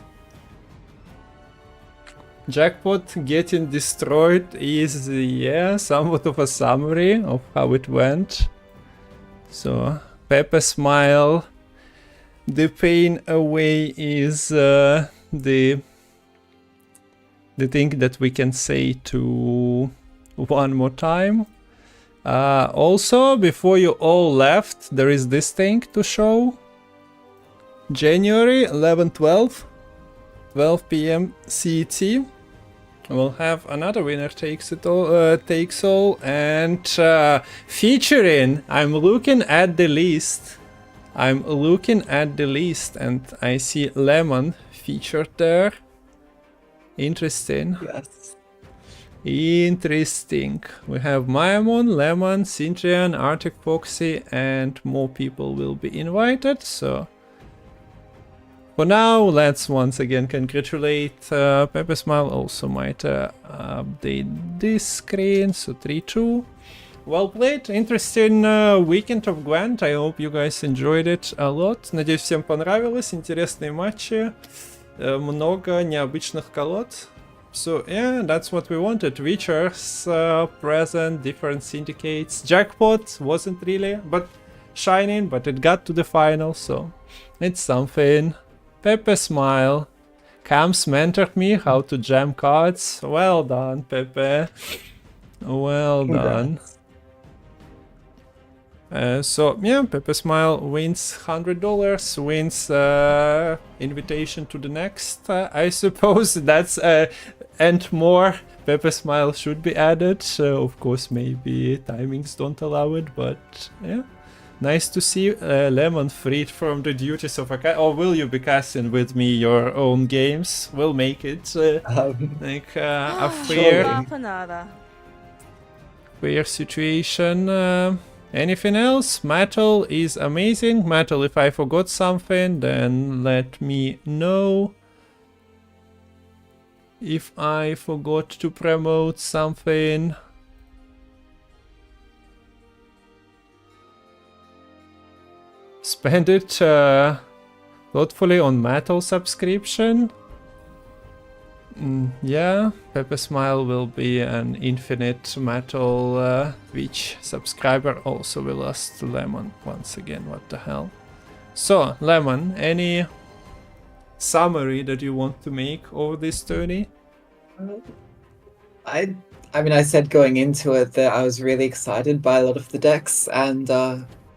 Jackpot getting destroyed is, yeah, somewhat of a summary of how it went. So, PepeSmile, the pain away is the thing that we can say to one more time. Also, before you all left, there is this thing to show. January 11-12, 12 p.m. CET. We'll have another winner takes all, and featuring. I'm looking at the list. And I see Lemon featured there. Interesting. Yes. Interesting. We have Mayamon, Lemon, Cintrian, Arctic Foxy, and more people will be invited. So for now, let's once again congratulate PepeSmile. Also might update this screen. So 3-2. Well played. Interesting weekend of Gwent. I hope you guys enjoyed it a lot. Надеюсь, всем понравилось. Интересные матчи. Много необычных колод. So yeah, that's what we wanted. Witchers present, different syndicates. Jackpot wasn't really but shining, but it got to the final, so it's something. PepeSmile. Camps mentored me how to jam cards. Well done, Pepe. Well done. So yeah, PepeSmile wins $100, wins invitation to the next. I suppose that's and more. PepeSmile should be added. Of course, maybe timings don't allow it, but yeah. Nice to see Lemon freed from the duties of a or will you be casting with me your own games? We'll make it like a fair situation. Anything else? Matol is amazing. Matol, if I forgot something, then let me know. If I forgot to promote something. Spend it thoughtfully on Matol subscription. Yeah, PepeSmile will be an infinite Matol Twitch subscriber. Also, we lost Lemon once again. What the hell? So, Lemon, any summary that you want to make over this tourney? I mean, I said going into it that I was really excited by a lot of the decks, and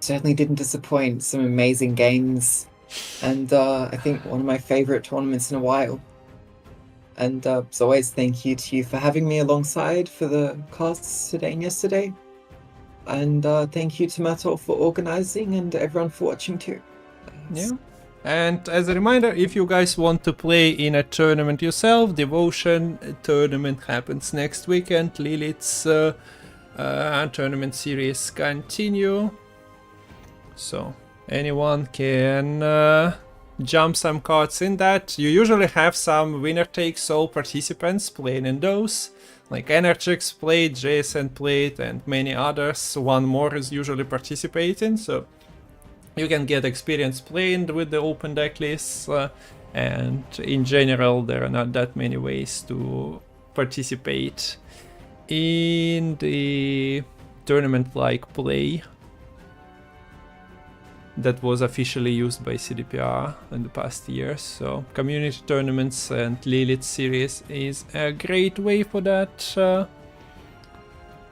certainly didn't disappoint. Some amazing games, and I think one of my favorite tournaments in a while. And as always, thank you to you for having me alongside for the casts today and yesterday. And thank you to Matol for organizing and everyone for watching too. Yeah. And as a reminder, if you guys want to play in a tournament yourself, Devotion tournament happens next weekend. Lilith's tournament series continue. So anyone can jump some cards in that. You usually have some winner takes all participants playing in those. Like Energix played, JSN played, and many others. One more is usually participating, so you can get experience playing with the open deck lists. And in general, there are not that many ways to participate in the tournament-like play that was officially used by CDPR in the past years. So community tournaments and Lilith series is a great way for that.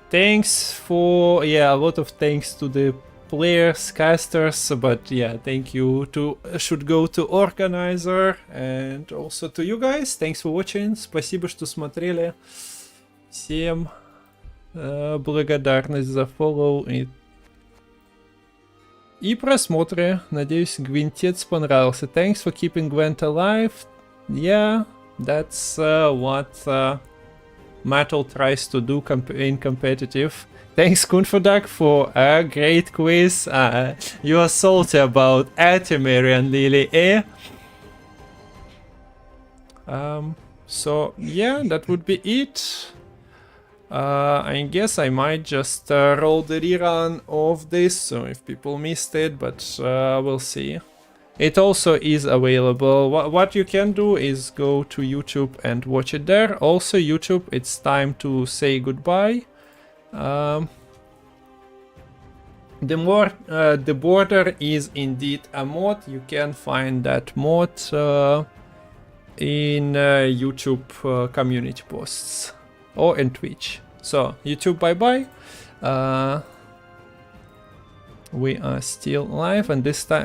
Thanks for, yeah, a lot of thanks to the players, casters, but yeah, thank you to should go to organizer and also to you guys. Thanks for watching. Спасибо, что смотрели. Всем благодарность за follow и просмотры. Надеюсь, Гвинтец понравился. Thanks for keeping Gwent alive. Yeah, that's what Matol tries to do in competitive. Thanks Kunfodak for a great quiz. You are salty about Atimir and Lily, eh? So yeah, that would be it. I guess I might just roll the rerun of this, so if people missed it, but we'll see. It also is available. What you can do is go to YouTube and watch it there. Also YouTube, it's time to say goodbye. The border is indeed a mod. You can find that mod in YouTube community posts or in Twitch. So YouTube, bye bye. We are still live, and this time